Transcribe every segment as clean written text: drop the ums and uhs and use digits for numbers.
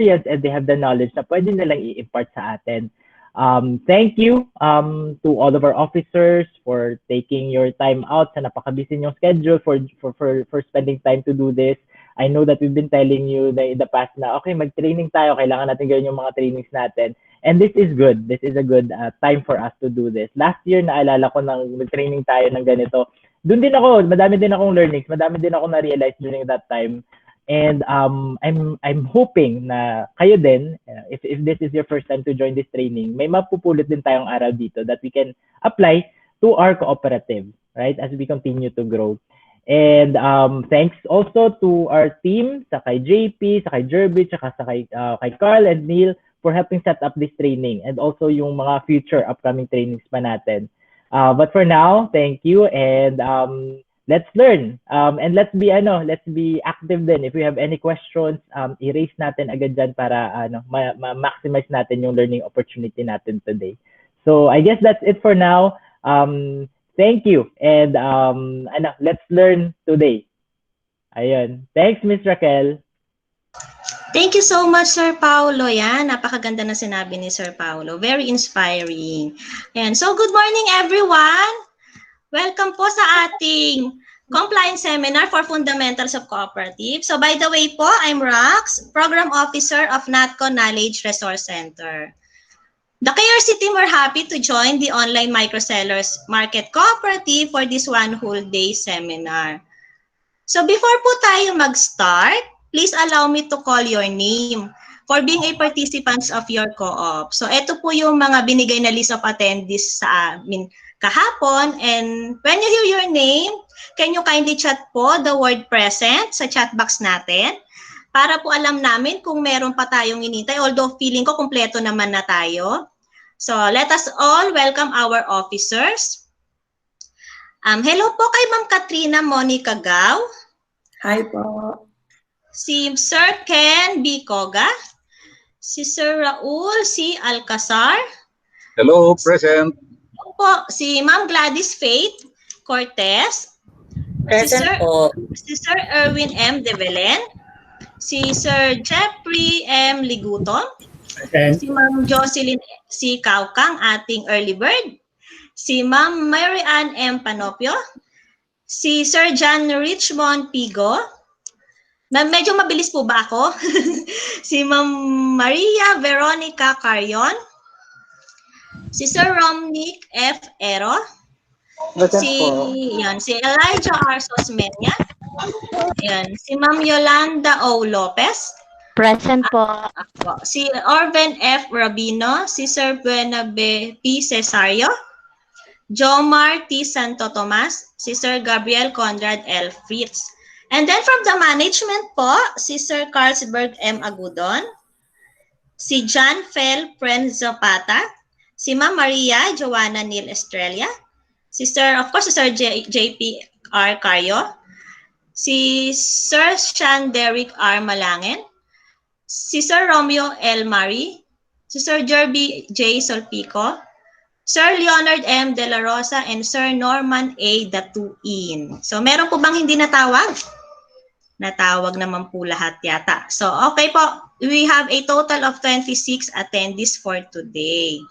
experience and they have the knowledge na pwede nilang i-impart sa atin. Thank you to all of our officers for taking your time out sa napaka-busy yung schedule for spending time to do this. I know that we've been telling you in the past na okay, mag-training tayo, kailangan natin gawin yung mga trainings natin. And this is good. This is a good time for us to do this. Last year, naalala ko nang mag-training tayo ng ganito. Doon din ako, madami din akong learnings, madami din ako na-realize during that time. And I'm hoping na kayo din, if this is your first time to join this training, may mapupulot din tayong aral dito that we can apply to our cooperative, right? As we continue to grow. And thanks also to our team, sa kay JP, sa kay Jerby, sa kay Carl and Neil for helping set up this training and also yung mga future upcoming trainings pa natin. But for now, thank you and let's learn and let's be active din. If we have any questions, erase natin agad dyan para ma-maximize natin yung learning opportunity natin today. So I guess that's it for now. Thank you and let's learn today. Ayun. Thanks, Miss Raquel. Thank you so much, Sir Paulo. Yan, napakaganda na sinabi ni Sir Paulo. Very inspiring. Ayan. So, good morning, everyone. Welcome po sa ating compliance seminar for fundamentals of cooperative. So, by the way po, I'm Rox, Program Officer of NATCO Knowledge Resource Center. The KRC team were happy to join the online microsellers market cooperative for this one whole day seminar. So before po tayo mag-start, please allow me to call your name for being a participants of your co-op. So ito po yung mga binigay na list of attendees sa amin kahapon. And when you hear your name, can you kindly chat po the word present sa chat box natin para po alam namin kung meron pa tayong inintay. Although feeling ko kumpleto naman na tayo. So let us all welcome our officers. Hello po kay Ma'am Katrina Monica Gao. Hi po. Si Sir Ken B. Koga. Si Sir Raul C. Alcazar. Hello, present. Hello po, si Ma'am Gladys Faith Cortez. Present po. Si Sir Erwin M. De Belen. Si Sir Jeffrey M. Liguton. Si Ma'am Jocelyn C. Kaukang, ating early bird. Si Ma'am Mary Ann M. Panopio. Si Sir John Richmond Pigo. Medyo mabilis po ba ako? Si Ma'am Maria Veronica Carion. Si Sir Romnick F. Ero. Si Elijah R. Sosmeña. Yan, si Ma'am Yolanda O. Lopez. Present po. Si Orben F. Rabino, si Sir Buenabe P. Cesario, Jomar T. Santo Tomas, si Sir Gabriel Conrad L. Fritz. And then from the management po, si Sir Carlsberg M. Agudon, si John Fel Pren Zapata, si Ma'am Maria Joanna Neil Estrella, si Sir, of course, si Sir JP R. Cario, si Sir Sean Derrick R. Malangin, si Sir Romeo L. Mari, si Sir Jerby J. Solpico, Sir Leonard M. De La Rosa, and Sir Norman A. Datuin. So, meron po bang hindi natawag? Natawag naman po lahat yata. So, okay po. We have a total of 26 attendees for today.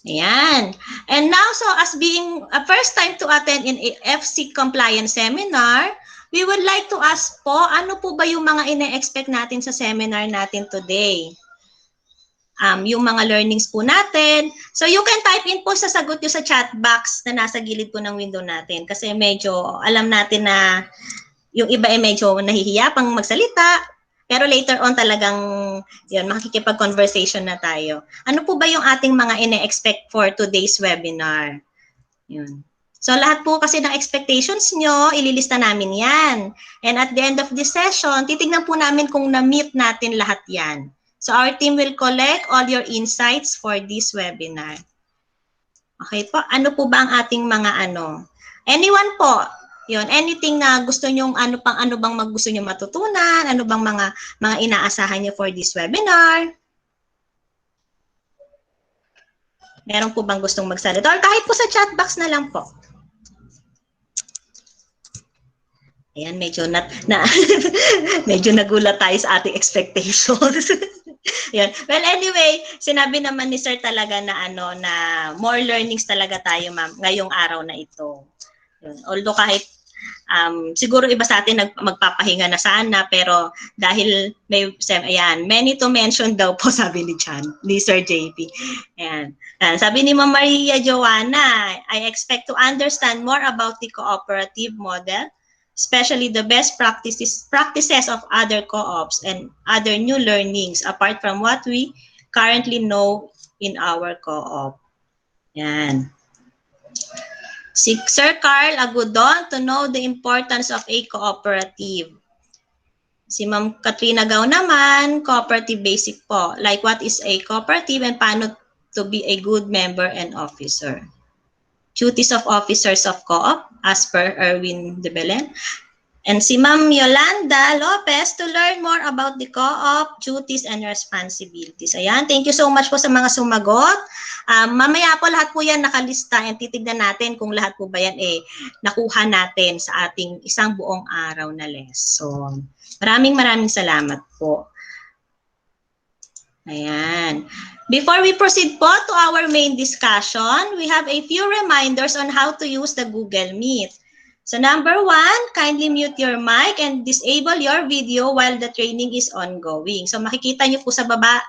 Ayan. And now, so as being a first time to attend in a FC compliance seminar, we would like to ask po, ano po ba yung mga ine-expect natin sa seminar natin today? Yung mga learnings po natin. So you can type in po sa sagot nyo sa chat box na nasa gilid po ng window natin. Kasi medyo alam natin na yung iba ay medyo nahihiya pang magsalita. Pero later on talagang yun, makikipag-conversation na tayo. Ano po ba yung ating mga ine-expect for today's webinar? Yun. So lahat po kasi ng expectations nyo, ililista namin yan. And at the end of this session, titignan po namin kung na-meet natin lahat yan. So our team will collect all your insights for this webinar. Okay po, ano po ba ang ating mga ano? Anyone po? Yun, anything na gusto nyo, ano bang gusto nyo matutunan? Ano bang mga inaasahan nyo for this webinar? Meron po bang gustong magsalita? Or kahit po sa chat box na lang po. Ayan, medyo nagulat tayo sa ating expectations. Ayan. Well, anyway, sinabi naman ni Sir talaga na na more learnings talaga tayo, ma'am, ngayong araw na ito. Yun. Although kahit siguro iba sa atin magpapahinga na sana, pero dahil many to mention daw po, sabi ni Sir JP. Ayan. Sabi ni Ma'am Maria Joanna, I expect to understand more about the cooperative model, especially the best practices of other co-ops and other new learnings apart from what we currently know in our co-op. Yan. Si Sir Carl Agudon, to know the importance of a cooperative. Si Ma'am Katrina Gao naman, cooperative basic po. Like what is a cooperative and paano to be a good member and officer. Duties of officers of co-op as per Erwin de Belen. And si Ma'am Yolanda Lopez, to learn more about the co-op duties and responsibilities. Ayan, thank you so much po sa mga sumagot. Mamaya po lahat po yan nakalista and titignan natin kung lahat po ba yan nakuha natin sa ating isang buong araw na lesson. Maraming salamat po. Ayan. Before we proceed po to our main discussion, we have a few reminders on how to use the Google Meet. So number 1, kindly mute your mic and disable your video while the training is ongoing. So makikita niyo po sa baba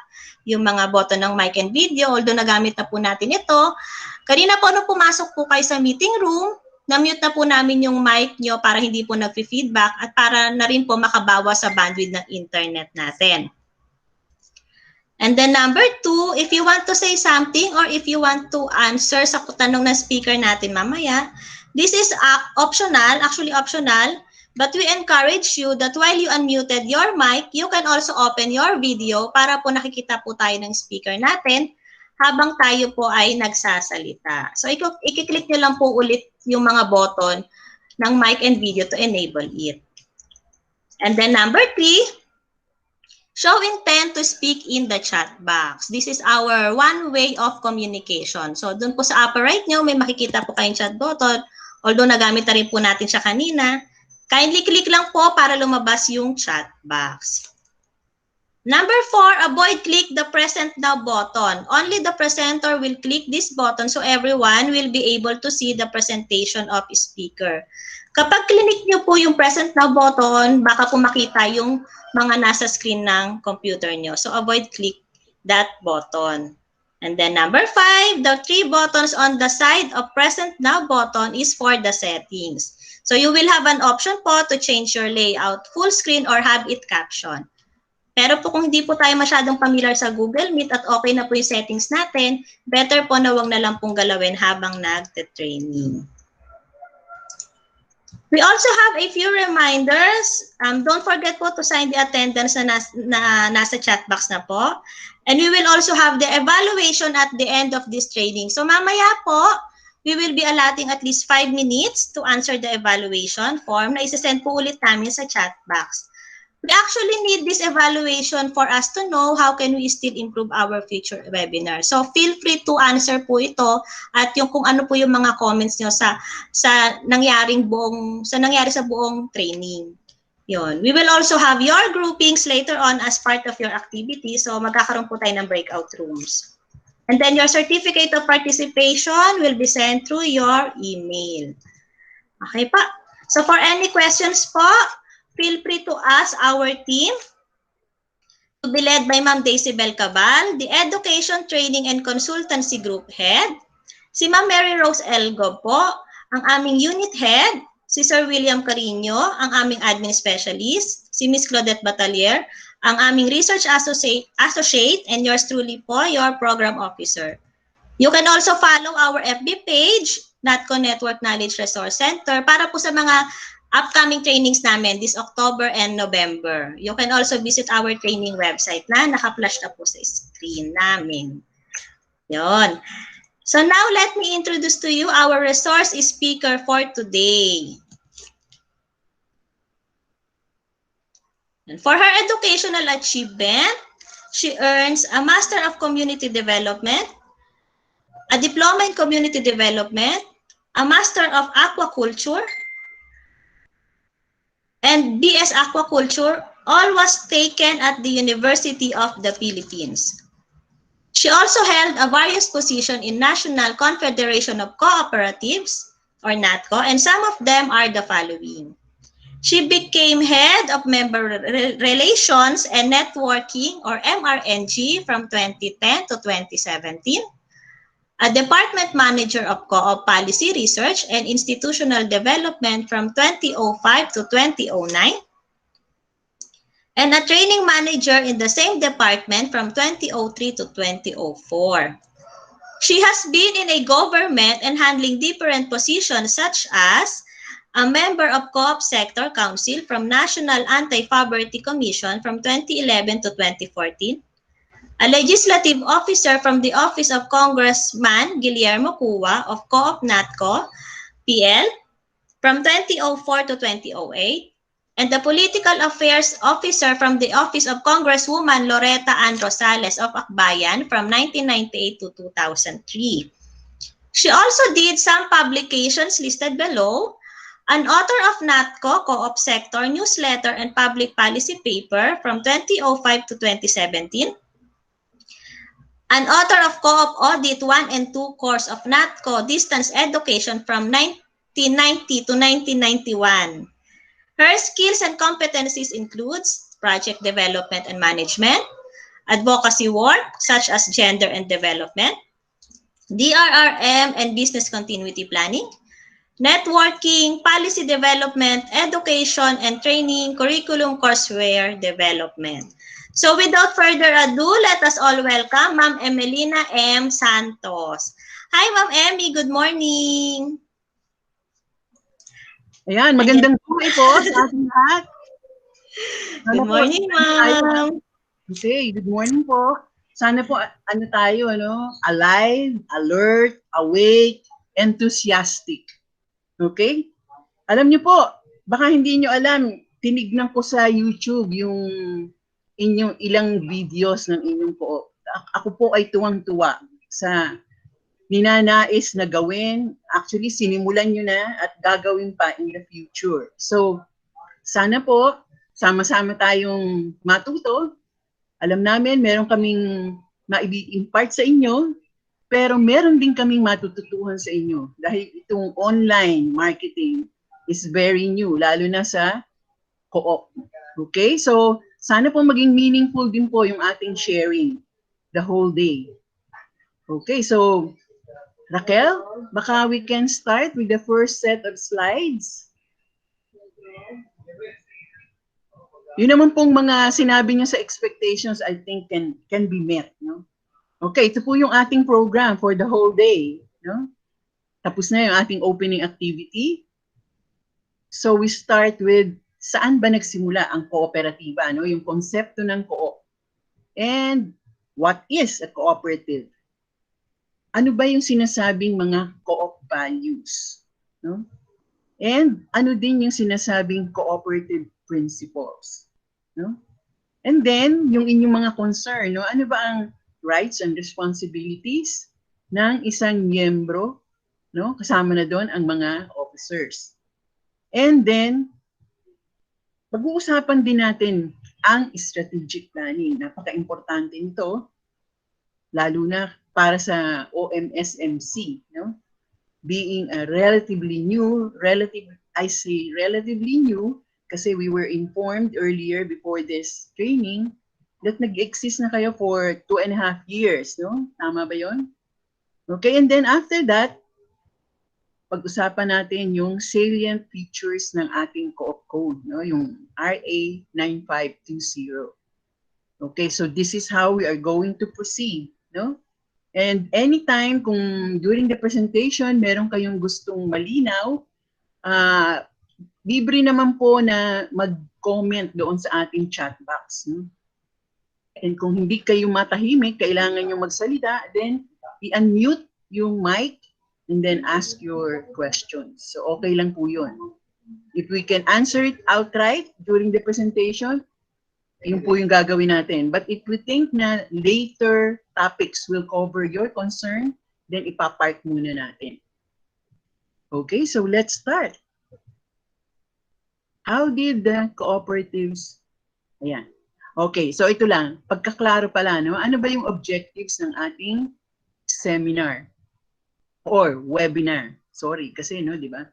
yung mga button ng mic and video, although nagamit na po natin ito. Kanina po nung pumasok po kayo sa meeting room, na-mute na po namin yung mic nyo para hindi po nag-feedback at para na rin po makabawas sa bandwidth ng internet natin. And then number 2, if you want to say something or if you want to answer sa tanong ng speaker natin mamaya, this is optional, actually optional, but we encourage you that while you unmuted your mic, you can also open your video para po nakikita po tayo ng speaker natin habang tayo po ay nagsasalita. So i-click nyo lang po ulit yung mga button ng mic and video to enable it. And then number 3, show intent to speak in the chat box. This is our one way of communication. So, dun po sa upper right nyo, may makikita po kayong chat button. Although, nagamit na rin po natin siya kanina. Kindly click lang po para lumabas yung chat box. Number 4, avoid click the present now button. Only the presenter will click this button so everyone will be able to see the presentation of speaker. Kapag click nyo po yung present now button, baka po makita yung mga nasa screen ng computer nyo. So, avoid click that button. And then number 5, the 3 buttons on the side of present now button is for the settings. So, you will have an option po to change your layout, full screen, or have it caption. Pero po kung hindi po tayo masyadong familiar sa Google Meet at okay na po yung settings natin, better po na wag na lang pong galawin habang nagte-training. We also have a few reminders. Don't forget po to sign the attendance na nasa chat box na po. And we will also have the evaluation at the end of this training. So mamaya po, we will be allotting at least 5 minutes to answer the evaluation form na isasend po ulit namin sa chat box. We actually need this evaluation for us to know how can we still improve our future webinar. So feel free to answer po ito at yung kung ano po yung mga comments nyo sa nangyari sa buong training. Yun. We will also have your groupings later on as part of your activity. So magkakaroon po tayo ng breakout rooms. And then your certificate of participation will be sent through your email. Okay pa? So for any questions po, feel free to ask our team to be led by Ma'am Daisy Belcabal, the Education, Training, and Consultancy Group Head. Si Ma'am Mary Rose Elgo po, ang aming Unit Head. Si Sir William Carino, ang aming Admin Specialist. Si Ms. Claudette Batalier, ang aming Research Associate, and yours truly po, your Program Officer. You can also follow our FB page, NATCO Network Knowledge Resource Center, para po sa mga upcoming trainings namin this October and November. You can also visit our training website na naka-flash na po sa screen namin. Yon. So now let me introduce to you our resource speaker for today. And for her educational achievement, she earns a Master of Community Development, a Diploma in Community Development, a Master of Aquaculture, and BS Aquaculture, all was taken at the University of the Philippines. She also held a various position in National Confederation of Cooperatives, or NATCO, and some of them are the following. She became head of member relations and networking, or MRNG, from 2010 to 2017, a department manager of Co-op policy research and institutional development from 2005 to 2009, and a training manager in the same department from 2003 to 2004. She has been in a government and handling different positions such as a member of Co-op Sector Council from National Anti-Poverty Commission from 2011 to 2014, a legislative officer from the Office of Congressman Guillermo Cua of Co-op NATCO, PL, from 2004 to 2008, and the political affairs officer from the Office of Congresswoman Loretta Ann Rosales of Akbayan from 1998 to 2003. She also did some publications listed below, an author of NATCO, Co-op Sector, newsletter and public policy paper from 2005 to 2017, an author of Co-op Audit 1 and 2 course of NATCO Distance Education from 1990 to 1991. Her skills and competencies includes project development and management, advocacy work such as gender and development, DRRM and business continuity planning, networking, policy development, education and training, curriculum courseware development. So without further ado, let us all welcome Ma'am Emelina M. Santos. Hi Ma'am Emmy, good morning. Ayan, magandang buhay po sa ating lahat. Good morning, Ma'am. Okay, good morning po. Sana po tayo, alive, alert, awake, enthusiastic. Okay? Alam niyo po, baka hindi niyo alam, tinignan ko sa YouTube yung inyong ilang videos ng inyong po. Ako po ay tuwang-tuwa sa ninanais na gawin. Actually, sinimulan nyo na at gagawin pa in the future. So, sana po, sama-sama tayong matuto. Alam namin, meron kaming ma-impart sa inyo, pero meron din kaming matututuhan sa inyo. Dahil itong online marketing is very new, lalo na sa co-op. Okay? So, sana po maging meaningful din po yung ating sharing the whole day. Okay, so Raquel, baka we can start with the first set of slides. Yun naman pong mga sinabi niyo sa expectations, I think can be met. No? Okay, ito po yung ating program for the whole day. No? Tapos na yung ating opening activity. So we start with saan ba nagsimula ang kooperatiba, no? Yung konsepto ng co-op. And what is a cooperative? Ano ba yung sinasabing mga co-op values? No? And ano din yung sinasabing cooperative principles? No? And then, yung inyong mga concern, no? Ano ba ang rights and responsibilities ng isang miyembro? No? Kasama na doon ang mga officers. And then, pag-uusapan din natin ang strategic planning. Napaka-importante nito, lalo na para sa OMSMC, no? Being a relatively new, I say relatively new, kasi we were informed earlier before this training that nag-exist na kayo for 2.5 years, no? Tama ba yon? Okay, and then after that, pag-usapan natin yung salient features ng ating co-op code, no? Yung RA 9520. Okay, so this is how we are going to proceed, no? And anytime kung during the presentation meron kayong gustong malinaw, libre naman po na mag-comment doon sa ating chat box. No? And kung hindi kayo matahimik, kailangan nyo magsalita, then i-unmute yung mic and then ask your questions. So okay lang po yun. If we can answer it outright during the presentation, yun po yung gagawin natin. But if we think na later topics will cover your concern, then ipapark muna natin. Okay, so let's start. How did the cooperatives, ayan. Okay, so ito lang, pagkaklaro pala, no? Ano ba yung objectives ng ating seminar or webinar? Sorry, kasi, no, di ba?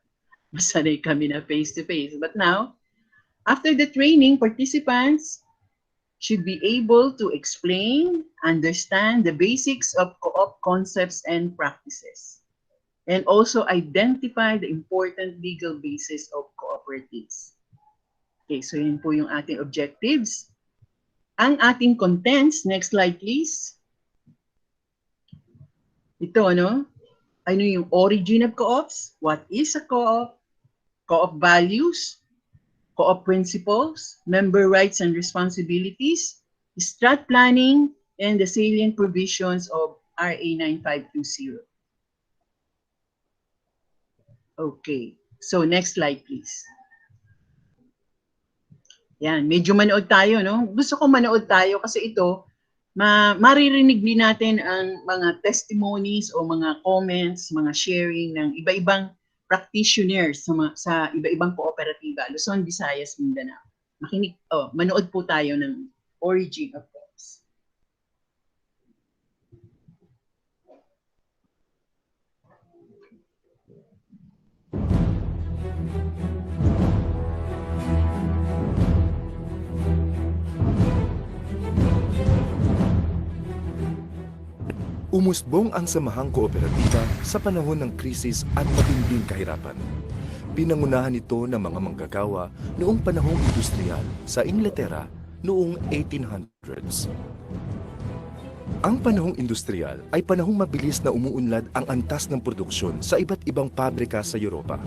Masanay kami na face-to-face. But now, after the training, participants should be able to explain, understand the basics of co-op concepts and practices, and also identify the important legal basis of cooperatives. Okay, so yun po yung ating objectives. Ang ating contents, next slide please. Ito, ano? Ano yung origin of co-ops? What is a co-op? Co-op values? Co-op principles? Member rights and responsibilities? Strat planning? And the salient provisions of RA 9520. Okay, so next slide please. Yan, medyo manood tayo, no? Gusto ko manood tayo kasi ito, maririnig din natin ang mga testimonies o mga comments, mga sharing ng iba-ibang practitioners sa iba-ibang kooperatiba, Luzon, Visayas, Mindanao. Manood po tayo ng origin of co-ops. Umusbong ang samahang kooperatiba sa panahon ng krisis at matinding kahirapan. Pinangunahan ito ng mga manggagawa noong panahong industrial sa Inglaterra noong 1800s. Ang panahong industrial ay panahong mabilis na umuunlad ang antas ng produksyon sa iba't ibang pabrika sa Europa.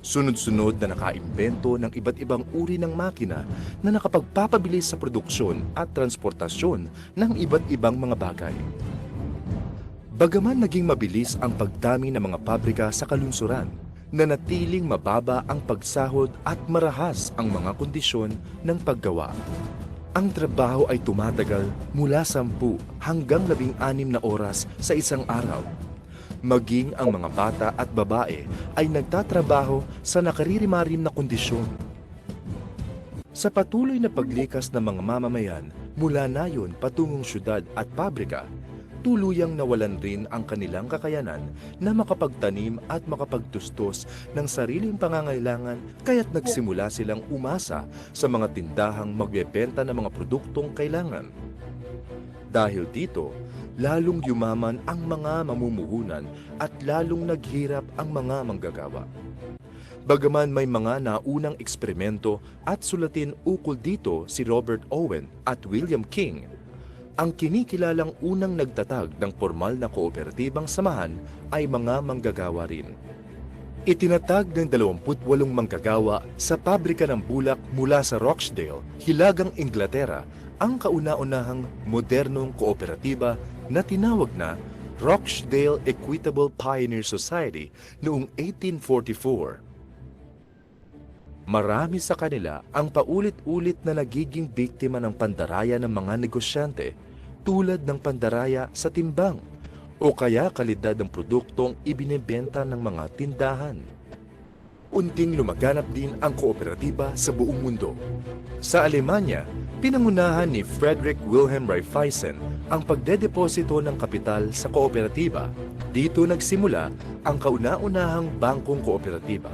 Sunod-sunod na nakaimbento ng iba't ibang uri ng makina na nakapagpapabilis sa produksyon at transportasyon ng iba't ibang mga bagay. Bagaman naging mabilis ang pagdami ng mga pabrika sa kalunsuran, nanatiling mababa ang pagsahod at marahas ang mga kondisyon ng paggawa. Ang trabaho ay tumatagal mula 10 hanggang 16 na oras sa isang araw. Maging ang mga bata at babae ay nagtatrabaho sa nakaririmarim na kondisyon. Sa patuloy na paglikas ng mga mamamayan mula nayon patungong syudad at pabrika, tuluyang nawalan rin ang kanilang kakayanan na makapagtanim at makapagtustos ng sariling pangangailangan, kaya't nagsimula silang umasa sa mga tindahang magbebenta ng mga produktong kailangan. Dahil dito, lalong yumaman ang mga mamumuhunan at lalong naghirap ang mga manggagawa. Bagaman may mga naunang eksperimento at sulatin ukol dito si Robert Owen at William King, ang kinikilalang unang nagtatag ng formal na kooperatibang samahan ay mga manggagawa rin. Itinatag ng 28 manggagawa sa pabrika ng bulak mula sa Rochdale, Hilagang Inglaterra, ang kauna-unahang modernong kooperatiba na tinawag na Rochdale Equitable Pioneer Society noong 1844. Marami sa kanila ang paulit-ulit na nagiging biktima ng pandaraya ng mga negosyante, tulad ng pandaraya sa timbang o kaya kalidad ng produktong ibinebenta ng mga tindahan. Unting lumaganap din ang kooperatiba sa buong mundo. Sa Alemanya, pinangunahan ni Frederick Wilhelm Raiffeisen ang pagdedeposito ng kapital sa kooperatiba. Dito nagsimula ang kauna-unahang bangkong kooperatiba.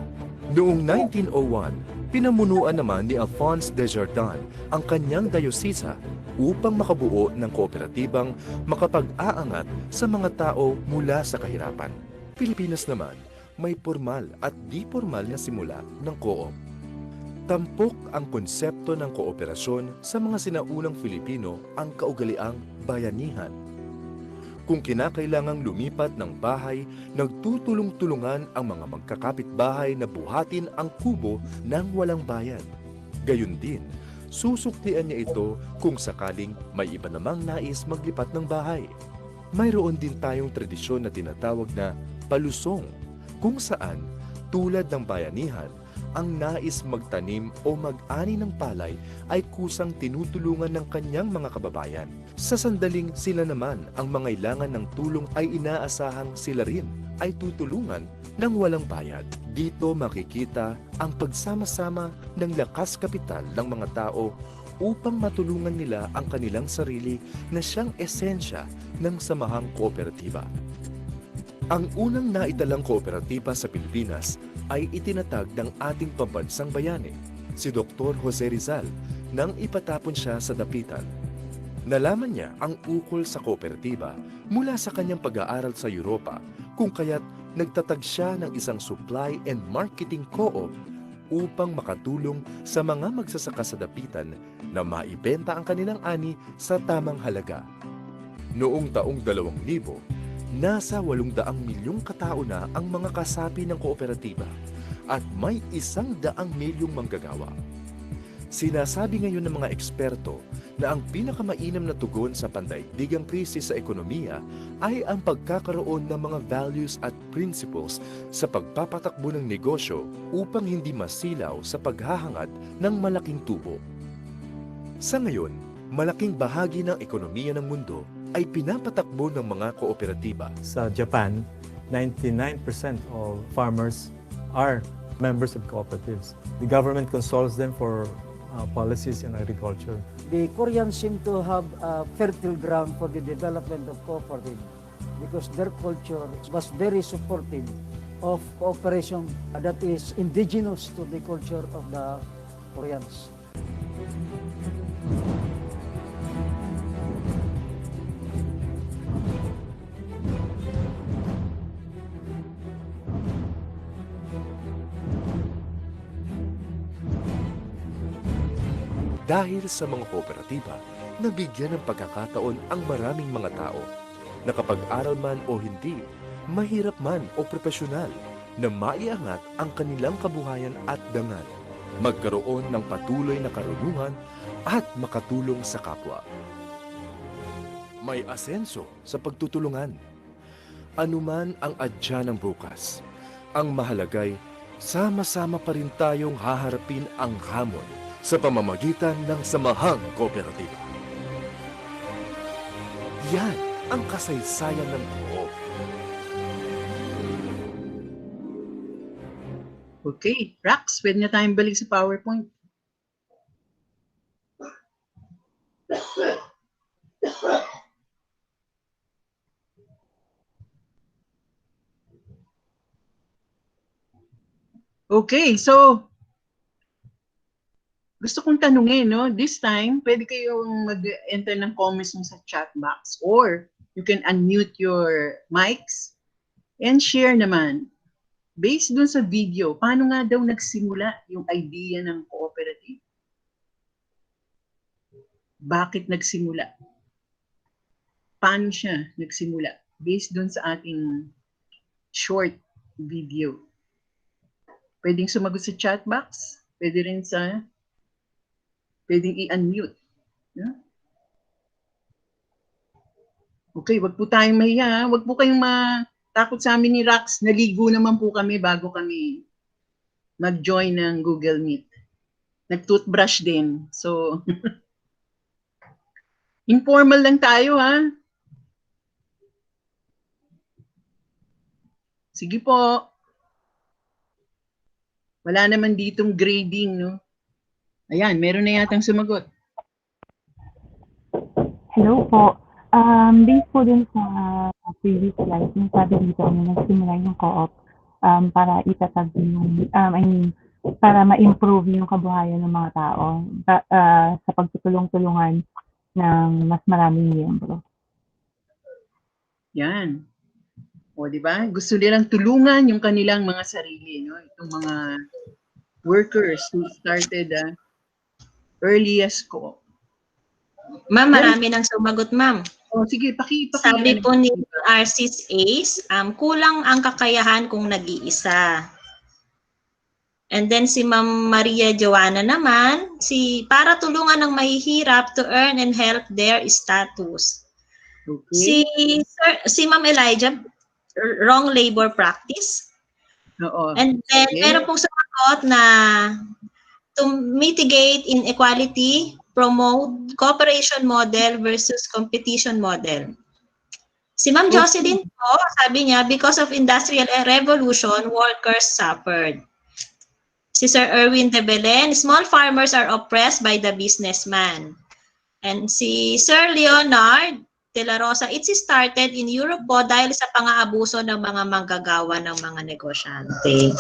Noong 1901, pinamunuan naman ni Alphonse Desjardins ang kanyang dayosisa upang makabuo ng kooperatibang makapag-aangat sa mga tao mula sa kahirapan. Pilipinas naman, may formal at di-formal na simula ng co-op. Tampok ang konsepto ng kooperasyon sa mga sinaunang Filipino ang kaugaliang bayanihan. Kung kinakailangang lumipat ng bahay, nagtutulong-tulungan ang mga magkakapitbahay na buhatin ang kubo ng walang bayad. Gayun din, susuklian niya ito kung sakaling may iba namang nais maglipat ng bahay. Mayroon din tayong tradisyon na tinatawag na palusong, kung saan, tulad ng bayanihan, ang nais magtanim o mag-ani ng palay ay kusang tinutulungan ng kanyang mga kababayan. Sa sandaling sila naman ang mangailangan ng tulong ay inaasahang sila rin ay tutulungan ng walang bayad. Dito makikita ang pagsama-sama ng lakas kapital ng mga tao upang matulungan nila ang kanilang sarili na siyang esensya ng samahang kooperatiba. Ang unang naitalang kooperatiba sa Pilipinas ay itinatag ng ating pambansang bayani, si Dr. Jose Rizal, nang ipatapon siya sa dapitan. Nalaman niya ang ukol sa kooperatiba mula sa kanyang pag-aaral sa Europa, kung kaya't nagtatag siya ng isang supply and marketing co-op upang makatulong sa mga magsasaka sa dapitan na maibenta ang kanilang ani sa tamang halaga. Noong taong 2000, nasa 800 milyong katao na ang mga kasapi ng kooperatiba at may 100 milyong manggagawa. Sinasabi ngayon ng mga eksperto na ang pinakamainam na tugon sa pandaigdigang krisis sa ekonomiya ay ang pagkakaroon ng mga values at principles sa pagpapatakbo ng negosyo upang hindi masilaw sa paghahangad ng malaking tubo. Sa ngayon, malaking bahagi ng ekonomiya ng mundo ay pinapatakbo ng mga kooperatiba. Sa Japan, 99% of farmers are members of cooperatives. The government consults them for policies in agriculture. The Koreans seem to have a fertile ground for the development of cooperative because their culture was very supportive of cooperation that is indigenous to the culture of the Koreans. Dahil sa mga kooperatiba, nabigyan ng pagkakataon ang maraming mga tao na kapag-aral man o hindi, mahirap man o profesional, na maiangat ang kanilang kabuhayan at dangal, magkaroon ng patuloy na karunungan at makatulong sa kapwa. May asenso sa pagtutulungan. Anuman ang adya ng bukas, ang mahalagay, sama-sama pa rin tayong haharapin ang hamon sa pamamagitan ng samahang kooperatiba. Yan ang kasaysayan ng co-op. Okay, Rax, pwede na tayong balik sa PowerPoint. Okay, so gusto kong tanungin, no? This time, pwede kayong mag-enter ng comments mo sa chat box or you can unmute your mics and share naman. Based dun sa video, paano nga daw nagsimula yung idea ng cooperative? Bakit nagsimula? Paano siya nagsimula? Based dun sa ating short video. Pwedeng sumagot sa chat box. Pwedeng i-unmute. Yeah? Okay, wag po tayong mahiya. Wag po kayong matakot sa amin ni Rax. Naligo naman po kami bago kami mag-join ng Google Meet. Nag-toothbrush din. So, informal lang tayo, ha? Sige po. Wala naman ditong grading, no? Ayan, meron na yatang sumagot. Hello po. Based po din sa previous slide, yung sabi dito na nagsimula yung co-op para itatag yung, para ma-improve yung kabuhayan ng mga tao sa pagtutulong-tulungan ng mas maraming miyembro. Yan. O, di ba? Gusto nilang tulungan yung kanilang mga sarili, no? Itong mga workers who started early as co-op. Ma'am, marami nang sumagot, ma'am. O, sige, Sabi po ni Arcis Ace, kulang ang kakayahan kung nag-iisa. And then si Ma'am Maria Joanna naman, para tulungan ng mahihirap to earn and help their status. Okay. Si Ma'am Elijah, wrong labor practice. Oo. And then, Okay. meron pong sumagot sagot na to mitigate inequality, promote cooperation model versus competition model. Si Ma'am Jocelyn po, sabi niya, because of industrial revolution, workers suffered. Si Sir Erwin de Belen, small farmers are oppressed by the businessman. And si Sir Leonard de la Rosa, it started in Europe po dahil sa pang-aabuso ng mga manggagawa ng mga negosyante.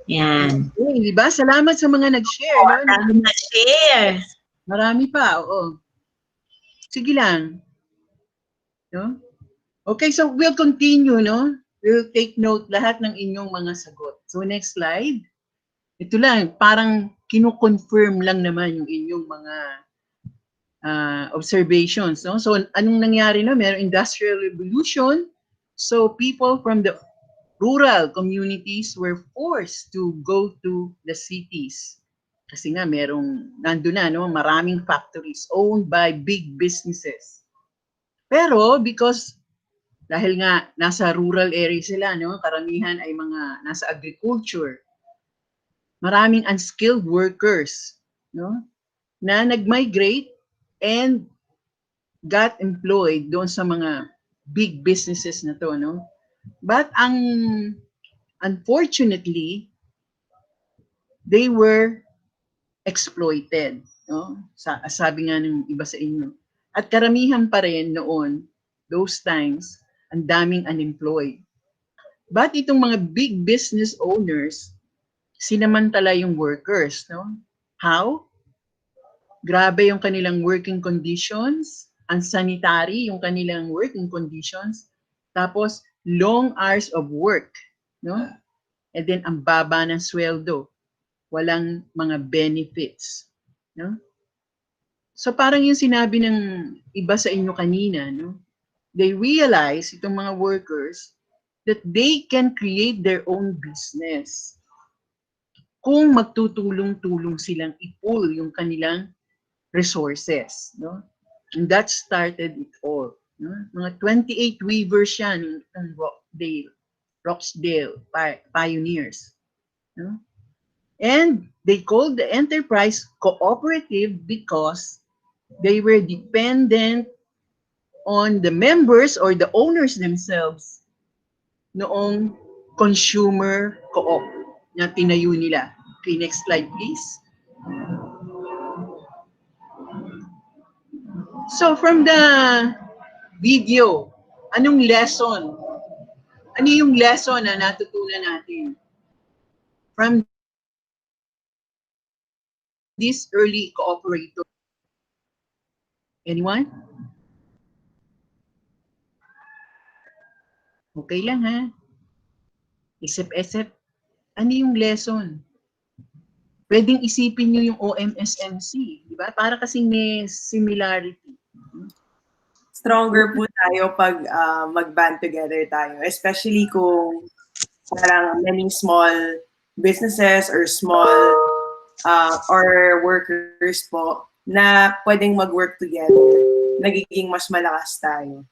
Yan. Okay, diba? Salamat sa mga nag-share. No? Dami na-share. Marami pa, oo. Sige lang. No? Okay, so we'll continue, no? We'll take note lahat ng inyong mga sagot. So next slide. Ito lang, parang kino-confirm lang naman yung inyong mga observations, no? So anong nangyari na? Merong industrial revolution. So people from the rural communities were forced to go to the cities. Kasi nga nandun na, no? Maraming factories owned by big businesses. Pero because dahil nga nasa rural area sila, no? Karamihan ay mga nasa agriculture. Maraming unskilled workers, no? Na nag-migrate and got employed doon sa mga big businesses na to, no? But unfortunately, they were exploited, no? Sabi nga ng iba sa inyo. At karamihan pa rin noon, those times, ang daming unemployed. But itong mga big business owners, sinamantala yung workers, no? How? Grabe yung kanilang working conditions, unsanitary yung kanilang working conditions, tapos long hours of work, no? And then ang baba ng sweldo, walang mga benefits, no? So parang yung sinabi ng iba sa inyo kanina, no? They realize, itong mga workers, that they can create their own business kung magtutulong-tulong silang i-pool yung kanilang resources, no? And that started it all, no? Mga 28 weavers yan ng Rochdale pioneers, no? And they called the enterprise cooperative because they were dependent on the members or the owners themselves noong consumer co-op na tinayo nila. Okay, next slide please. So from the video, anong lesson? Ano yung lesson na natutunan natin from this early cooperator? Anyone? Okay lang ha. Isip-isip. Ano yung lesson? Pwedeng isipin nyo yung OMSMC, di ba? Para kasing may similarity. Stronger po tayo pag mag-band together tayo. Especially kung parang many small businesses or small or workers po na pwedeng mag-work together. Nagiging mas malakas tayo.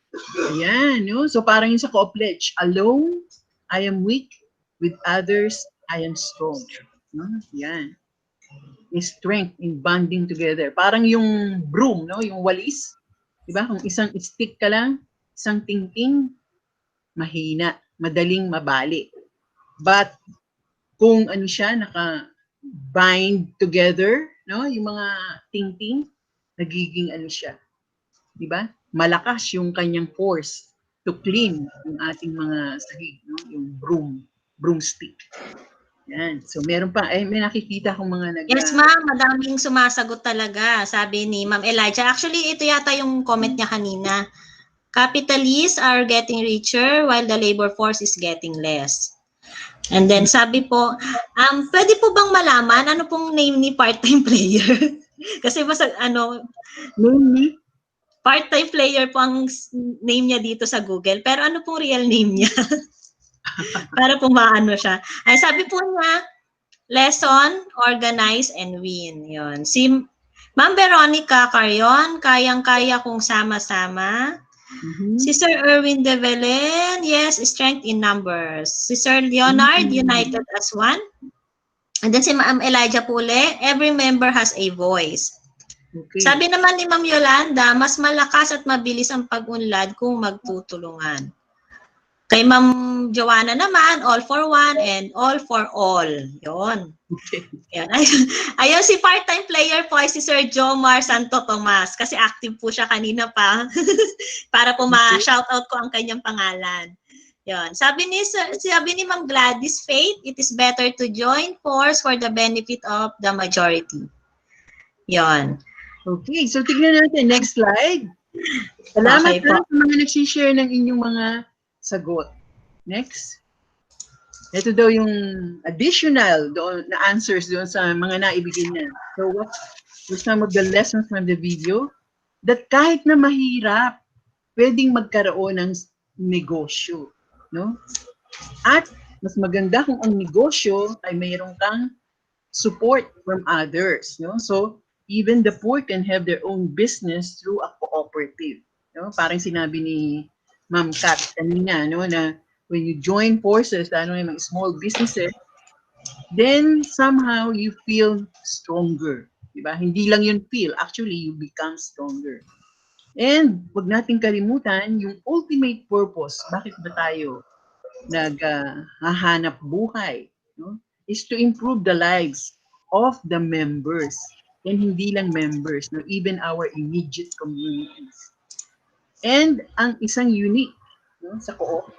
Ayan, no? So parang yung sa co-pledge, alone, I am weak. With others, I am strong. No? Yan. Yung strength in bonding together. Parang yung broom, no? Yung walis. Diba? Kung isang stick ka lang, isang tingting, mahina, madaling mabali. But kung ano siya, naka-bind together, no? Yung mga tingting, nagiging ano siya. Diba? Malakas yung kanyang force to clean yung ating mga sahig, no? Yung broomstick. Yan. So meron pa, may nakikita akong mga Yes, ma'am. Madaming sumasagot talaga, sabi ni Ma'am Elijah. Actually, ito yata yung comment niya kanina. Capitalists are getting richer while the labor force is getting less. And then sabi po, pwede po bang malaman ano pong name ni part-time player? Kasi basta part-time player po ang name niya dito sa Google. Pero ano pong real name niya? Para po maano siya. Ay, sabi po niya, lesson, organize, and win. Yun. Si Ma'am Veronica Carion, kayang-kaya kung sama-sama. Si Sir Erwin de Belen, yes, strength in numbers. Si Sir Leonard, united as one. And then si Ma'am Elijah Pule, every member has a voice. Okay. Sabi naman ni Ma'am Yolanda, mas malakas at mabilis ang pag-unlad kung magtutulungan. Kay Ma'am Joanna naman, all for one and all for all. Yon. Yan. Ayun, si part-time player po ay si Sir Jomar Santo Tomas kasi active po siya kanina pa para po ma-shoutout ko ang kanyang pangalan. Yon. Sabi ni Ma'am Gladys Faith, it is better to join force for the benefit of the majority. Yon. Okay, so tignan natin. Next slide. Salamat Okay po. sa mga nagsishare ng inyong mga sagot. Next. Ito daw yung additional doon, na answers doon sa mga naibigay niya. So what were some of the lessons from the video? That kahit na mahirap, pwedeng magkaroon ng negosyo. No? At mas maganda kung ang negosyo ay mayroon kang support from others. No? So even the poor can have their own business through a cooperative. No? Parang sinabi ni Ma'am Kat kanina, no, na when you join forces, lalo na mga small businesses, then somehow you feel stronger. Diba? Hindi lang yun feel, actually you become stronger. And wag nating kalimutan yung ultimate purpose, bakit ba tayo naghahanap buhay, no? Is to improve the lives of the members. And hindi lang members, no? Even our immediate communities. And ang isang unique, no, sa co-op,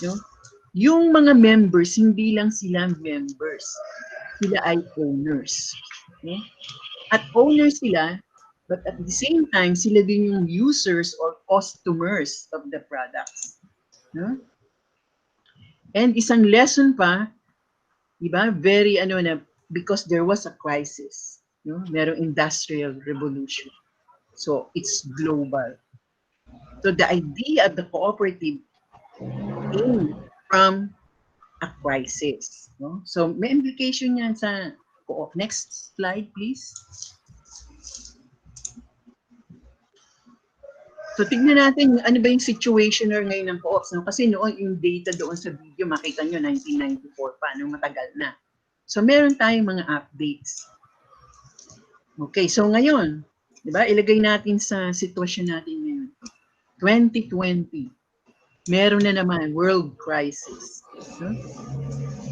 no? Yung mga members, hindi lang sila members. Sila ay owners. No? At owners sila, but at the same time, sila din yung users or customers of the products. No? And isang lesson pa, diba, very because there was a crisis. No? Merong industrial revolution. So it's global. So the idea of the cooperative came from a crisis. No? So may implication yan sa co-op. Next slide, please. So tignan natin ano ba yung situation ngayon ng co-ops. No? Kasi noon yung data doon sa video, makita nyo 1994 pa, nung matagal na. So meron tayong mga updates. Okay, so ngayon, di ba, ilagay natin sa sitwasyon natin ngayon. 2020, meron na naman world crisis. No?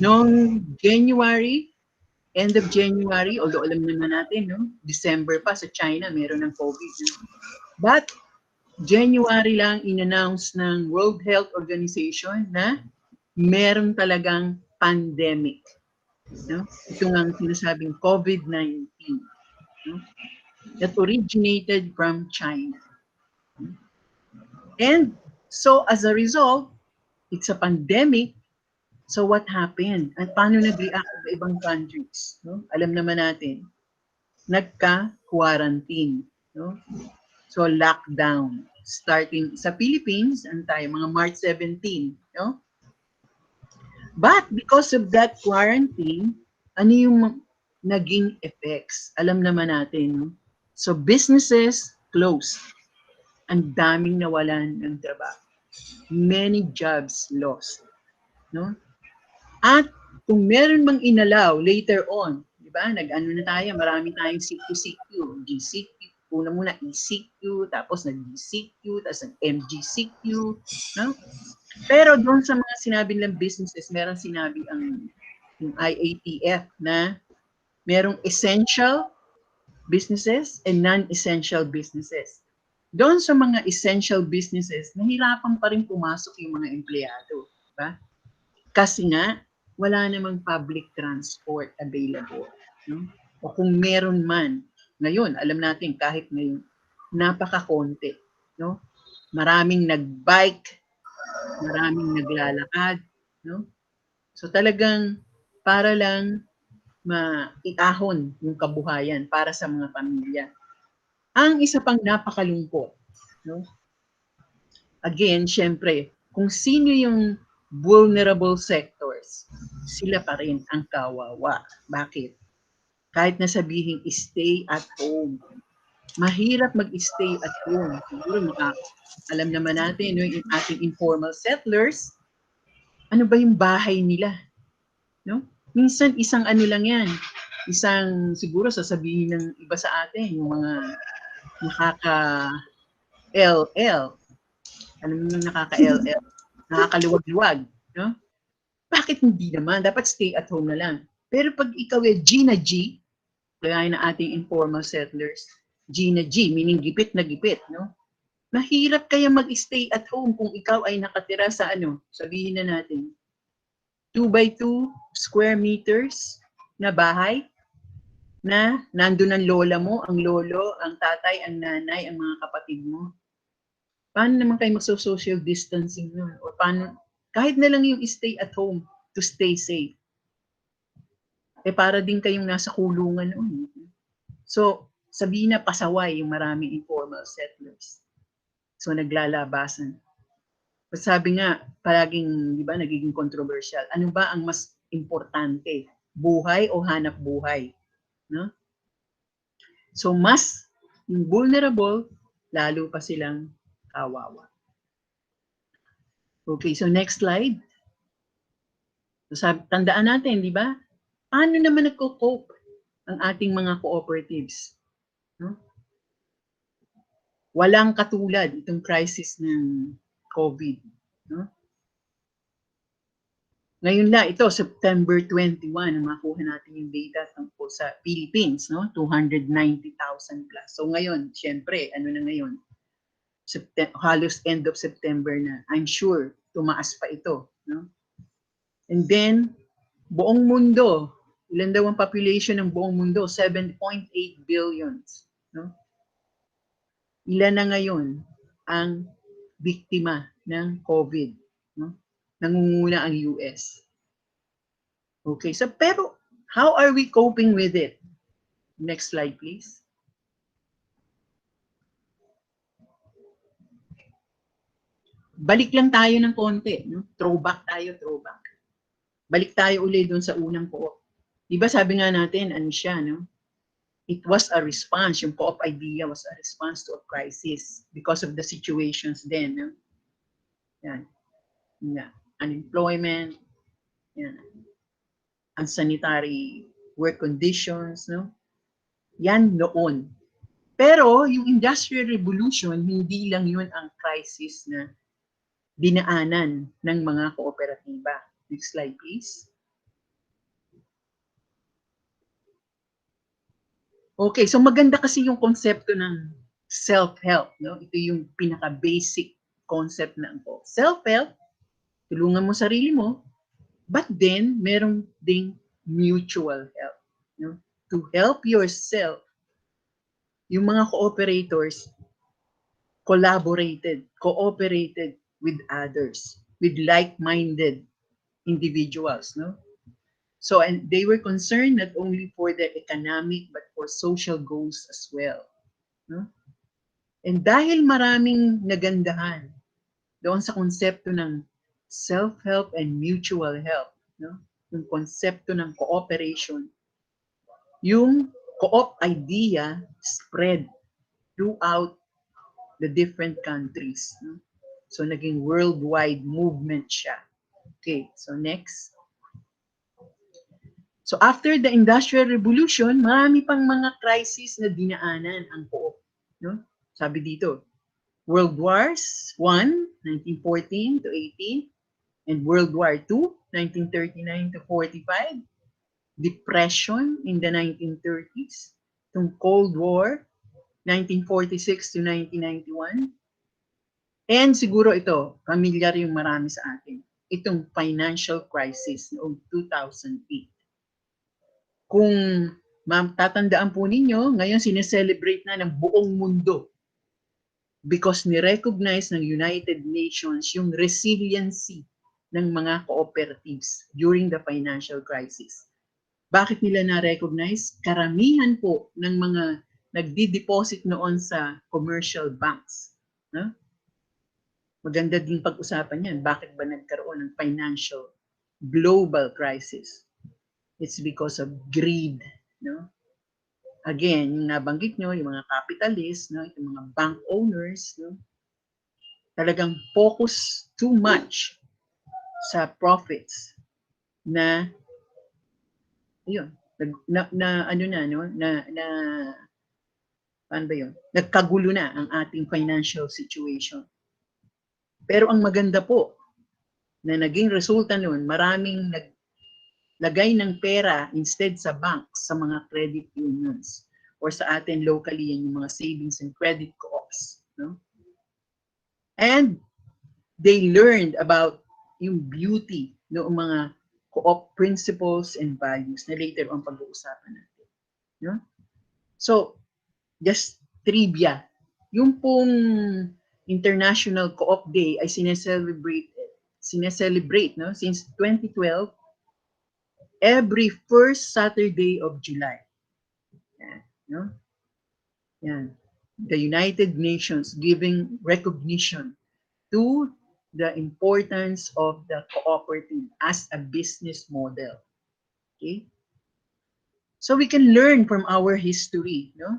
Noong January, end of January, although alam naman natin, no? December pa sa China, meron ng COVID. No? But January lang in-announce ng World Health Organization na meron talagang pandemic. No? Ito nga ang sinasabing COVID-19. No? That originated from China. And so as a result, it's a pandemic. So what happened? At paano nag-react sa ibang countries? No? Alam naman natin, nagka-quarantine. No? So lockdown. Starting sa Philippines, mga March 17. No? But because of that quarantine, ano yung naging effects? Alam naman natin. No? So businesses closed. Ang daming nawalan ng trabaho. Many jobs lost. No? At kung meron mang inalaw later on, di ba? Nag-ano na tayo, marami tayong CQ, GCQ, una muna ECQ, tapos nag-GCQ, tapos nag-MGCQ. No? Pero doon sa mga sinabi nilang businesses, meron sinabi yung IATF na merong essential businesses and non-essential businesses. Doon sa mga essential businesses, nahirapan pa rin pumasok yung mga empleyado. Diba? Kasi nga, wala namang public transport available. No? O kung meron man, ngayon, alam natin kahit ngayon, napakakonti. No? Maraming nagbike, maraming naglalakad. No? So talagang para lang maiahon yung kabuhayan para sa mga pamilya. Ang isa pang napakalungkot, no? Again, syempre, kung sino yung vulnerable sectors, sila pa rin ang kawawa. Bakit? Kahit na sabihin, stay at home. Mahirap mag-stay at home. Siguro alam naman natin, no, yung ating informal settlers, ano ba yung bahay nila? No? Minsan isang ano lang yan. Isang siguro sasabihin ng iba sa atin, yung mga nakaka-LL. Alam mo yung nakaka-LL? Nakakaluwag-luwag. No? Bakit hindi naman? Dapat stay at home na lang. Pero pag ikaw G na G, kaya na ating informal settlers, G na G, meaning gipit na gipit, no? Mahirap kaya mag-stay at home kung ikaw ay nakatira sa ano, sabihin na natin, 2 by 2 square meters na bahay, na nandun ang lola mo, ang lolo, ang tatay, ang nanay, ang mga kapatid mo. Paano naman kayo magso-social distancing nun? O paano, kahit na lang yung stay at home to stay safe. Eh para din kayong nasa kulungan noon. So, sabihin na pasaway yung maraming informal settlers. So, naglalabasan. Sabi nga, palaging, di ba, nagiging controversial. Ano ba ang mas importante? Buhay o hanap buhay? No? So, mas yung vulnerable, lalo pa silang kawawa. Okay, so next slide. So, tandaan natin, di ba? Paano naman nagko-cope ang ating mga cooperatives? No? Walang katulad itong crisis ng COVID. No? Ngayon na, ito, September 21, ang makuha natin yung data tungkol sa Philippines, no? 290,000 plus. So ngayon, syempre, ano na ngayon? Halos end of September na. I'm sure, tumaas pa ito. No? And then, buong mundo, ilan daw ang population ng buong mundo? 7.8 billions. No? Ilan na ngayon ang biktima ng COVID? No? Nangunguna ang US. Okay, so pero how are we coping with it? Next slide, please. Balik lang tayo ng konti. No? Throwback tayo, throwback. Balik tayo ulit dun sa unang co-op. Diba sabi nga natin, ano siya, no? It was a response. Yung co-op idea was a response to a crisis because of the situations then. No? Yan. Yan. Unemployment, yan. Unsanitary work conditions, no? Yan noon. Pero yung Industrial Revolution, hindi lang yun ang crisis na dinaanan ng mga kooperatiba. Next slide, please. Okay, so maganda kasi yung konsepto ng self-help, no? Ito yung pinaka-basic concept ng self-help. Tulungan mo sarili mo, but then merong ding mutual help, no? To help yourself, yung mga cooperators cooperated with others, with like-minded individuals, no? So, and they were concerned not only for their economic but for social goals as well, no? And dahil maraming nagandahan doon sa konsepto ng self-help and mutual help, no? Yung konsepto ng cooperation, yung co-op idea spread throughout the different countries. No? So, naging worldwide movement siya. Okay, so next. So, after the Industrial Revolution, marami pang mga crisis na dinaanan ang co-op. No? Sabi dito, World Wars I, 1914 to 18, and World War II, 1939 to 45, Depression in the 1930s, itong Cold War, 1946 to 1991, and siguro ito, familiar yung marami sa atin, itong financial crisis noong 2008. Kung tatandaan po ninyo, ngayon sineselebrate na ng buong mundo because ni-recognize ng United Nations yung resiliency ng mga cooperatives during the financial crisis. Bakit nila na-recognize? Karamihan po ng mga nagdi-deposit noon sa commercial banks. No? Maganda din pag-usapan yan. Bakit ba nagkaroon ng financial global crisis? It's because of greed. No? Again, yung nabanggit nyo, yung mga capitalists, no? Yung mga bank owners, no? Talagang focus too much sa profits na yun, ano na, no? Paano ba yun? Nagkagulo na ang ating financial situation. Pero ang maganda po, na naging resulta nun, maraming naglagay ng pera instead sa banks, sa mga credit unions, or sa atin locally, yung mga savings and credit co-ops. No? And they learned about yung beauty ng mga co-op principles and values na later on pag-uusapan natin. No? So, just trivia. Yung pong International Co-op Day ay sineselebrate no? Since 2012, every first Saturday of July. Yan, no? Yan. The United Nations giving recognition to the importance of the cooperative as a business model. Okay? So we can learn from our history, no?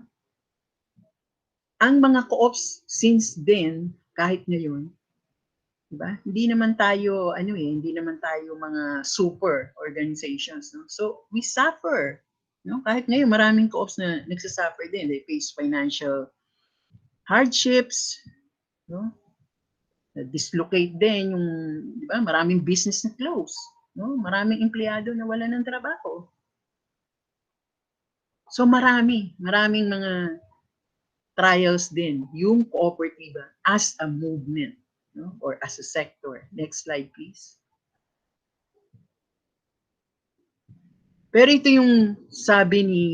Ang mga co-ops since then, kahit ngayon, diba? Hindi naman tayo hindi naman tayo mga super organizations, no? So we suffer, no? Kahit ngayon maraming co-ops na nagsasuffer din. They face financial hardships, no? Dislocate din yung, di ba? Maraming business na close, no? Maraming empleyado na wala ng trabaho. So maraming mga trials din yung kooperatiba as a movement, no? Or as a sector. Next slide, please. Pero ito yung sabi ni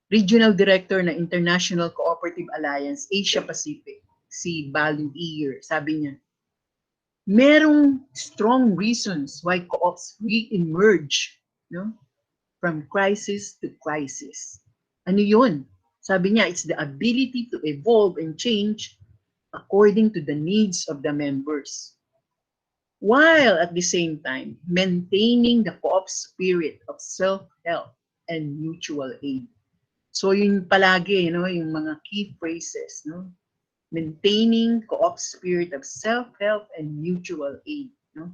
Regional Director na International Cooperative Alliance Asia Pacific, si Balu Iyer. Sabi niya, merong strong reasons why co-ops re-emerge, no? From crisis to crisis. Ano yun? Sabi niya, it's the ability to evolve and change according to the needs of the members, while at the same time maintaining the co-op spirit of self-help and mutual aid. So yun palagi, no, yung mga key phrases, no? Maintaining co-op spirit of self-help and mutual aid, no?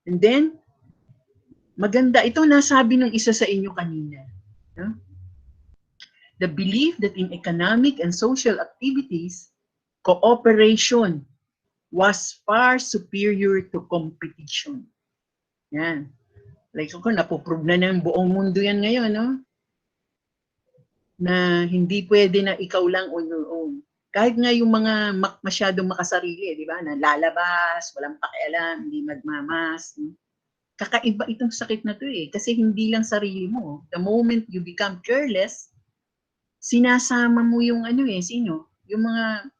And then maganda ito, nasabi ng isa sa inyo kanina, no? The belief that in economic and social activities, cooperation was far superior to competition. Yan. Like ako, napoprove na ng buong mundo yan ngayon, no? Na hindi pwede na ikaw lang on your own. Kahit nga yung mga masyadong makasarili, di ba? Na lalabas, walang pakialam, hindi magmamas. Kakaiba itong sakit na to eh. Kasi hindi lang sarili mo. The moment you become careless, sinasama mo yung sino? Yung mga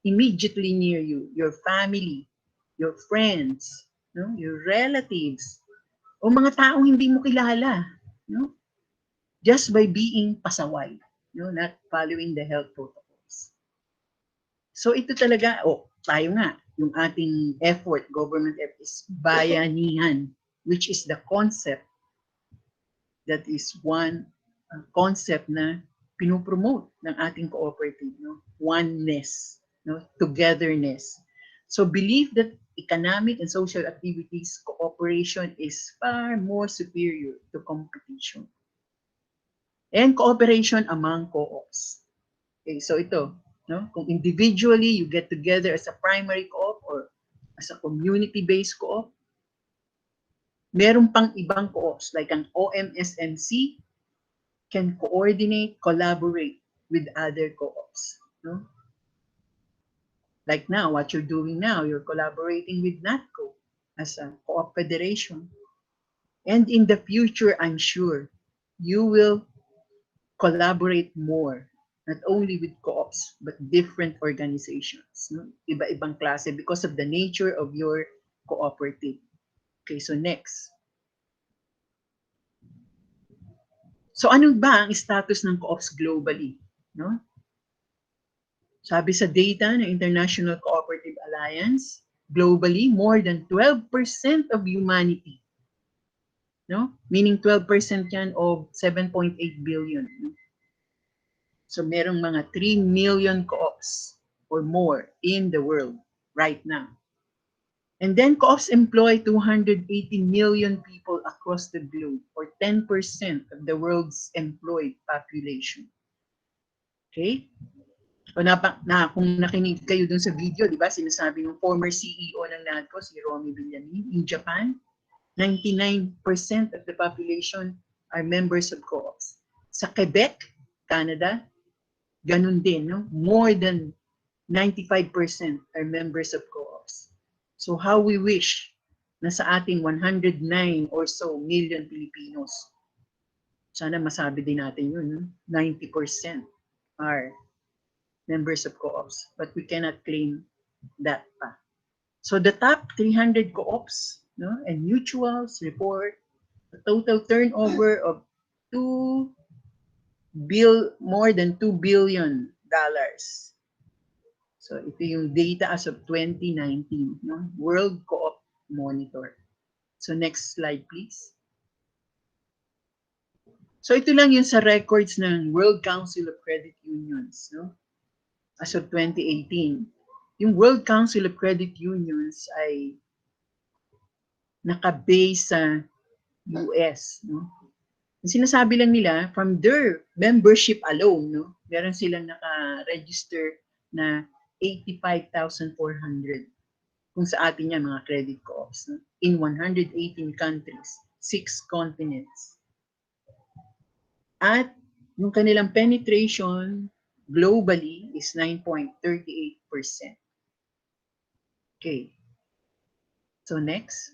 immediately near you, your family, your friends, no? Your relatives, o mga taong hindi mo kilala, no? Just by being pasaway, no? Not following the health protocols. So ito talaga, tayo nga, yung ating effort, government effort is bayanihan, which is the concept that is one concept na pinopromote ng ating cooperative, no? Oneness, no? Togetherness. So believe that economic and social activities cooperation is far more superior to competition. And cooperation among co-ops. Okay, so ito, no? Kung individually you get together as a primary co-op or as a community-based co-op, meron pang ibang co-ops like an OMSNC can coordinate, collaborate with other co-ops. No? Like now, what you're doing now, you're collaborating with NATCO as a co-op federation. And in the future, I'm sure you will collaborate more, not only with co-ops, but different organizations. No? Iba-ibang klase because of the nature of your cooperative. Okay, so next. So ano ba ang status ng co-ops globally? No? Sabi sa data ng International Cooperative Alliance, globally, more than 12% of humanity, no? Meaning 12% yan of 7.8 billion. No? So merong mga 3 million co-ops or more in the world right now. And then co-ops employ 280 million people across the globe, or 10% of the world's employed population. Okay? O kung nakinig kayo dun sa video, di ba, sinasabi ng former CEO ng NADCO, si Romy Villamin, in Japan, 99% of the population are members of co-ops. Sa Quebec, Canada, ganun din, no? More than 95% are members of co-ops. So how we wish na sa ating 109 or so million Filipinos, sana masabi din natin yun, no? 90% are members of co-ops, but we cannot claim that pa. So the top 300 co-ops, no, and mutuals report a total turnover of more than $2 billion. So ito yung data as of 2019, no? World Co-op Monitor. So next slide, please. So ito lang yun sa records ng World Council of Credit Unions, no? As of 2018. Yung World Council of Credit Unions ay naka-base sa US, no? Yung sinasabi lang nila, from their membership alone, no, meron silang naka-register na 85,400. Kung sa atin yan, mga credit co-ops, no? In 118 countries, 6 continents. At yung kanilang penetration globally is 9.38%. Okay. So next.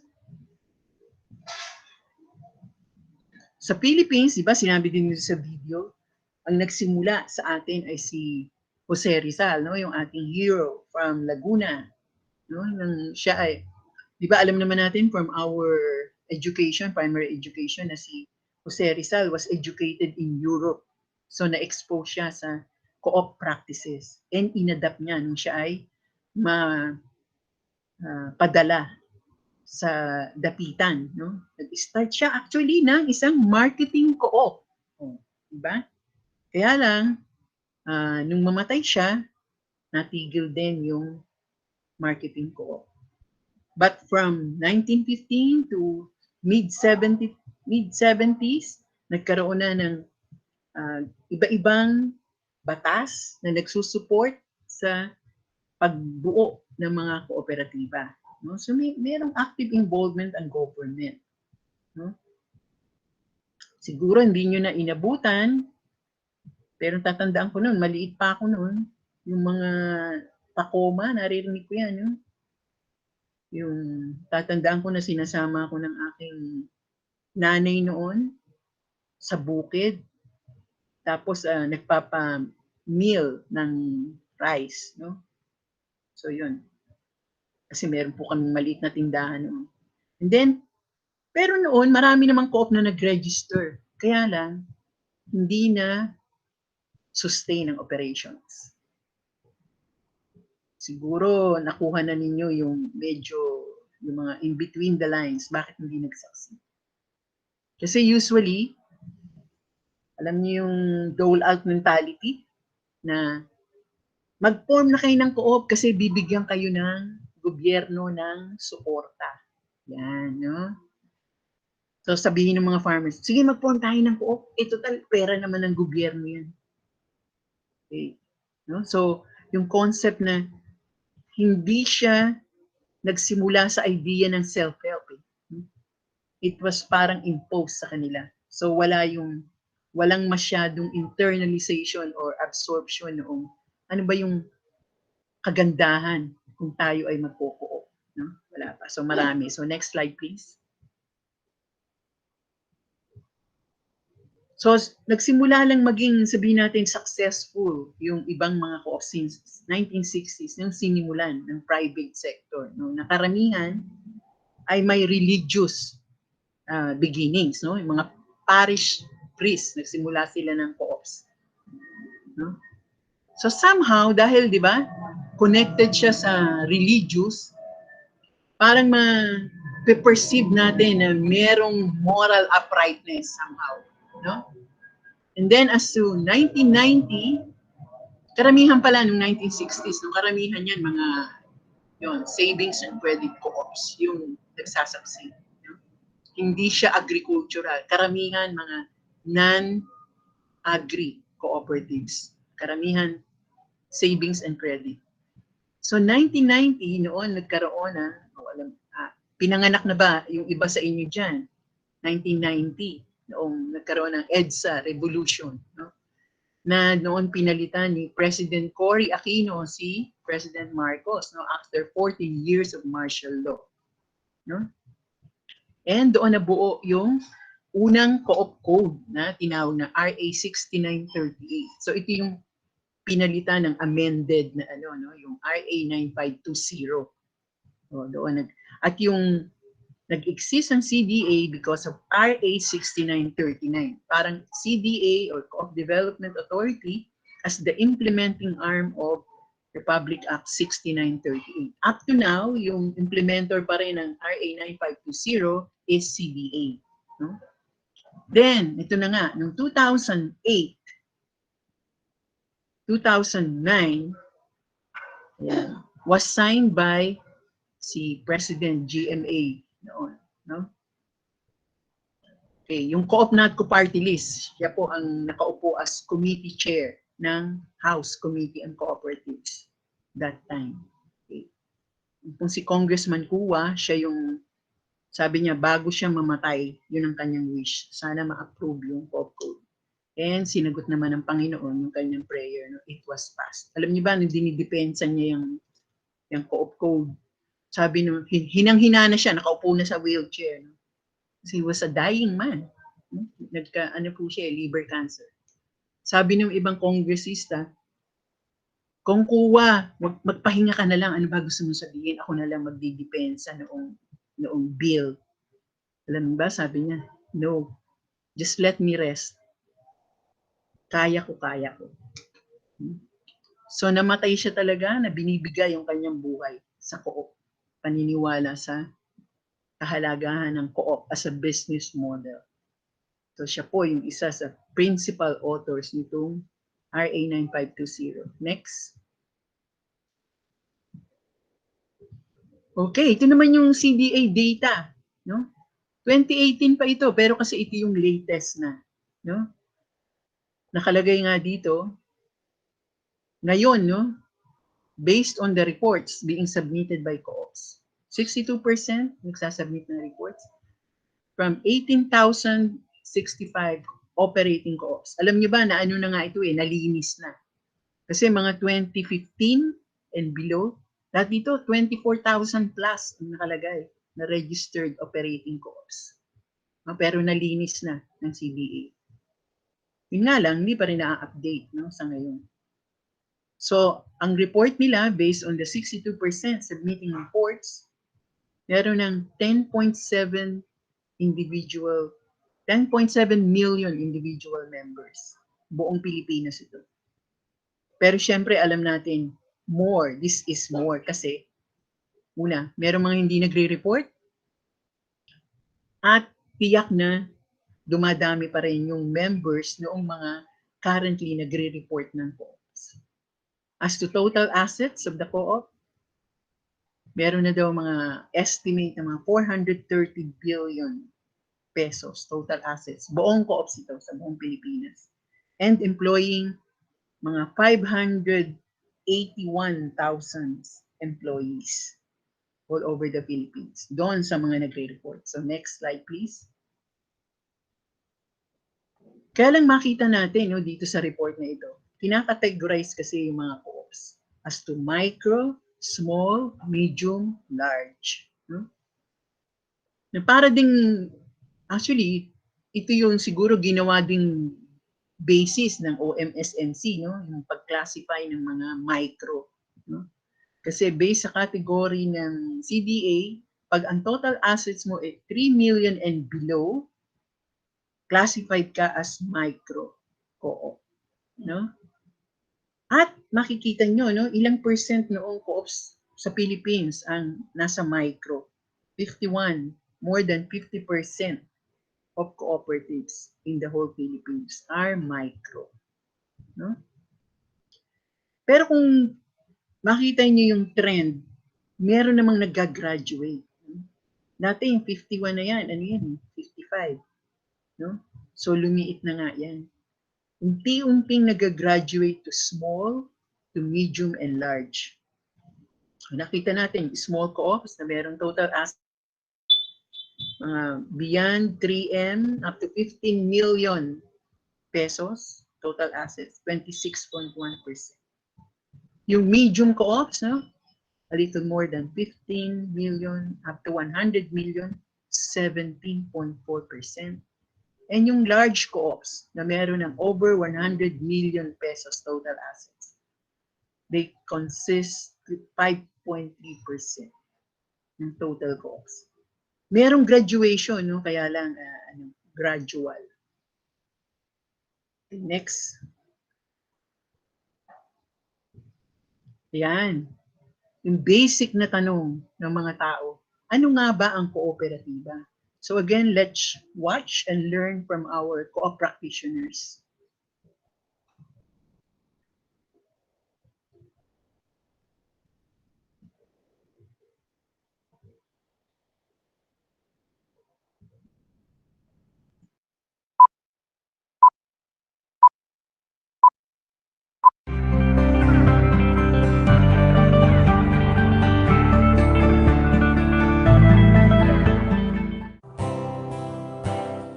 Sa Philippines, di ba, sinabi din nito sa video, ang nagsimula sa atin ay si Jose Rizal, no, yung ating hero from Laguna, no, nang siya ay, di ba, alam naman natin from our education, primary education, na si Jose Rizal was educated in Europe. So na-expose siya sa co-op practices and inadapt niya nung siya ay padala sa dapitan, no? Nag-start siya actually ng isang marketing co-op. Oh, diba? Kaya lang, nung mamatay siya, natigil din yung marketing co-op. But from 1915 to mid-70s, nagkaroon na ng iba-ibang batas na nagsusupport sa pagbuo ng mga kooperatiba. No? So mayroong active involvement ang government. No? Siguro hindi nyo na inabutan, pero tatandaan ko noon, maliit pa ako noon, yung mga Tacoma, naririnig ko yan. No? Yung tatandaan ko na sinasama ako ng aking nanay noon sa bukid, tapos nagpapa-meal ng rice. No? So yun. Kasi meron po kaming maliit na tindahan noon. And then, pero noon, marami namang co-op na nag-register. Kaya lang, hindi na sustain ang operations. Siguro, nakuha na ninyo yung medyo, yung mga in between the lines, bakit hindi nag-succeed. Kasi usually, alam niyo yung dole-out mentality na mag-form na kayo ng co-op kasi bibigyan kayo ng gobyerno ng suporta. Yan, no? So sabihin ng mga farmers, sige mag-form tayo ng co-op. Total, pera naman ng gobyerno yan. Okay. No? So, yung concept na hindi siya nagsimula sa idea ng self-help. It was parang imposed sa kanila. So walang masyadong internalization or absorption noong ano ba yung kagandahan kung tayo ay magko-co-op. No? Wala pa. So marami. So next slide please. So nagsimula lang maging, sabihin natin, successful yung ibang mga co-op since 1960s nang sinimulan ng private sector. No? Nakaramihan ay may religious beginnings. No? Yung mga parish priests, nagsimula sila ng co-ops. No? So somehow, dahil di ba, connected siya sa religious, parang ma-perceive natin na merong moral uprightness somehow. No? And then as to 1990, karamihan pala nung 1960s, nung karamihan yan, mga Yun, savings and credit co-ops, yung nagsasucceed. No? Hindi siya agricultural. Karamihan mga non-agri cooperatives. Karamihan savings and credit. So 1990, noon nagkaroon na, pinanganak na ba yung iba sa inyo dyan? 1990, noong nagkaroon ng EDSA revolution. No? Na noon pinalitan ni President Cory Aquino si President Marcos, no, after 14 years of martial law, no? And doon nabuo yung unang co-op code na tinawag na RA 6938. So ito yung pinalitan ng amended na yung RA 9520. So doon at yung nag-exist ang CDA because of RA 6939. Parang CDA or Co-op Development Authority as the implementing arm of Republic Act 6938. Up to now, yung implementer pa rin ng RA 9520 is CDA. No? Then, ito na nga, noong 2008, 2009, was signed by si President GMA noon, no? Okay, yung Co-op NATCO party list, siya po ang nakaupo as committee chair ng House Committee on Cooperatives that time. Okay. Kung si Congressman Kuwa, siya yung sabi niya bago siya mamatay, yun ang kanyang wish. Sana ma-approve yung Co-op Code. And sinagot naman ng Panginoon yung kanyang prayer, no? It was passed. Alam niyo ba, nung dinidepensa niya yung Co-op Code, sabi nung hinang-hina na siya, nakaupo na sa wheelchair. No? He was a dying man. Ano po siya, liver cancer. Sabi ng ibang kongresista, kung kuwa, magpahinga ka na lang, ano ba gusto mong sabihin? Ako na lang magdidepensa noong bill. Alam mo ba, sabi niya, no, just let me rest. Kaya ko. So namatay siya talaga na binibigay yung kanyang buhay sa co-op. Paniniwala sa kahalagahan ng co-op as a business model. So siya po yung isa sa principal authors nitong RA 9520. Next. Okay, ito naman yung CDA data. No? 2018 pa ito, pero kasi ito yung latest na. No? Nakalagay nga dito, ngayon, no, based on the reports being submitted by co-ops, 62% nagsasubmit ng reports from 18,065 operating co-ops. Alam niyo ba na ano na nga ito nalinis na. Kasi mga 2015 and below, lahat dito 24,000 plus ang nakalagay na registered operating co-ops. Pero nalinis na ng CBA. Yun nga lang, hindi pa rin na-update sa ngayon. So, ang report nila, based on the 62% submitting reports, meron ng 10.7 million individual members. Buong Pilipinas ito. Pero syempre, alam natin, more. This is more kasi, una, meron mga hindi nagre-report at tiyak na dumadami pa rin yung members noong mga currently nagre-report ng co-ops. As to total assets of the co-op, meron na daw mga estimate na mga 430 billion pesos total assets. Buong co-ops ito sa buong Pilipinas. And employing mga 581,000 employees all over the Philippines. Doon sa mga nagre-report. So next slide please. Kaya lang makita natin dito sa report na ito, kinakategorize kasi yung mga co-ops as to micro, small, medium, large. Na para ding, actually, ito yung siguro ginawa ding basis ng OMSNC, yung pag-classify ng mga micro. Kasi based sa category ng CDA, pag ang total assets mo ay 3 million and below, classified ka as micro co-op. At makikita nyo, ilang percent noong co-ops sa Philippines ang nasa micro. 51, more than 50% of cooperatives in the whole Philippines are micro. Pero kung makita nyo yung trend meron namang nag-graduate. Dati yung 51 na yan, ano yan, 55. No? So lumiit na nga yan. Unti-unting nag-graduate to small, to medium, and large. Nakita natin, small co-ops na merong total assets beyond 3M up to 15 million pesos, total assets, 26.1%. Yung medium co-ops, no? A little more than 15 million up to 100 million, 17.4%. And yung large co-ops na meron ng over 100 million pesos total assets, they consist 5.3% ng total co-ops. Merong graduation, no? Kaya lang gradual. Next. Yan. Yung basic na tanong ng mga tao, ano nga ba ang kooperatiba? So again, let's watch and learn from our co-op practitioners.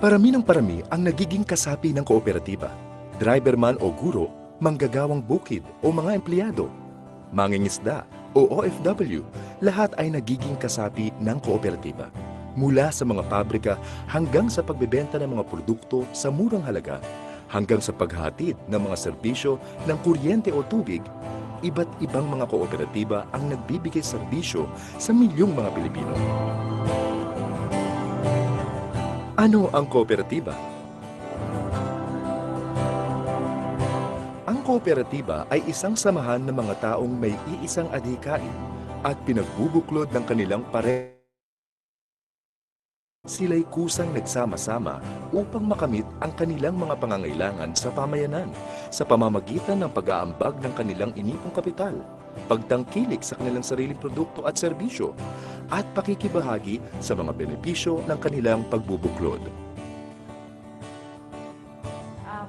Parami ng parami ang nagiging kasapi ng kooperatiba. Driver man o guro, manggagawang bukid o mga empleyado, mangingisda o OFW, lahat ay nagiging kasapi ng kooperatiba. Mula sa mga pabrika hanggang sa pagbebenta ng mga produkto sa murang halaga, hanggang sa paghatid ng mga serbisyo ng kuryente o tubig, iba't ibang mga kooperatiba ang nagbibigay serbisyo sa milyong mga Pilipino. Ano ang kooperatiba? Ang kooperatiba ay isang samahan ng mga taong may iisang adhikain at pinagbubuklod ng kanilang sila'y kusang nagsama-sama upang makamit ang kanilang mga pangangailangan sa pamayanan sa pamamagitan ng pag-aambag ng kanilang inipong kapital, pagtangkilik sa kanilang sariling produkto at serbisyo, at pakikibahagi sa mga benepisyo ng kanilang pagbubuklod.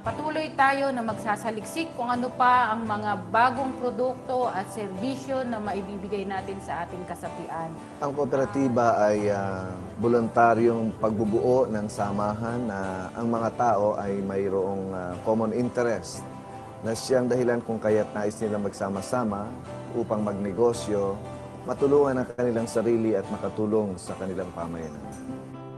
Patuloy tayo na magsasaliksik kung ano pa ang mga bagong produkto at serbisyo na maibibigay natin sa ating kasapian. Ang kooperatiba ay voluntaryong pagbubuo ng samahan na ang mga tao ay mayroong common interest na siyang dahilan kung kaya't nais nila magsama-sama upang magnegosyo, matulungan ang kanilang sarili at makatulong sa kanilang pamayanan.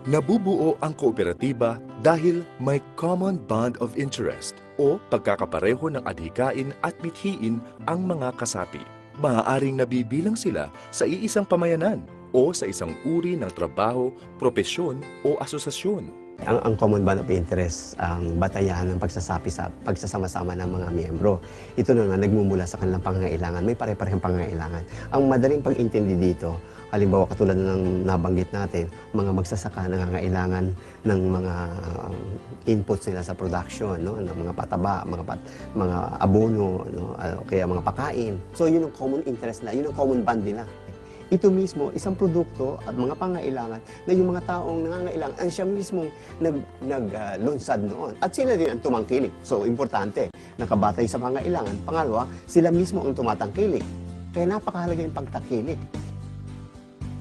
Nabubuo ang kooperatiba dahil may common bond of interest o pagkakapareho ng adhikain at mithiin ang mga kasapi. Maaaring nabibilang sila sa iisang pamayanan o sa isang uri ng trabaho, propesyon o asosasyon. Ang common bond of interest, ang batayan ng pagsasama-sama ng mga miyembro. Ito na nga, nagmumula sa kanilang pangangailangan. May pare-parehong pangangailangan. Ang madaling pag-intindi dito, halimbawa katulad ng nabanggit natin, mga magsasaka nangangailangan ng mga inputs nila sa production, no? Ng mga pataba, mga abono, no? Kaya mga pakain. So yun ang common interest nila, yun ang common bond nila. Ito mismo, isang produkto at mga pangailangan na yung mga taong nangangailangan, ang siya mismong naglunsad noon. At sila din ang tumangkilik. So, importante, nakabatay sa pangailangan. Pangalawa, sila mismo ang tumatangkilik. Kaya napakahalaga yung pagtakilik.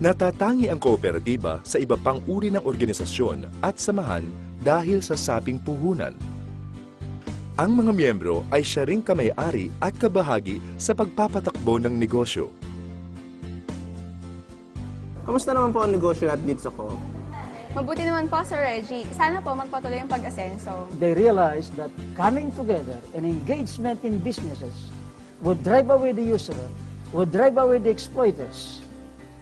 Natatangi ang kooperatiba sa iba pang uri ng organisasyon at samahan dahil sa sabing puhunan. Ang mga miyembro ay siya ring kamay-ari at kabahagi sa pagpapatakbo ng negosyo. Kamusta naman po ang negosyo natin dito sa Co-op? Mabuti naman po, Sir Reggie. Sana po magpatuloy ang pag-asenso. They realized that coming together and engagement in businesses would drive away the usurer, would drive away the exploiters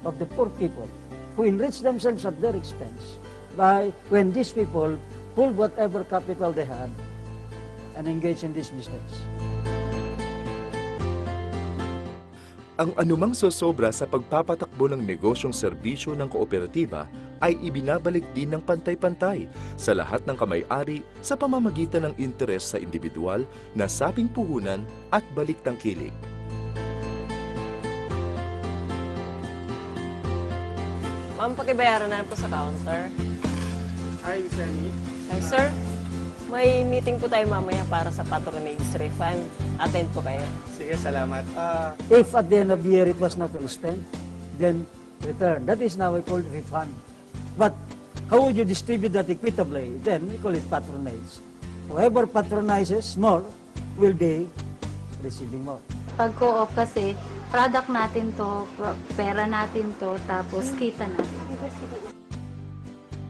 of the poor people who enrich themselves at their expense by when these people pulled whatever capital they had and engage in this business. Ang anumang sosobra sa pagpapatakbo ng negosyong serbisyo ng kooperatiba ay ibinabalik din ng pantay-pantay sa lahat ng kamay-ari sa pamamagitan ng interes sa individual na sabing puhunan at balik tangkilik. Ma'am, pakibayaran na po sa counter. Hi, Sammy. Hi, sir. May meeting po tayo mamaya para sa patronage refund. Attend po kayo. Sige, salamat. If at the end of the year it was not spent, then return. That is now we call refund. But how would you distribute that equitably? Then we call it patronage. Whoever patronizes more will be receiving more. Pag co-op kasi, product natin to, pera natin to, tapos kita natin.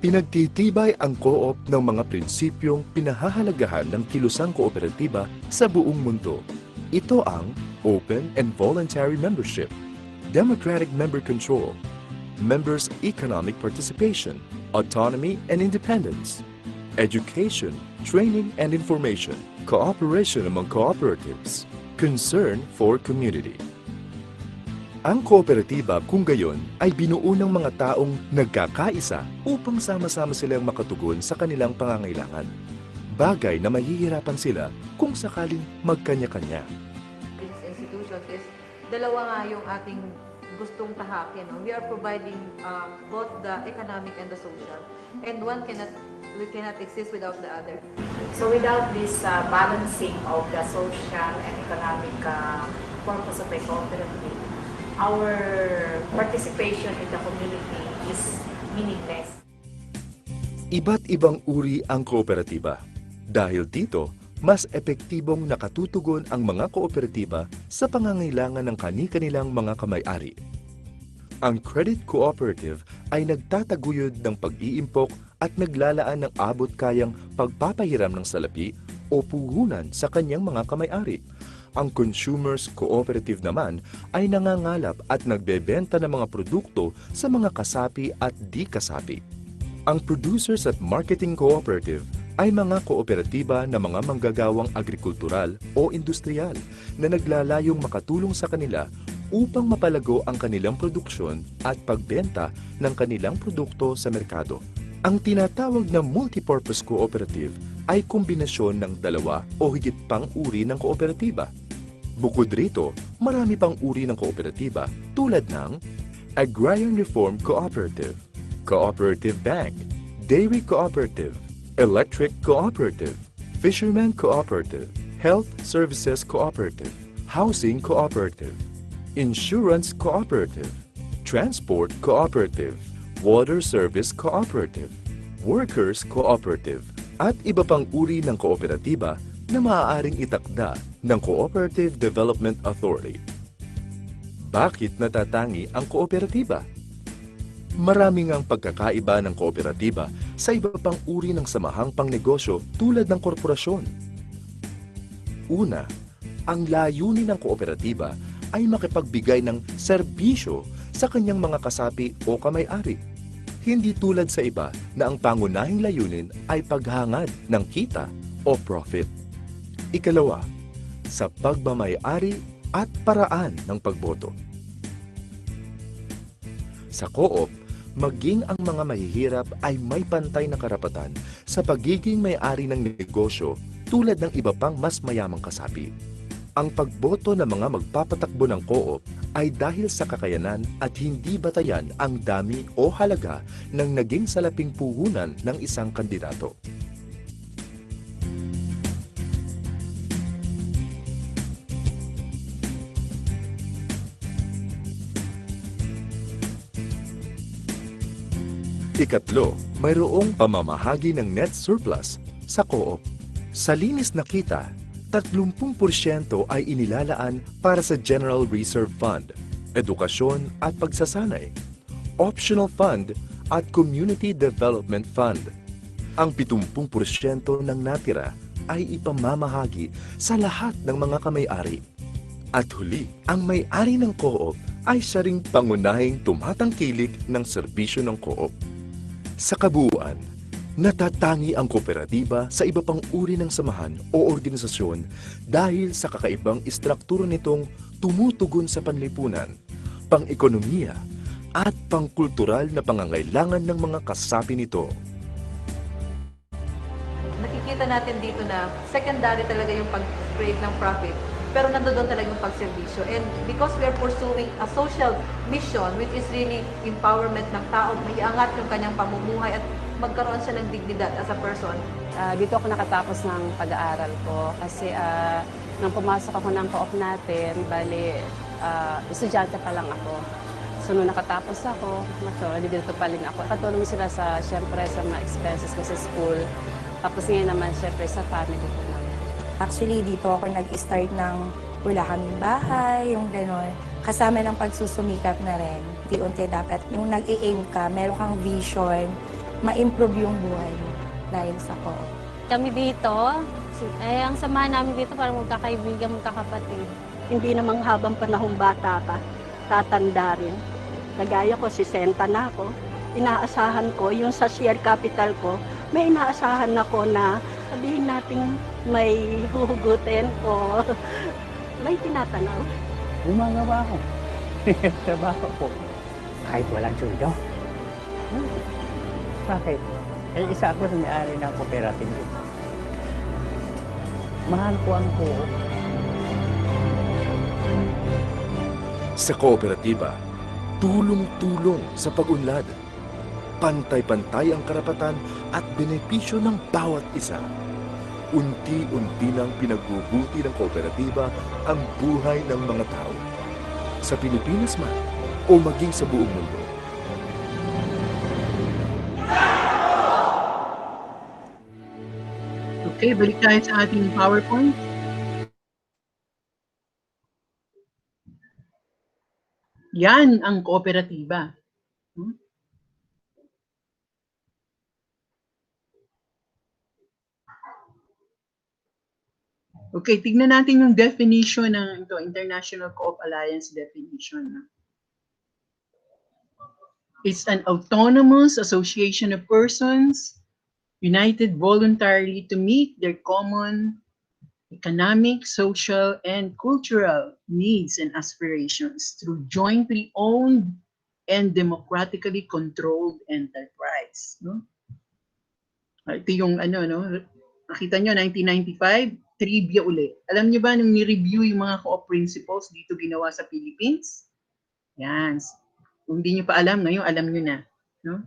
Pinagtitibay ang co-op ng mga prinsipyong pinahahalagahan ng kilusang kooperatiba sa buong mundo. Ito ang open and voluntary membership, democratic member control, members' economic participation, autonomy and independence, education, training and information, cooperation among cooperatives, concern for community. Ang kooperatiba kung gayon ay binuo ng mga taong nagkakaisa upang sama-sama silang makatugon sa kanilang pangangailangan. Bagay na mahihirapan sila kung sakaling magkanya-kanya. Institutions is dalawa nga yung ating gustong tahakin. No? We are providing both the economic and the social. And we cannot exist without the other. So without this balancing of the social and economic purpose of a cooperative, our participation in the community is meaningless. Iba't ibang uri ang kooperatiba. Dahil dito, mas epektibong nakatutugon ang mga kooperatiba sa pangangailangan ng kani-kanilang mga kamay-ari. Ang credit cooperative ay nagtataguyod ng pag-iimpok at naglalaan ng abot-kayang pagpapahiram ng salapi o puhunan sa kanyang mga kamay-ari. Ang consumers cooperative naman ay nangangalap at nagbebenta ng mga produkto sa mga kasapi at di kasapi. Ang producers at marketing cooperative ay mga kooperatiba na mga manggagawang agrikultural o industrial na naglalayong makatulong sa kanila upang mapalago ang kanilang produksyon at pagbenta ng kanilang produkto sa merkado. Ang tinatawag na multipurpose cooperative ay kombinasyon ng dalawa o higit pang uri ng kooperatiba. Bukod rito, marami pang uri ng kooperatiba tulad ng Agrarian Reform Cooperative, Cooperative Bank, Dairy Cooperative, Electric Cooperative, Fisherman Cooperative, Health Services Cooperative, Housing Cooperative, Insurance Cooperative, Transport Cooperative, Water Service Cooperative, Workers Cooperative, at iba pang uri ng kooperatiba na maaaring itakda ng Cooperative Development Authority. Bakit natatangi ang kooperatiba? Maraming ang pagkakaiba ng kooperatiba sa iba pang uri ng samahang pangnegosyo tulad ng korporasyon. Una, ang layunin ng kooperatiba ay makipagbigay ng serbisyo sa kanyang mga kasapi o kamay-ari. Hindi tulad sa iba na ang pangunahing layunin ay paghangad ng kita o profit. Ikalawa, sa pagmamay-ari at paraan ng pagboto. Sa co-op, maging ang mga mahihirap ay may pantay na karapatan sa pagiging may-ari ng negosyo tulad ng iba pang mas mayamang kasapi. Ang pagboto ng mga magpapatakbo ng co-op ay dahil sa kakayanan at hindi batayan ang dami o halaga ng naging salaping puhunan ng isang kandidato. Ikatlo, mayroong pamamahagi ng net surplus sa co-op. Sa linis na kita, 30% ay inilalaan para sa General Reserve Fund, edukasyon at pagsasanay, optional fund at community development fund. Ang 70% ng natira ay ipamamahagi sa lahat ng mga kamay-ari. At huli, ang may-ari ng co-op ay siya ring pangunahing tumatangkilik ng serbisyo ng co-op. Sa kabuuan, natatangi ang kooperatiba sa iba pang uri ng samahan o organisasyon dahil sa kakaibang istruktura nitong tumutugon sa panlipunan, pang-ekonomiya, at pangkultural na pangangailangan ng mga kasapi nito. Nakikita natin dito na secondary talaga yung pag-create ng profit. pero nandoon talaga yung pagserbisyo. And because we are pursuing a social mission, which is really empowerment ng tao, may iangat yung kanyang pamumuhay at magkaroon siya ng dignidad as a person. Dito ako nakatapos ng pag-aaral ko kasi nang pumasok ako ng co-op natin, bali, estudyante pa lang ako. So, nung nakatapos ako, dito pa rin ako. Katulong sila sa, syempre, sa mga expenses ko sa school. Tapos ngayon naman, syempre, sa family ko naman. Actually, dito ako nag-start ng wala kaming bahay, yung gano'n. Kasama ng pagsusumikap na rin. Unti-unti dapat, yung nag-i-aim ka, meron kang vision, ma-improve yung buhay mo dahil sa co-op. Kami dito, ang samahan namin dito parang magkakaibigan, magkakapatid. Hindi namang habang panahong bata ka, tatanda rin. Kagaya ko, 60 na ako. Inaasahan ko, yung sa share capital ko, may inaasahan ako na sabihin natin may huhugutin o may tinatanaw. Gumagawa ako. Trabaho ko. Kahit walang sueldo. Bakit? Isa ako sa may-ari ng cooperative. Mahal ko ang co-op. Sa kooperatiba, tulong-tulong sa pag-unlad. Pantay-pantay ang karapatan at benepisyo ng bawat isa. Unti-unti nang pinagbubuti ng kooperatiba ang buhay ng mga tao. Sa Pilipinas man o maging sa buong mundo. Okay, balik tayo sa ating PowerPoint. Yan ang kooperatiba. Okay, tignan natin yung definition ng ito, International Co-op Alliance definition. It's an autonomous association of persons united voluntarily to meet their common economic, social, and cultural needs and aspirations through jointly owned and democratically controlled enterprise. No? Ito yung nakita nyo, 1995, trivia uli. Alam niyo ba nung ni-review yung mga co-op principles dito ginawa sa Philippines? Yan. Kung hindi niyo pa alam, ngayon alam niyo na. No?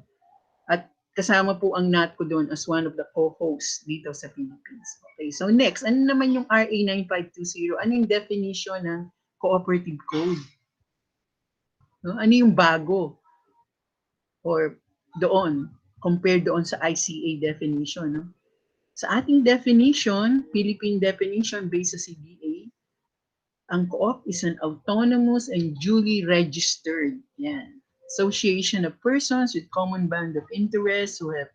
At kasama po ang NATCO doon as one of the co-hosts dito sa Philippines. Okay, so next, ano naman yung RA 9520? Ano yung definition ng cooperative code? No? Ano yung bago? Or doon, compared doon sa ICA definition, no? Sa ating definition, Philippine definition based sa CBA, ang co-op is an autonomous and duly registered association of persons with common bond of interest who have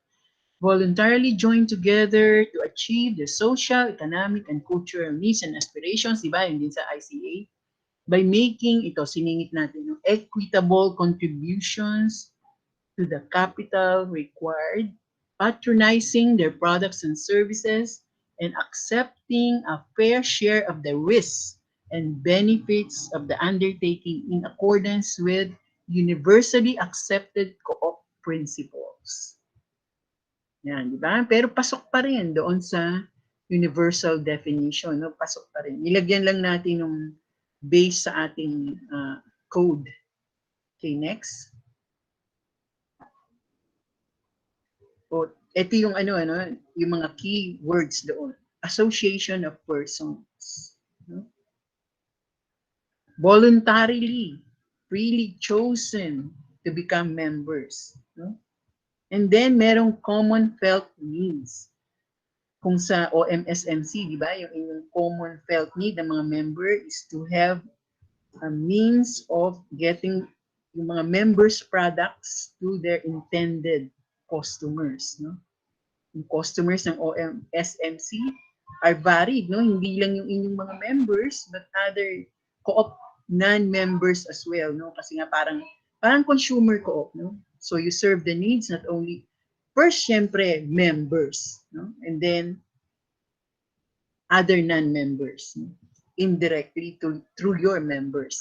voluntarily joined together to achieve the social, economic, and cultural needs and aspirations, di ba? Yun din sa ICA. By making, ito, siningit natin, equitable contributions to the capital required, patronizing their products and services, and accepting a fair share of the risks and benefits of the undertaking in accordance with universally accepted co-op principles. Yan, di ba? Pero pasok pa rin doon sa universal definition, no? Pasok pa rin. Nilagyan lang natin yung base sa ating code. Okay, next. O, ito yung yung mga key words doon. Association of persons. No? Voluntarily, freely chosen to become members. No? And then, merong common felt needs. Kung sa OMSMC, di ba, yung inyong common felt need ng mga member is to have a means of getting yung mga members' products to their intended customers. No? Yung customers ng OMSMC are varied. No? Hindi lang yung inyong mga members, but other co-op non-members as well. No? Kasi nga parang consumer co-op. No? So you serve the needs not only, first, syempre, members. No? And then, other non-members. No? Indirectly through your members.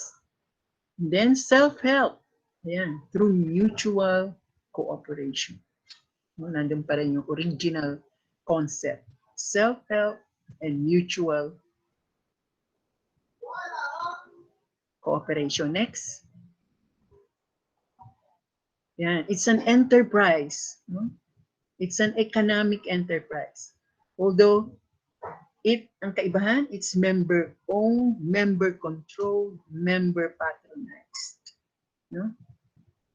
And then, self-help. Ayan, through mutual cooperation. No? Nandun pa rin yung original concept. Self-help and mutual cooperation. Next. Yan. It's an enterprise. No? It's an economic enterprise. Although, ang kaibahan, it's member-owned, member-controlled, member-patronized. No?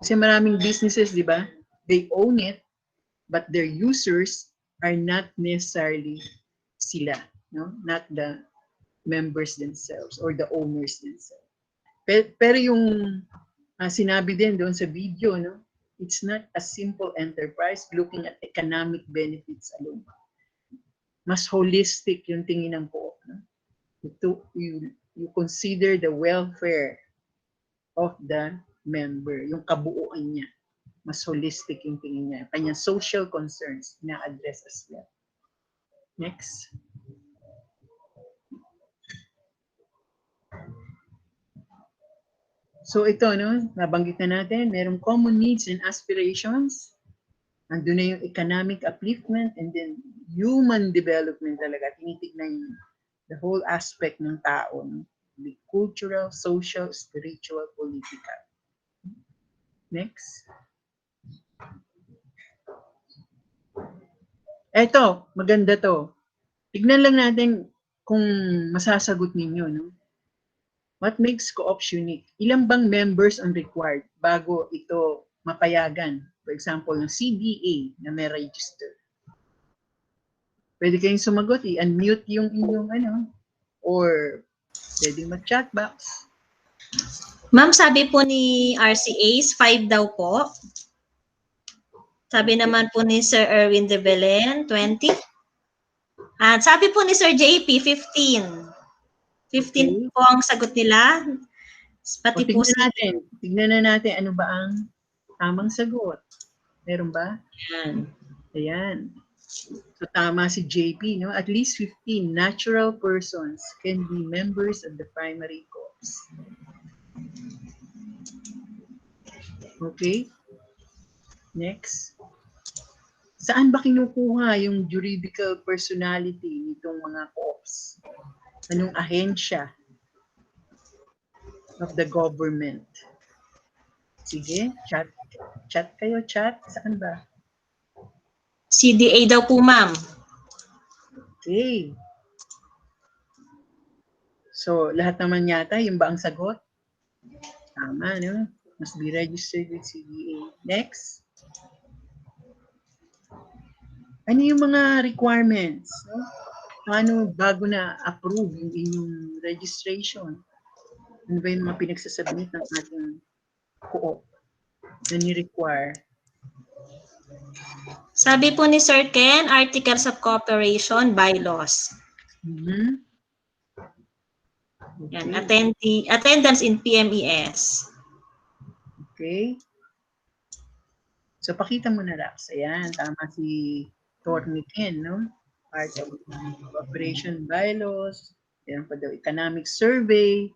Kasi maraming businesses, di ba? They own it, but their users are not necessarily sila. No? Not the members themselves or the owners themselves. Pero yung sinabi din doon sa video, no? It's not a simple enterprise looking at economic benefits alone. Mas holistic yung tingin ng co-op. No? You consider the welfare of the member, yung kabuuan niya. Mas holistic yung tingin niya. Kanyang social concerns na-address as well. Next. So ito, no, nabanggit na natin, merong common needs and aspirations. Andun na yung economic upliftment and then human development talaga. Tinitignan yung the whole aspect ng tao. No? The cultural, social, spiritual, political. Next. Eto, maganda to. Tignan lang natin kung masasagot ninyo. No? What makes co-ops unique? Ilang bang members ang required bago ito mapayagan? For example, ng CDA na may register. Pwede kayong sumagot, i-unmute yung inyong or pwede mag-chat box. Ma'am, sabi po ni RCAs, 5 daw po. Sabi naman po ni Sir Erwin de Belen, 20. At sabi po ni Sir JP, 15. 15 po ang sagot nila. Pati po tignan na natin ano ba ang tamang sagot. Meron ba? Ayan. So tama si JP, no? At least 15 natural persons can be members of the primary co-ops. Okay? Next. Saan ba kinukuha yung juridical personality nitong mga co-ops? Anong ahensya of the government? Sige, chat kayo, chat. Saan ba? CDA daw po, ma'am. Okay. So, lahat naman yata, yung ba ang sagot? Tama, no? Must be registered with CDA. Next. Ano yung mga requirements? No? Paano bago na approve yung inyong registration? Ano ba yung mga pinagsasubmit ng ating co-op na ni-require? Sabi po ni Sir Ken, Articles of Cooperation, Bylaws. Yan, attendance in PMES. Okay. So, pakita mo na, Rax. Ayan, tama si Torniken, no? Part of Cooperation Bylaws. Yan pa daw, Economic Survey.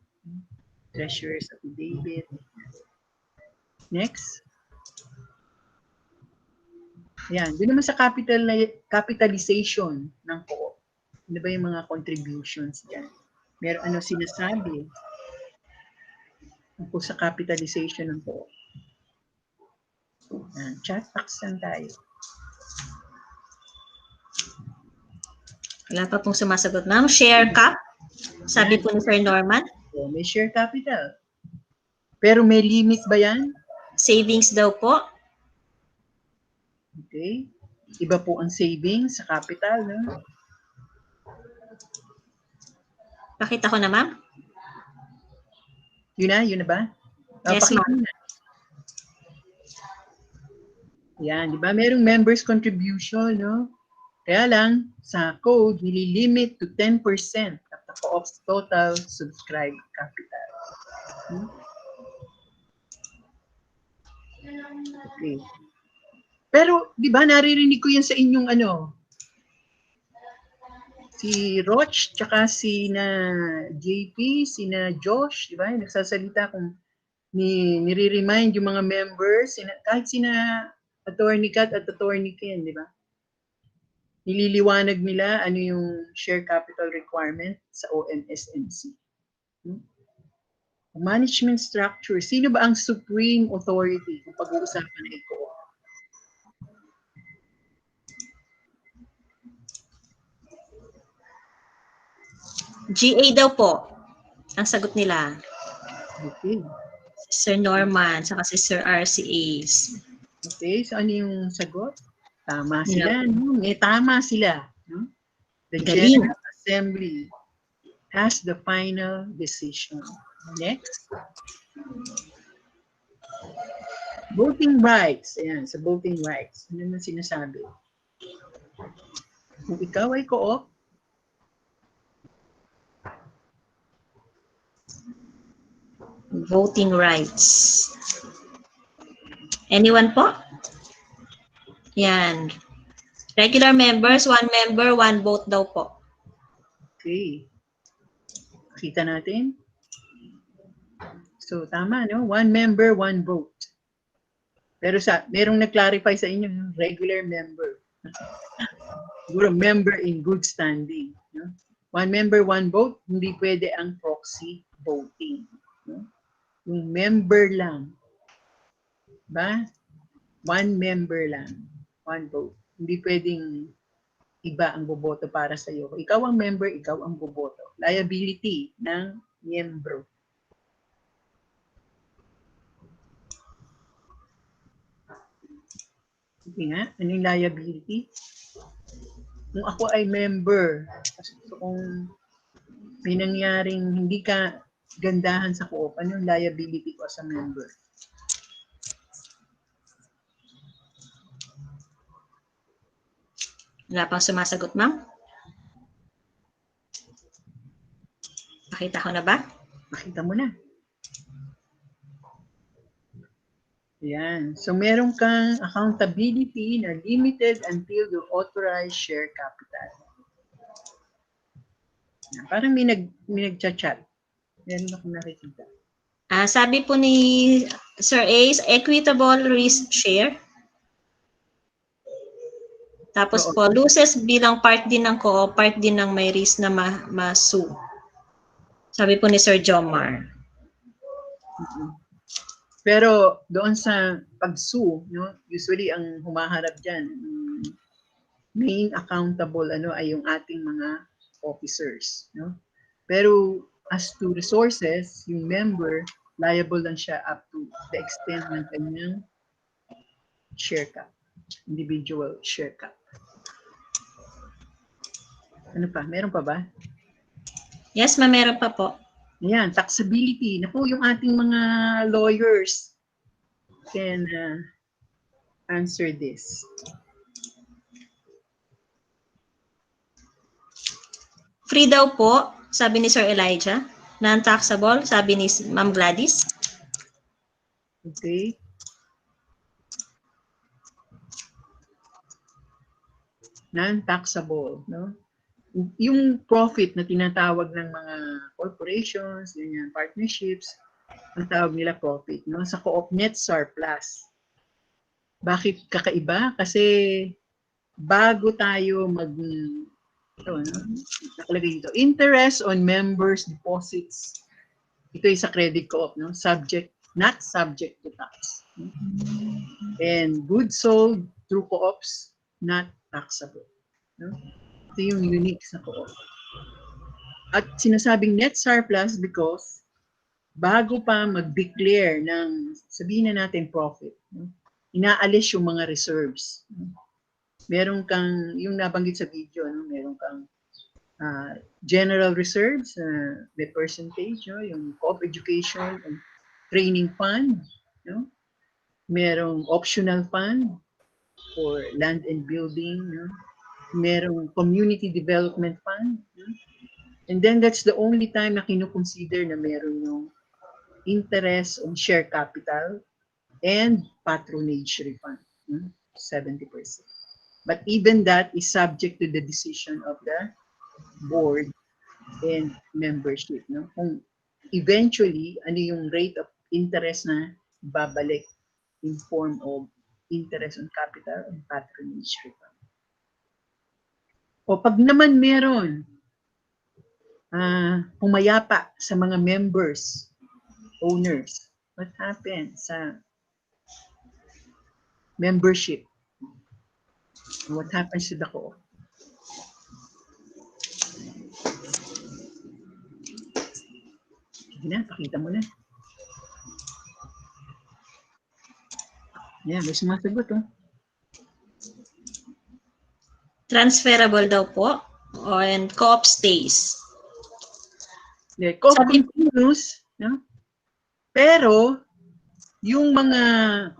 Treasurer's Affidavit. Next. Yan, doon naman sa capitalization ng co-op. Ano ba yung mga contributions dyan? Meron sinasabi po sa capitalization ng co-op. Chat box lang tayo. Wala pa pong sumasagot, ma'am. Share cap. Sabi po ni Sir Norman. So, may share capital. Pero may limit ba yan? Savings daw po. Okay. Iba po ang savings sa capital, no? Pakita ko na, ma'am. Yun na ba? Yes, ma'am. Yan, di ba? Merong members contribution, no? Kaya lang, sa code, nililimit to 10% of the co-op's total subscribed capital. Okay. Pero, di ba, naririnig ko yan sa inyong si Roch, tsaka si na JP, si na Josh, di ba? Nagsasalita kung nire-remind yung mga members, kahit sina Attorney Kat at Attorney Ken, di ba? Nililiwanag nila ano yung share capital requirement sa OMSMC. Management structure. Sino ba ang supreme authority kung pag-uusapan na ito? GA daw po. Ang sagot nila. Okay. Sir Norman, saka si Sir RC Ace. Okay, so ano yung sagot? Tama Yeah. sila, no? May tama sila, no? The Galing. General Assembly has the final decision. Next. Voting rights. Ayan, sa voting rights. Ano na sinasabi? Kung ikaw ay co-op, voting rights. Anyone po? Yan. Regular members, 1 member, 1 vote daw po. okay. Kita natin. So, tama, no? 1 member, 1 vote. Pero merong nag-clarify sa inyo, no? Regular member. Siguro member in good standing. No? 1 member, 1 vote, hindi pwede ang proxy voting. No? Yung member lang. Ba? 1 member lang. 1 vote. Hindi pwedeng iba ang boboto para sa iyo. Ikaw ang member, ikaw ang boboto. Liability ng miyembro. Sige nga, ano yung liability? Kung ako ay member, so kung may nangyaring hindi ka gandahan sa co-op, ano yung liability ko as a member? Wala pang sumasagot, ma'am? Pakita ko na ba? Makita mo na. Yan. So, meron kang accountability na limited until you authorize share capital. Yan. Parang may nag-chat. Meron akong nakikita. Sabi po ni Sir Ace, equitable risk share. Tapos po, loses bilang part din ng co-op, part din ng may risk na ma-sue. Sabi po ni Sir Jomar. Pero doon sa pag-sue, no, usually ang humaharap dyan, main accountable ay yung ating mga officers. No? Pero as to resources, yung member, liable lang siya up to the extent ng kanyang share cap, individual share cap. Ano pa? Meron pa ba? Yes, ma'am, meron pa po. Ayan, taxability. Naku, yung ating mga lawyers can answer this. Free daw po, sabi ni Sir Elijah. Non-taxable, sabi ni Ma'am Gladys. Okay. Non-taxable, no? Yung profit na tinatawag ng mga corporations, ganyan, partnerships, ang tawag nila profit, no? Sa co-op net surplus. Bakit kakaiba? Kasi bago tayo nakalagay dito, interest on members' deposits. Ito ay sa credit co-op, no? Not subject to tax. No? And goods sold through co-ops, not taxable. No? Ito yung unique sa co-op. At sinasabing net surplus because bago pa mag-declare ng, sabihin na natin profit, no? Inaalis yung mga reserves. No? Meron kang, yung nabanggit sa video, no? Meron kang general reserves, may percentage, no? Yung co-op education and training fund. No? Merong optional fund for land and building. No? Merong community development fund. No? And then that's the only time na kinukonsider na meron yung interest on share capital and patronage refund, 70%. But even that is subject to the decision of the board and membership. No? Kung eventually, ano yung rate of interest na babalik in form of interest on capital and patronage refund. O pag naman meron pumayapa sa mga members owners. What happens sa membership? What happens to the co-op? Sige na, pakita mo na. Yan, may sumasagot, oh. Transferable daw po. And co-op stays. Yeah, co-op continues, no? Pero, yung mga,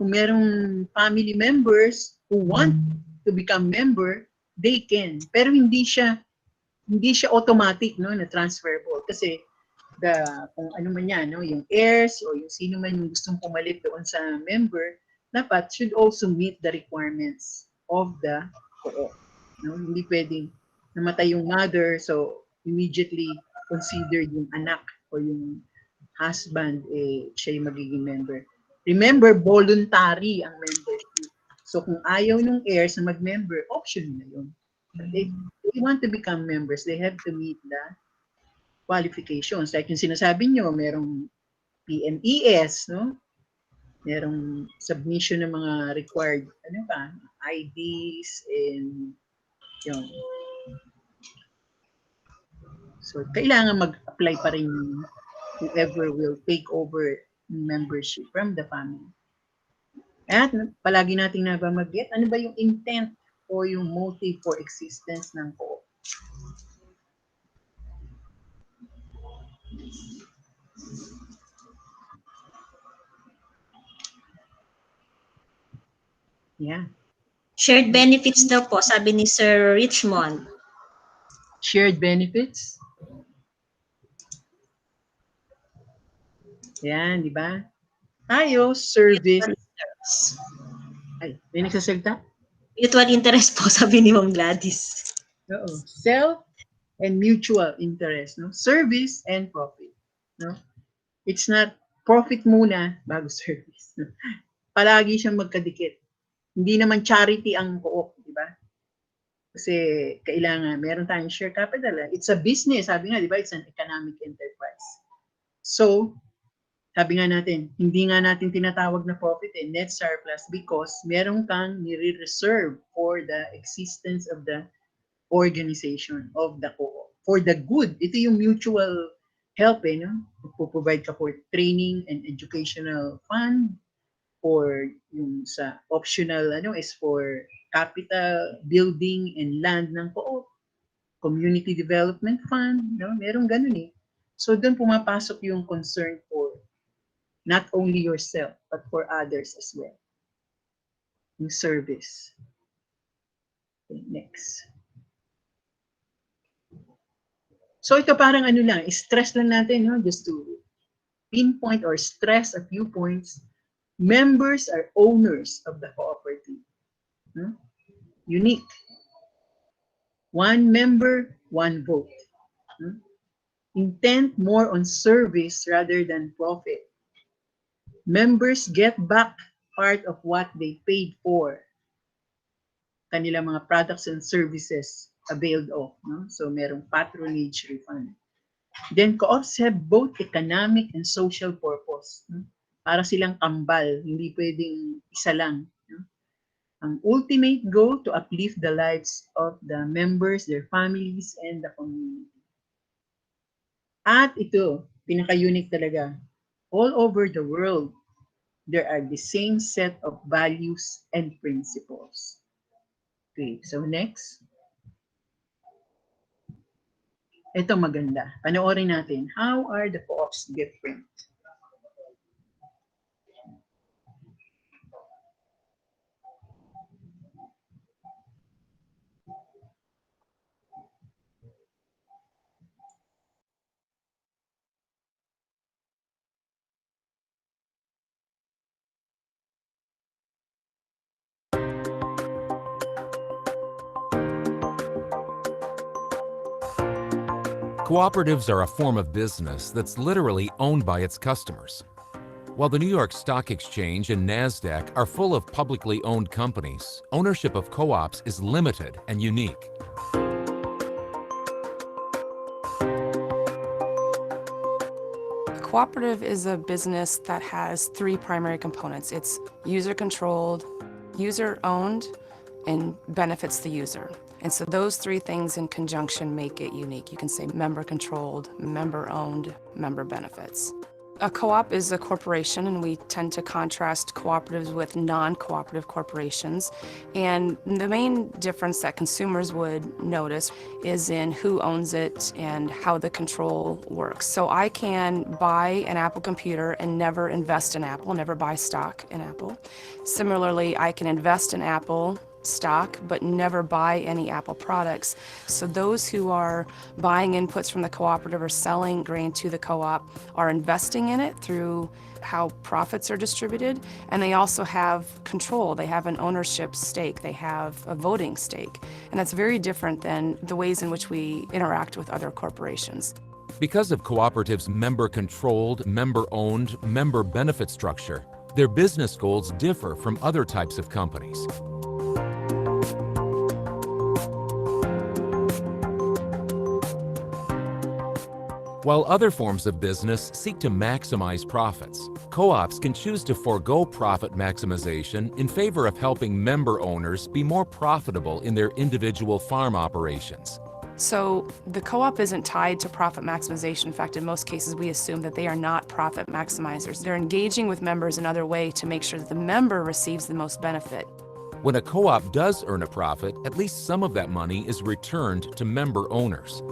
kung merong family members who want to become member, they can. Pero hindi siya automatic, no, na transferable. Kasi, kung ano man yan, no, yung heirs o yung sino man yung gustong pumalit doon sa member, dapat should also meet the requirements of the co-op. No? Hindi pwedeng namatay yung mother, so immediately consider yung anak o yung husband, siya yung magiging member. Remember, voluntary ang membership. So kung ayaw ng heirs na mag-member, option na yun. But if they want to become members, they have to meet the qualifications. Like yung sinasabi nyo, merong PNES, no? Merong submission ng mga required, IDs and yun. So, kailangan mag-apply pa rin whoever will take over membership from the family. At palagi nating nabamagget, ano ba yung intent o yung motive for existence ng co-op? Yeah. Shared benefits daw po, sabi ni Sir Richmond. Shared benefits? Yan, di ba? Tayo, service. Ay, may nagsasalita? Mutual interest po, sabi ni Ma'am Gladys. Oo. Self and mutual interest, no? Service and profit, no? It's not profit muna bago service. No? Palagi siyang magkadikit. Hindi naman charity ang co-op, di ba? Kasi kailangan, meron tayong share capital. It's a business, sabi nga, di ba? It's an economic enterprise. So, sabi nga natin, hindi nga natin tinatawag na profit net surplus because meron kang nire-reserve for the existence of the organization, of the co-op. For the good, ito yung mutual help, no? Provide ka for training and educational fund, or yung sa optional, is for capital, building, and land ng co-op. Community Development Fund, no? Merong ganun eh. So doon pumapasok yung concern for not only yourself, but for others as well. Yung service. Okay, next. So ito parang ano lang, stress lang natin, no? Just to pinpoint or stress a few points. Members are owners of the cooperative. No? Unique. One member, one vote. No? Intent more on service rather than profit. Members get back part of what they paid for. Kanilang mga products and services availed of. No? So merong patronage refund. Then co-ops have both economic and social purpose. No? Para silang kambal, hindi pwedeng isa lang. No? Ang ultimate goal to uplift the lives of the members, their families, and the community. At ito, pinaka-unique talaga. All over the world, there are the same set of values and principles. Okay, so next. Ito maganda. Panoorin natin. How are the co-ops different? Cooperatives are a form of business that's literally owned by its customers. While the New York Stock Exchange and NASDAQ are full of publicly owned companies, ownership of co-ops is limited and unique. Cooperative is a business that has three primary components. It's user-controlled, user-owned, and benefits the user. And so those three things in conjunction make it unique. You can say member-controlled, member-owned, member benefits. A co-op is a corporation, and we tend to contrast cooperatives with non-cooperative corporations. And the main difference that consumers would notice is in who owns it and how the control works. So I can buy an Apple computer and never invest in Apple, never buy stock in Apple. Similarly, I can invest in Apple stock but never buy any Apple products. So those who are buying inputs from the cooperative or selling grain to the co-op are investing in it through how profits are distributed, and they also have control. They have an ownership stake, they have a voting stake, and that's very different than the ways in which we interact with other corporations. Because of Cooperative's member-controlled, member-owned, member benefit structure, their business goals differ from other types of companies. While other forms of business seek to maximize profits, co-ops can choose to forego profit maximization in favor of helping member owners be more profitable in their individual farm operations. So the co-op isn't tied to profit maximization. In fact, in most cases, we assume that they are not profit maximizers. They're engaging with members another way to make sure that the member receives the most benefit. When a co-op does earn a profit, at least some of that money is returned to member owners.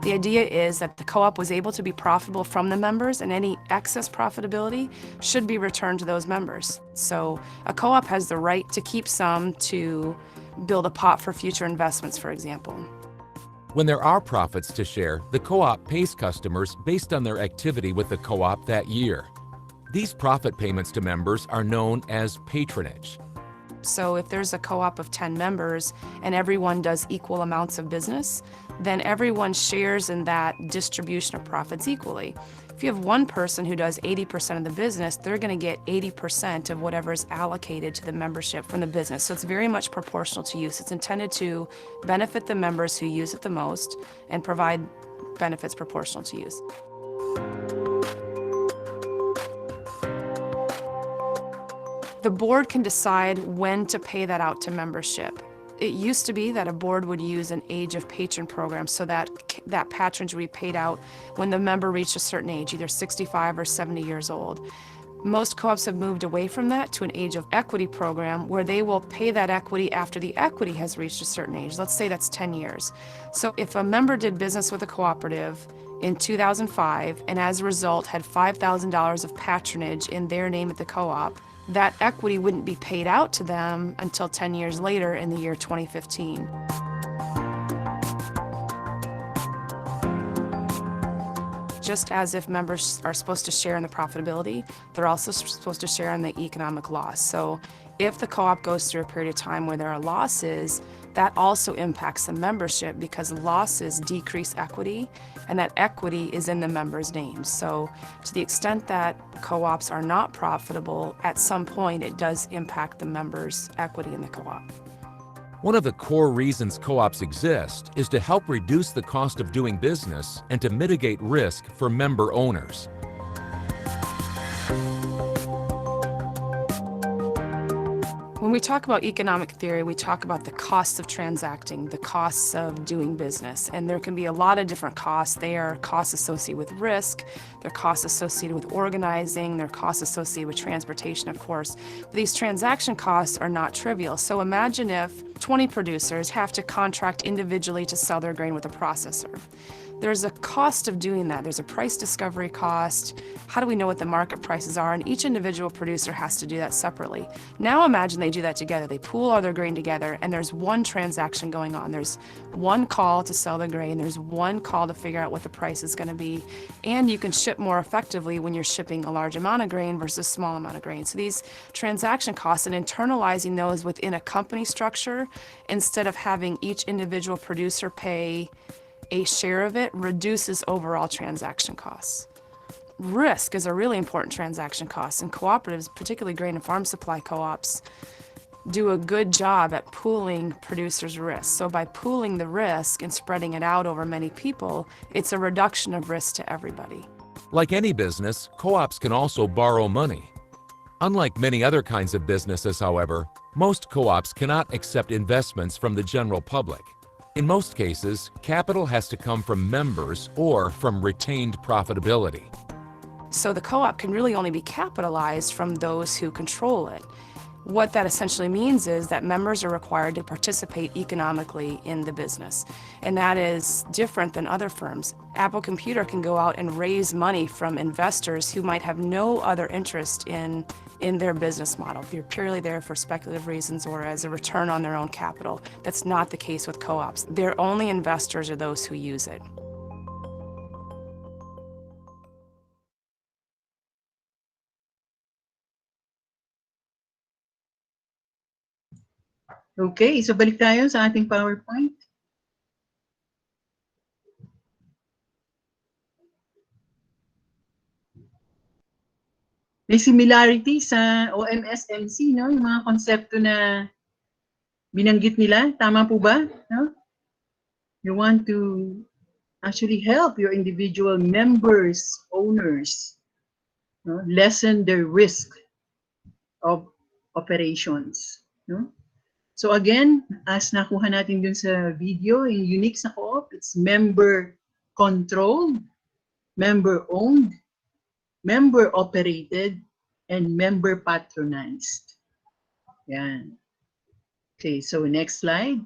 The idea is that the co-op was able to be profitable from the members, and any excess profitability should be returned to those members. So a co-op has the right to keep some to build a pot for future investments, for example. When there are profits to share, the co-op pays customers based on their activity with the co-op that year. These profit payments to members are known as patronage. So if there's a co-op of 10 members and everyone does equal amounts of business, then everyone shares in that distribution of profits equally. If you have one person who does 80% of the business, they're going to get 80% of whatever is allocated to the membership from the business. So it's very much proportional to use. It's intended to benefit the members who use it the most and provide benefits proportional to use. The board can decide when to pay that out to membership. It used to be that a board would use an age of patron program so that that patronage would be paid out when the member reached a certain age, either 65 or 70 years old. Most co-ops have moved away from that to an age of equity program where they will pay that equity after the equity has reached a certain age. Let's say that's 10 years. So if a member did business with a cooperative in 2005 and as a result had $5,000 of patronage in their name at the co-op, that equity wouldn't be paid out to them until 10 years later in the year 2015. Just as if members are supposed to share in the profitability, they're also supposed to share in the economic loss. So if the co-op goes through a period of time where there are losses, that also impacts the membership because losses decrease equity, and that equity is in the members' names. So to the extent that co-ops are not profitable, at some point it does impact the members' equity in the co-op. One of the core reasons co-ops exist is to help reduce the cost of doing business and to mitigate risk for member owners. When we talk about economic theory, we talk about the costs of transacting, the costs of doing business, and there can be a lot of different costs. They are costs associated with risk, there are costs associated with organizing, there are costs associated with transportation, of course. But these transaction costs are not trivial. So imagine if 20 producers have to contract individually to sell their grain with a processor. There's a cost of doing that. There's a price discovery cost. How do we know what the market prices are? And each individual producer has to do that separately. Now imagine they do that together. They pool all their grain together and there's one transaction going on. There's one call to sell the grain. There's one call to figure out what the price is going to be. And you can ship more effectively when you're shipping a large amount of grain versus a small amount of grain. So these transaction costs and internalizing those within a company structure instead of having each individual producer pay a share of it reduces overall transaction costs. Risk is a really important transaction cost. In cooperatives, particularly grain and farm supply co-ops, do a good job at pooling producers' risk. So by pooling the risk and spreading it out over many people, it's a reduction of risk to everybody. Like any business, co-ops can also borrow money. Unlike many other kinds of businesses, however, most co-ops cannot accept investments from the general public. In most cases, capital has to come from members or from retained profitability. So the co-op can really only be capitalized from those who control it. What that essentially means is that members are required to participate economically in the business. And that is different than other firms. Apple Computer can go out and raise money from investors who might have no other interest in their business model. They're purely there for speculative reasons or as a return on their own capital. That's not the case with co-ops. Their only investors are those who use it. Okay, so balik tayo sa ating PowerPoint. May similarity sa OMS-MC, no? Yung mga konsepto na binanggit nila. Tama po ba? No? You want to actually help your individual members, owners, no? Lessen their risk of operations. No? So again, as nakuha natin dun sa video, yung unique sa co-op, it's member-controlled, member-owned, member-operated, and member-patronized. Yan. Okay, so next slide.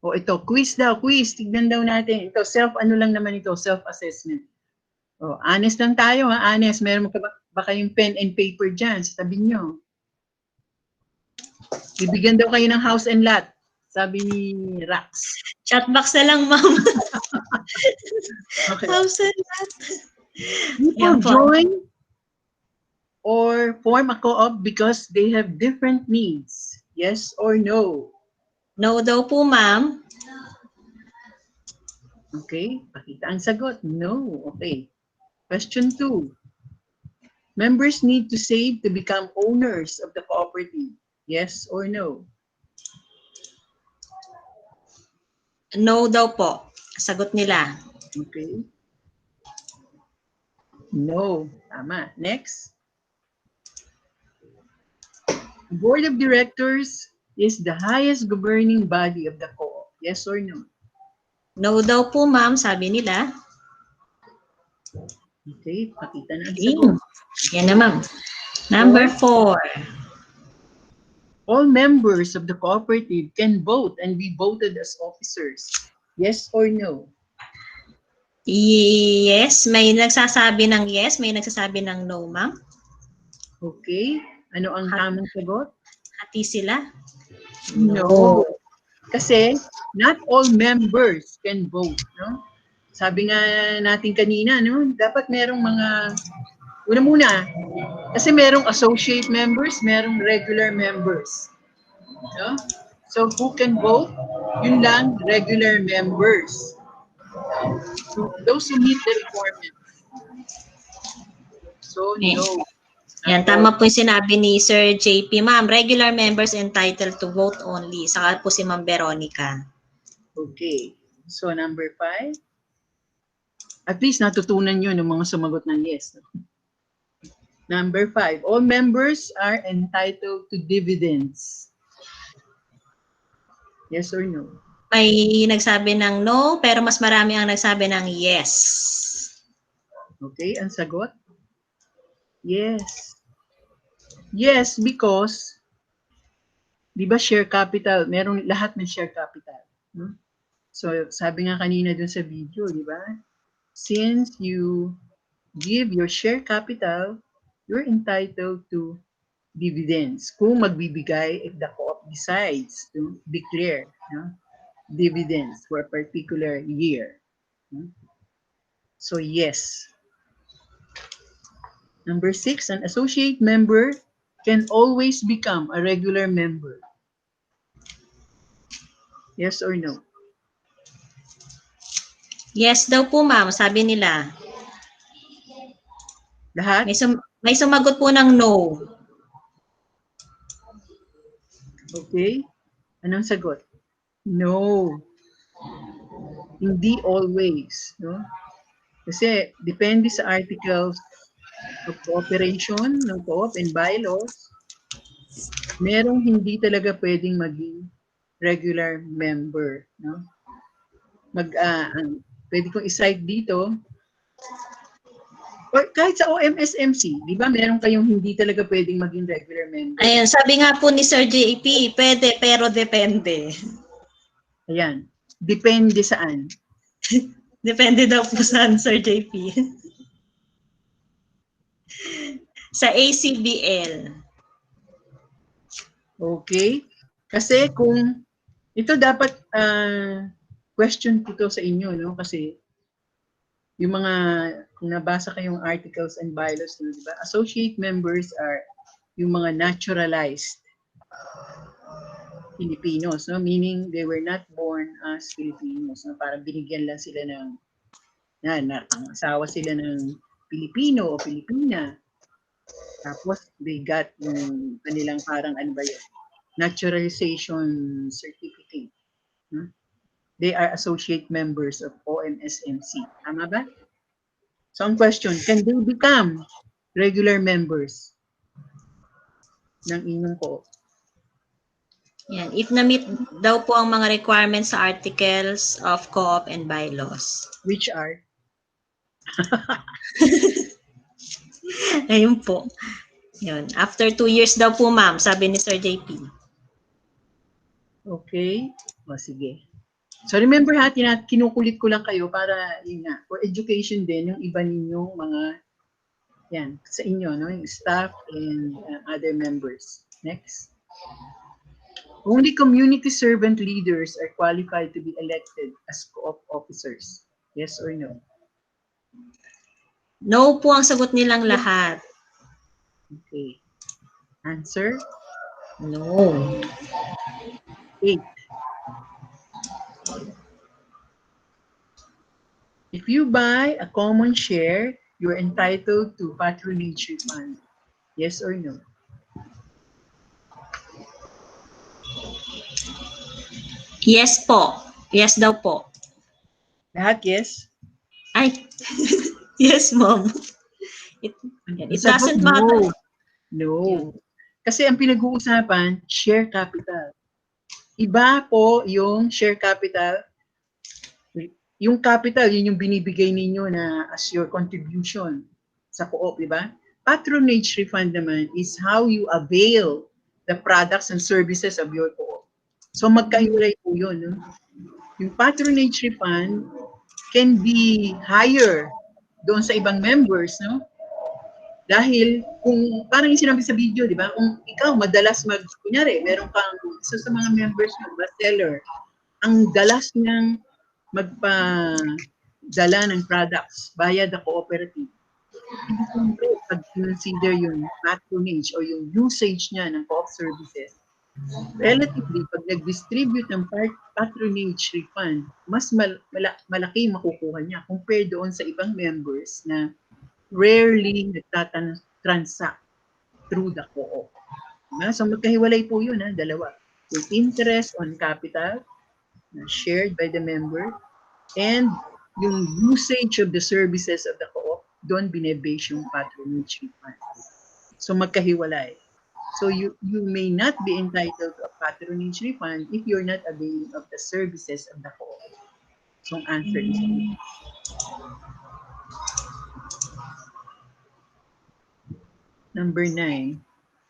O ito, quiz daw, quiz. Tignan daw natin. Ito, ano lang naman ito, self-assessment. O, honest lang tayo, ha? Honest. Meron ba kayong pen and paper dyan sa tabi nyo? Bibigyan daw kayo ng house and lot, sabi ni Rax. Chatbox na lang, ma'am. Okay. House and lot. People join or form a co-op because they have different needs. Yes or no? No daw po, ma'am. Okay, pakita ang sagot. No. Okay. Question 2. Members need to save to become owners of the cooperative. Yes or no? No daw po. Sagot nila. Okay. No. Tama. Next. The board of directors is the highest governing body of the co-op. Yes or no? No daw po, ma'am. Sabi nila. Okay. Pakita na ang sagot. Yan na, ma'am. Number 4. All members of the cooperative can vote and be voted as officers. Yes or no? Yes. May nagsasabi ng yes. May nagsasabi ng no, ma'am. Okay. Ano ang tamang sagot? Hati sila. No. Kasi not all members can vote. No? Sabi nga natin kanina, no? Dapat merong mga una-muna, kasi merong associate members, merong regular members. No? So, who can vote? Yun lang, regular members. So, those who meet the requirements. So, no. Yan, tama po yung sinabi ni Sir JP. Ma'am, regular members entitled to vote only. Saka po si Ma'am Veronica. Okay. So, number 5. At least natutunan nyo ng mga sumagot ng yes. Number 5, all members are entitled to dividends. Yes or no? May nagsabi ng no, pero mas marami ang nagsabi ng yes. Okay, ang sagot? Yes. Yes, because, di ba share capital, merong lahat ng share capital. No? So, sabi nga kanina dun sa video, di ba? Since you give your share capital, you're entitled to dividends kung magbibigay if the co-op decides to declare dividends for a particular year. So yes. Number 6, an associate member can always become a regular member. Yes or no? Yes daw po, ma'am. Sabi nila. Lahat? May sumagot po ng no. Okay? Anong sagot? No. Hindi always, no? Kasi depende sa articles of cooperation ng co-op and bylaws, merong hindi talaga pwedeng maging regular member, no? Pwede kong i-cite dito, or kahit sa OMSMC, di ba meron kayong hindi talaga pwedeng maging regular member? Ayan, sabi nga po ni Sir JP, pwede pero depende. Ayan, depende saan? Depende daw po saan, Sir JP. Sa ACBL. Okay? Kasi kung ito dapat question ko to sa inyo, no? Kasi yung mga, kung nabasa kayong articles and bylaws, no, diba? Associate members are yung mga naturalized Filipinos, no? Meaning they were not born as Filipinos, no? Parang binigyan lang sila ng, ang asawa sila ng Pilipino o Pilipina. Tapos they got yung kanilang parang ano ba yun? Naturalization certificate. No? They are associate members of OMSMC. Tama ba? So ang question, can they become regular members ng inyong co-op? Yan. If na-meet daw po ang mga requirements sa articles of co-op and bylaws. Which are? Ayun po. Yun. After 2 years daw po, ma'am, sabi ni Sir JP. Okay. O, sige. So remember ha, kinukulit ko lang kayo para, yun nga, for education din, yung iba ninyong mga, yan, sa inyo, no? Yung staff and other members. Next. Only community servant leaders are qualified to be elected as co-op officers. Yes or no? No po ang sagot nilang lahat. Okay. Answer? No. 8. If you buy a common share, you're entitled to patronage refund. Yes or no? Yes po. Yes daw po. Lahat yes? Ay, yes, ma'am. It doesn't matter. No. Kasi ang pinag-uusapan, share capital. Iba po yung share capital. Yung capital, yun yung binibigay ninyo na as your contribution sa co-op, di ba? Patronage refund naman is how you avail the products and services of your co-op. So magkaiwalay po yun. No? Yung patronage refund can be higher doon sa ibang members, no? Dahil kung parang yung sinabi sa video, di ba? Kung ikaw madalas kunyari, meron kang isa sa mga members ng bestseller, ang dalas niyang magpadala ng products via the cooperative. Hindi siyempre, pag consider yung patronage o yung usage niya ng co-op services, relatively, pag nag-distribute ng patronage refund, mas malaki makukuha niya compared doon sa ibang members na rarely nagtatransact through the co-op. So magkahiwalay po yun, dalawa. Yung interest on capital shared by the member and yung usage of the services of the co-op, doon binebase yung patronage refund. So magkahiwalay. So you may not be entitled to a patronage refund if you're not availing of the services of the co-op. So ang answer is no. Number 9.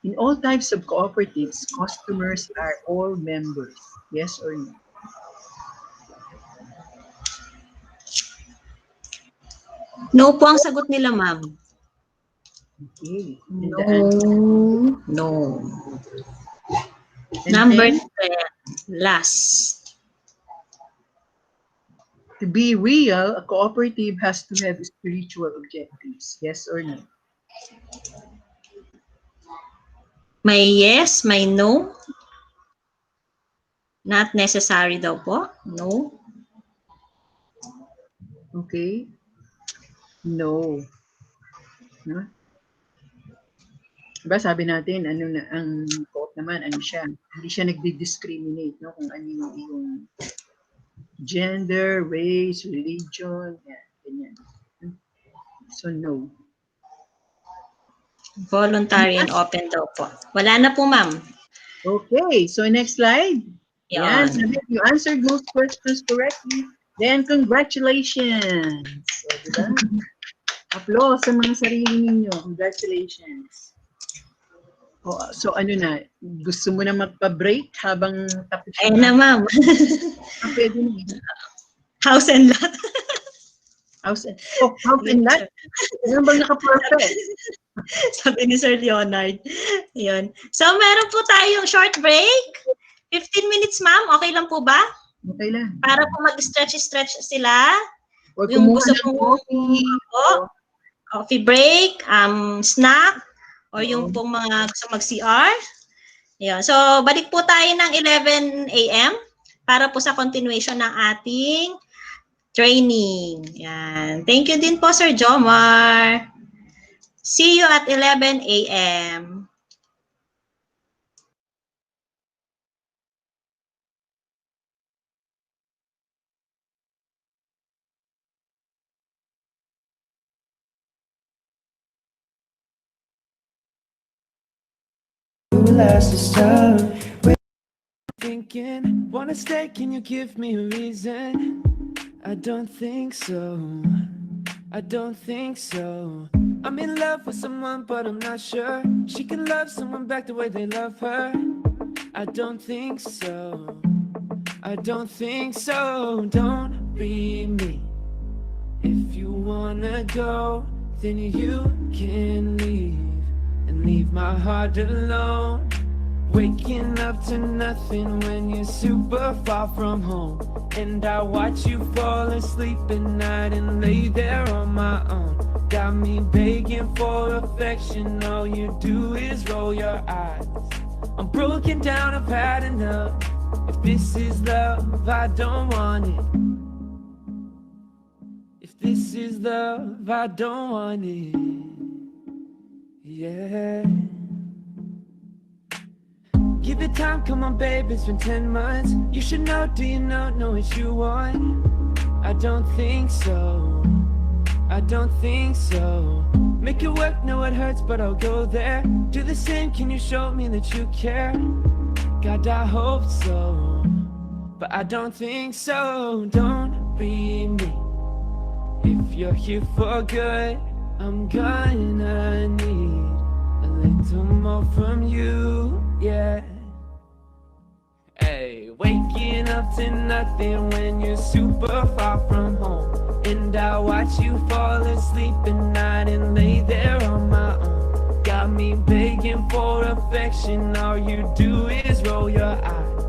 In all types of cooperatives, customers are all members. Yes or no? No po ang sagot nila, ma'am. Okay. No. Number 10. Last. To be real, a cooperative has to have spiritual objectives. Yes or no? May yes, may no. Not necessary daw po. No. Okay. No. No? Diba sabi natin, ano na ang naman, ano siya, hindi siya nagdi-discriminate, no? Kung ano yung iyong gender, race, religion, yan, ganyan. So, no. Voluntary and open daw po. Wala na po, ma'am. Okay, so next slide. Yan, Yan. sabi, you answered most questions correctly. Then, congratulations. So, diba? Applause sa mga sarili ninyo. Congratulations. Oh, so, ano na, gusto mo na magpa-break habang tapos Ayun na, ma'am. Pwede na. House and lot. House and lot? Ano bang naka-perfect? Sabi ni Sir Leonard. Yun. So, meron po tayong short break. 15 minutes, ma'am. Okay lang po ba? Okay lang. Para po mag-stretch sila. O Yung kumuha gusto ng pong coffee break, snack, or yung pong mga gusto mag-CR. Yun. So, balik po tayo ng 11 a.m. para po sa continuation ng ating training. Yan. Thank you din po, Sir Jomar. See you at 11 a.m. Last this time. Thinking, wanna stay, can you give me a reason? I don't think so. I don't think so. I'm in love with someone, but I'm not sure she can love someone back the way they love her. I don't think so. I don't think so. Don't be me. If you wanna go, then you can leave and leave my heart alone. Waking up to nothing when you're super far from home. And I watch you fall asleep at night and lay there on my own. Got me begging for affection, all you do is roll your eyes. I'm broken down, I've had enough. If this is love, I don't want it. If this is love, I don't want it. Yeah. Give it time, come on babe, it's been 10 months. You should know, do you know what you want? I don't think so. I don't think so. Make it work, know it hurts, but I'll go there. Do the same, can you show me that you care? God, I hope so, but I don't think so. Don't be me. If you're here for good, I'm gonna need a little more from you, yeah. Hey, waking up to nothing when you're super far from home. And I watch you fall asleep at night and lay there on my own. Got me begging for affection, all you do is roll your eyes.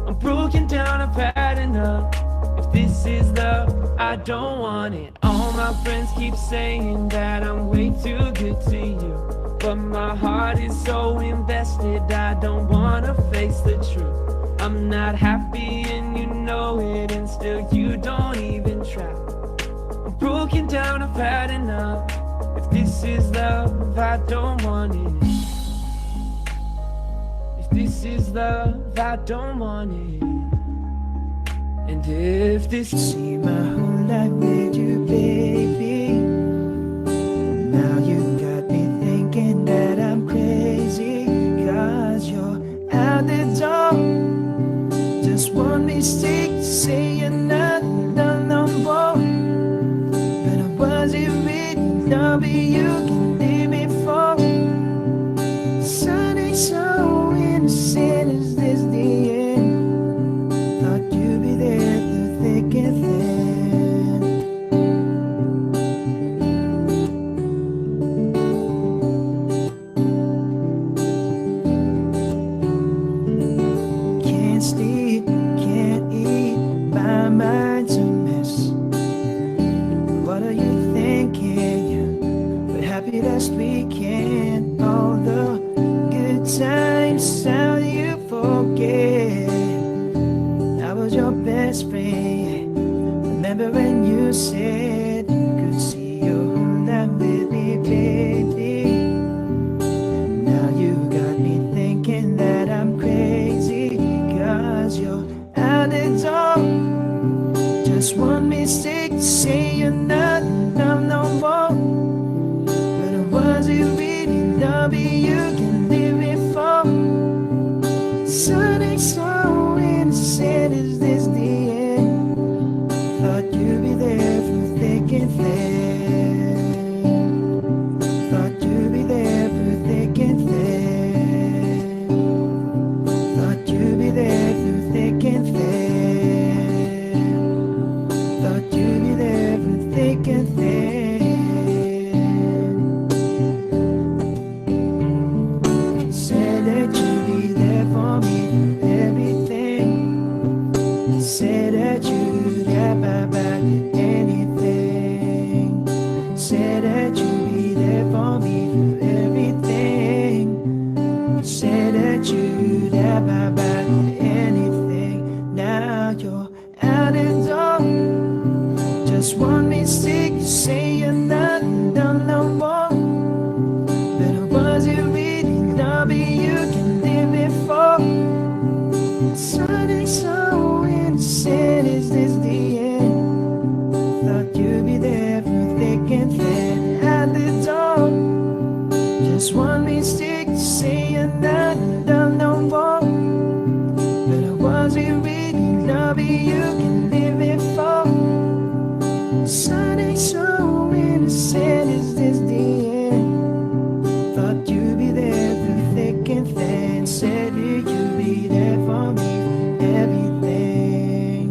I'm broken down, I've had enough. If this is love, I don't want it. All my friends keep saying that I'm way too good to you, but my heart is so invested, I don't wanna face the truth. I'm not happy and you know it, and still you don't even try. I'm broken down, I've had enough. If this is love, I don't want it. If this is love, I don't want it. And if this see my whole life with you, baby, now you got me thinking that I'm crazy, 'cause you're out the door. Just one mistake to say another number, but I wasn't ready. Don't be you can leave me for. Sounding so innocent, is this the end? Thought you'd be there through thick and thin. Can't sleep, can't eat, my mind's a mess. What are you thinking? But happy last weekend, all the good times, how you forget. I was your best friend. Remember when you said you could see your whole life with me, baby? Now you got me thinking that one mistake to say I'm not in love no more. But I wasn't really loving you, can live it for. Sun ain't so innocent, is this the end? Thought you'd be there through thick and thin. Said that you'd be there for me, everything.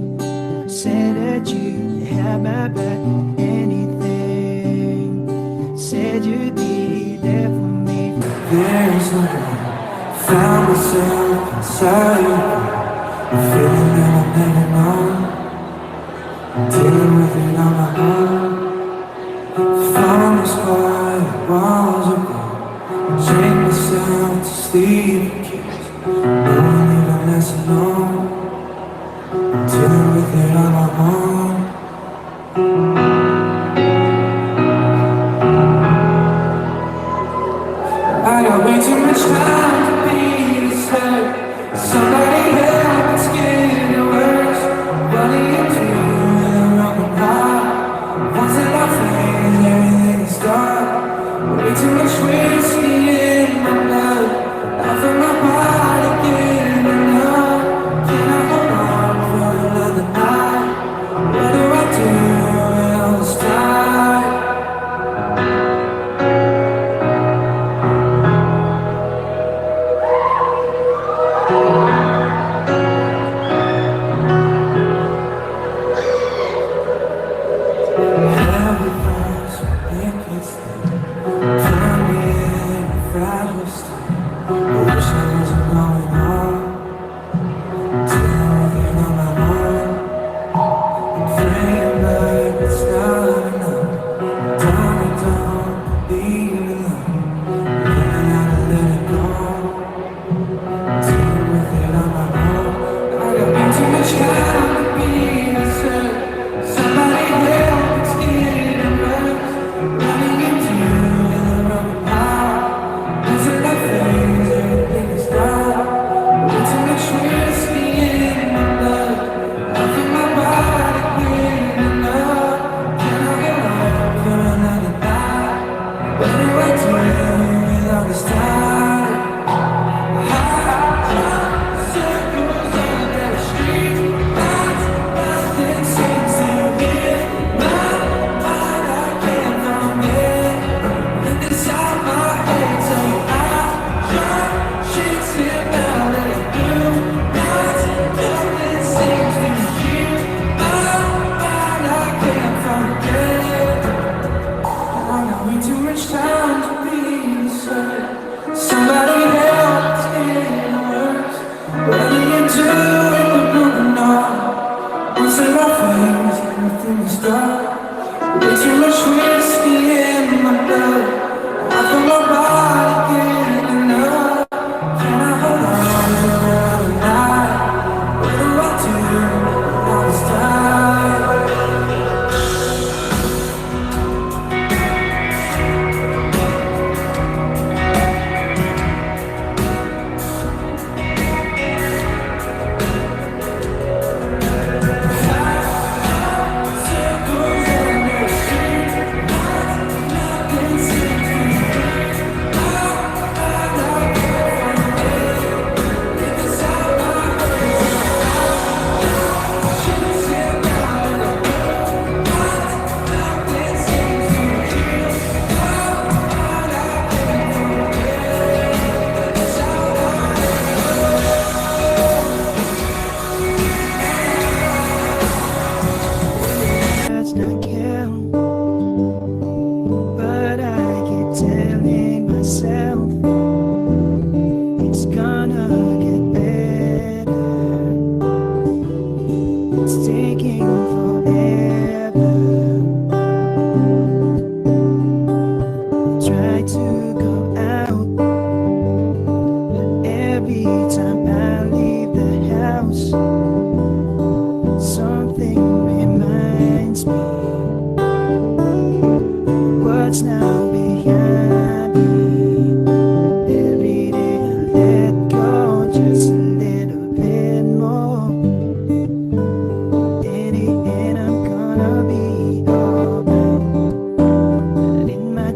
Said that you'd have my back, anything. Said you'd be there for me. There's no one, found myself inside you. A feeling that I've never known, dealing with it on my own. Found this quiet walls of gold, chained myself to sleep kids. No one even less alone, dealing with it on my own. I got way too much time to be sad. Somebody help, it's getting worse. What do you do when I'm running high? Once in my face, everything is dark. Way too much whiskey in my blood. I feel my body getting enough. Can I hold on for another night? What do I do when all this time?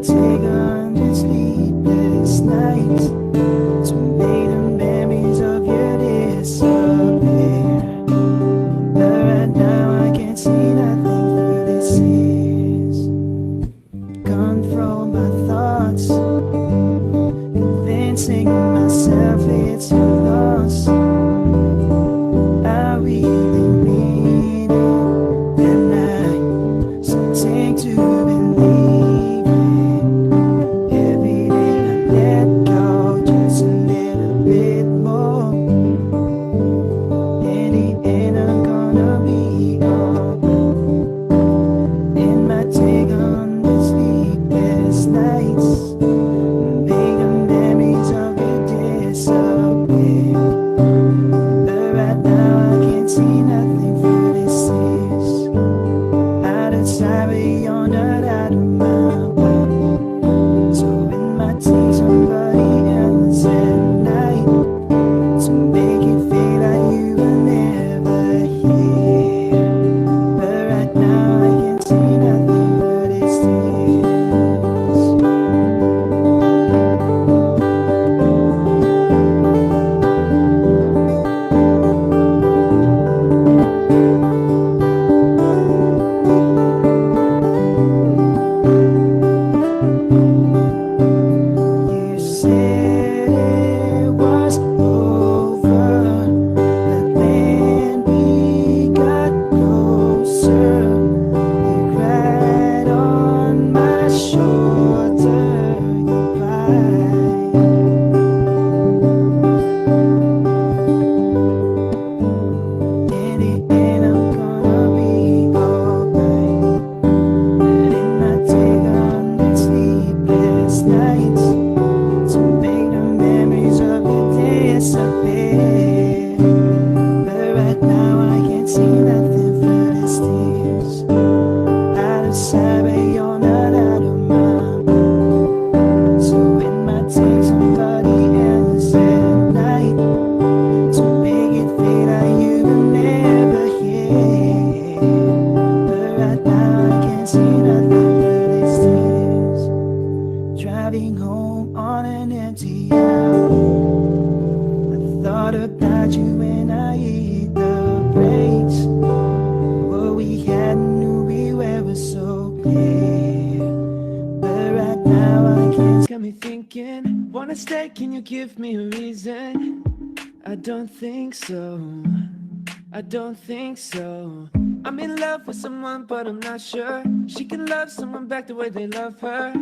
Take on this sleepless night. shorter goodbye. In the end, I'm gonna be alright. Letting my take on the sleepless nights to make the memories of the day disappear. But right now I can't see nothing but the tears. Out of sight, but you're not out of mind. So it might take somebody else at night to make it feel like you were never here. But right now I can't see nothing but these tears. Driving home on an empty hour, I thought about you when I hit the brakes. What we had knew we were so clear. But right now I can't. Got me thinking, wanna stay, can you give me a reason? I don't think so, I don't think so. I'm in love with someone but I'm not sure she can love someone back the way they love her.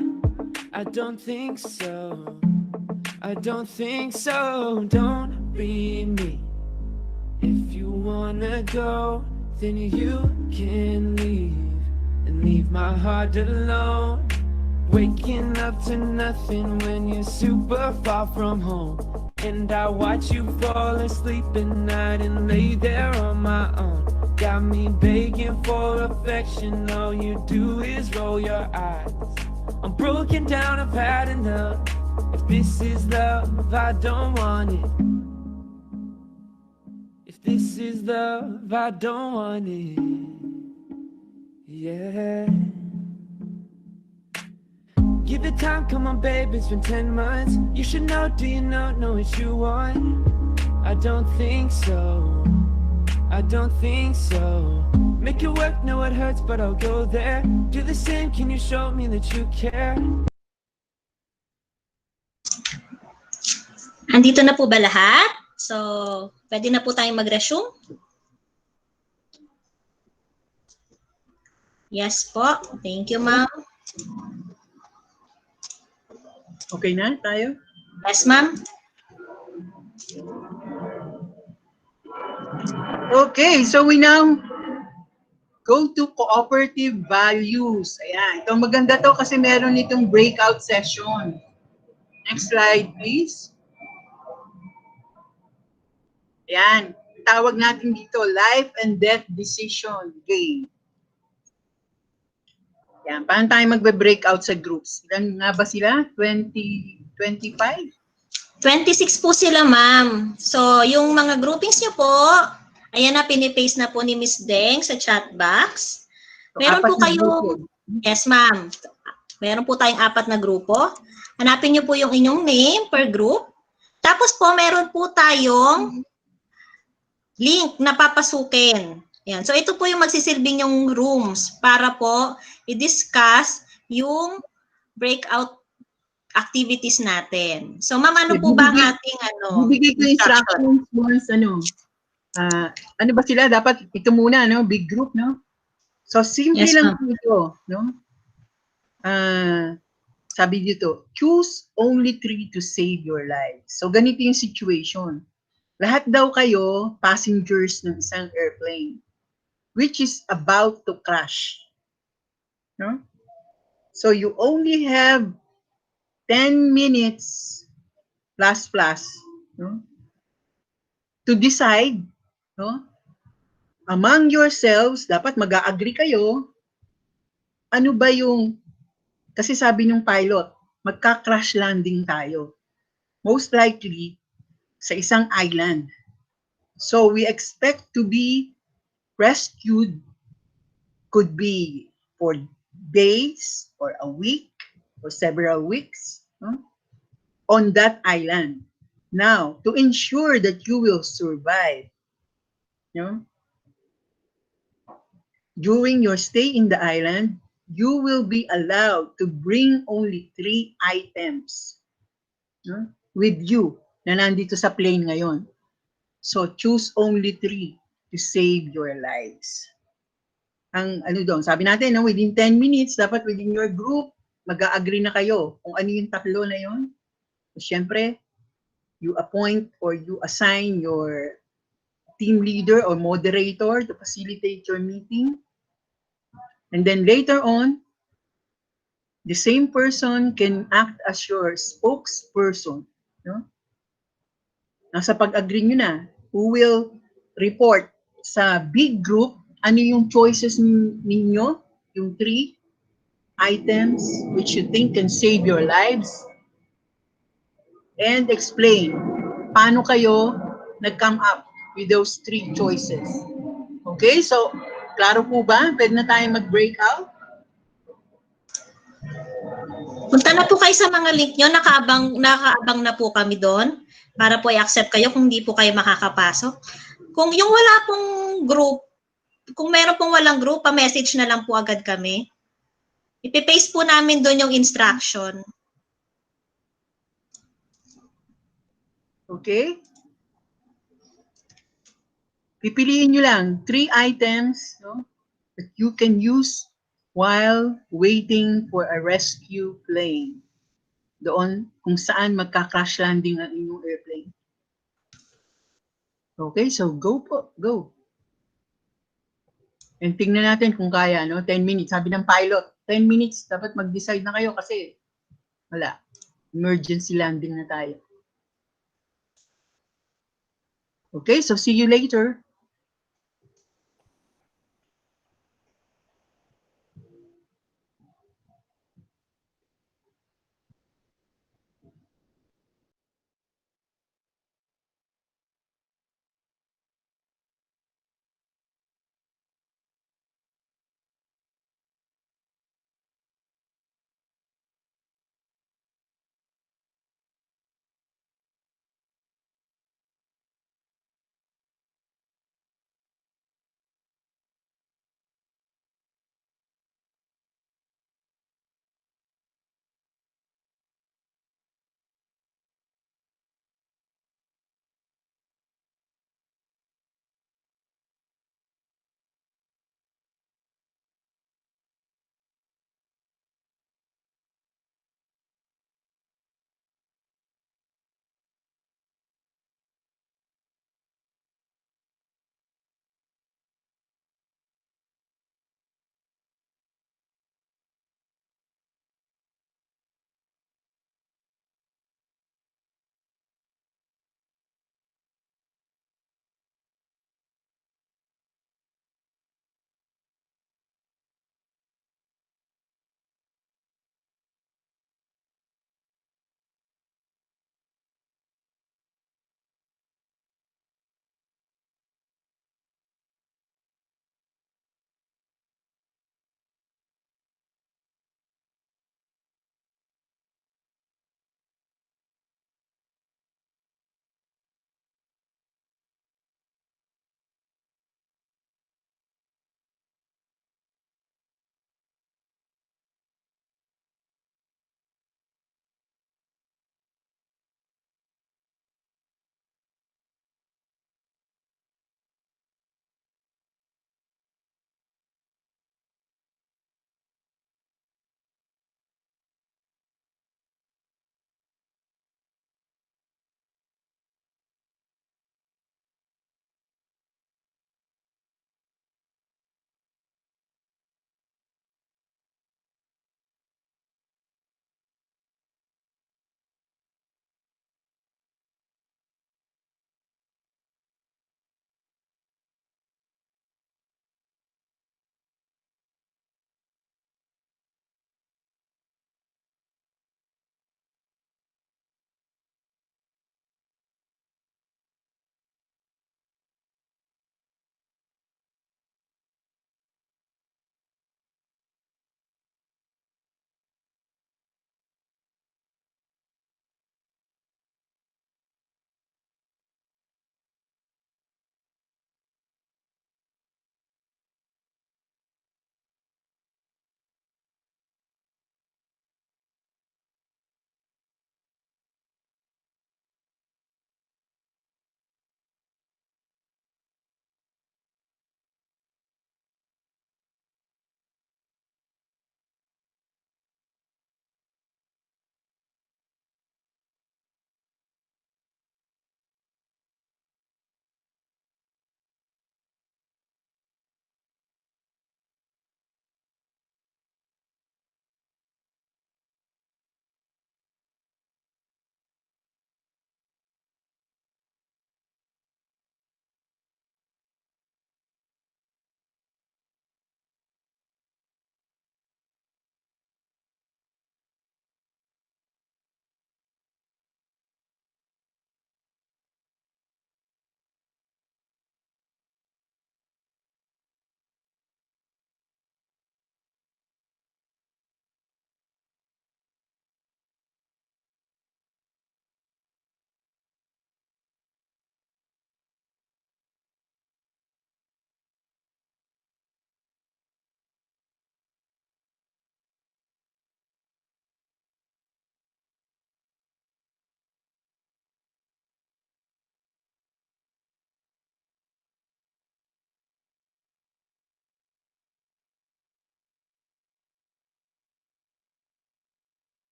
I don't think so, I don't think so. Don't be me. If you wanna go, then you can leave and leave my heart alone. Waking up to nothing when you're super far from home. And I watch you fall asleep at night and lay there on my own. Got me begging for affection, all you do is roll your eyes. I'm broken down, I've had enough. If this is love, I don't want it. If this is love, I don't want it. Yeah. Give it time, come on babe, it's been 10 months. You should know, do you know what you want? I don't think so, I don't think so. Make it work, know it hurts, but I'll go there. Do the same, can you show me that you care? Andito na po ba lahat? So, pwede na po tayong mag-resume? Yes po. Thank you, ma'am. Okay na tayo? Yes, ma'am. Okay, so we now go to cooperative values. Ayan, ito maganda to kasi meron itong breakout session. Next slide, please. Ayan, tawag natin dito, life and death decision game. Ayan, paano tayo magbe-breakout sa groups? Ilan nga ba sila? 20, 25? 26 po sila, ma'am. So, yung mga groupings niyo po, ayan na, pinipaste na po ni Miss Deng sa chat box. Meron po kayo, yes, ma'am. Meron po tayong 4 na grupo. Hanapin niyo po yung inyong name per group. Tapos po, meron po tayong link na papasukin. Yan. So, ito po yung magsisilbing yung rooms para po i-discuss yung breakout activities natin. So, ma'am, ano po ba ang ating Bibigay ko instructions once, ano ba sila? Dapat ito muna, no? Big group, no? So, simple Yes, lang ito, no? Sabi dito, choose only 3 to save your life. So, ganito yung situation. Lahat daw kayo, passengers ng isang airplane, which is about to crash. No? So, you only have 10 minutes plus, no? To decide, no? Among yourselves, dapat mag-a-agree kayo, ano ba yung, kasi sabi ng pilot, magka-crash landing tayo. Most likely, sa isang island. So, we expect to be rescued, could be for days, or a week, or several weeks, no? On that island. Now, to ensure that you will survive, no? During your stay in the island, you will be allowed to bring only 3 items, no? With you na nandito sa plane ngayon. So, choose only 3 to save your lives. Ang ano doon, sabi natin, no, within 10 minutes, dapat within your group, mag-a-agree na kayo kung ano yung tatlo na yun. Siyempre, you appoint or you assign your team leader or moderator to facilitate your meeting. And then later on, the same person can act as your spokesperson. No? Nasa pag-agree nyo na, who will report sa big group, ano yung choices ninyo, yung 3 items which you think can save your lives, and explain paano kayo nag-come up with those 3 choices. Okay, so klaro po ba? Pwede na tayo mag-breakout? Punta na po kayo sa mga link nyo, nakaabang na po kami doon para po i-accept kayo kung hindi po kayo makakapasok. Kung yung wala pong group, kung meron pong walang group, pa-message na lang po agad kami. Ipipaste po namin doon yung instruction. Okay? Pipiliin nyo lang 3 items, no, that you can use while waiting for a rescue plane. Doon kung saan magka-crash landing ang inyong airplane. Okay, so go po, go. And tingnan natin kung kaya, no? 10 minutes. Sabi ng pilot, 10 minutes, dapat mag-decide na kayo kasi wala. Emergency landing na tayo. Okay, so see you later.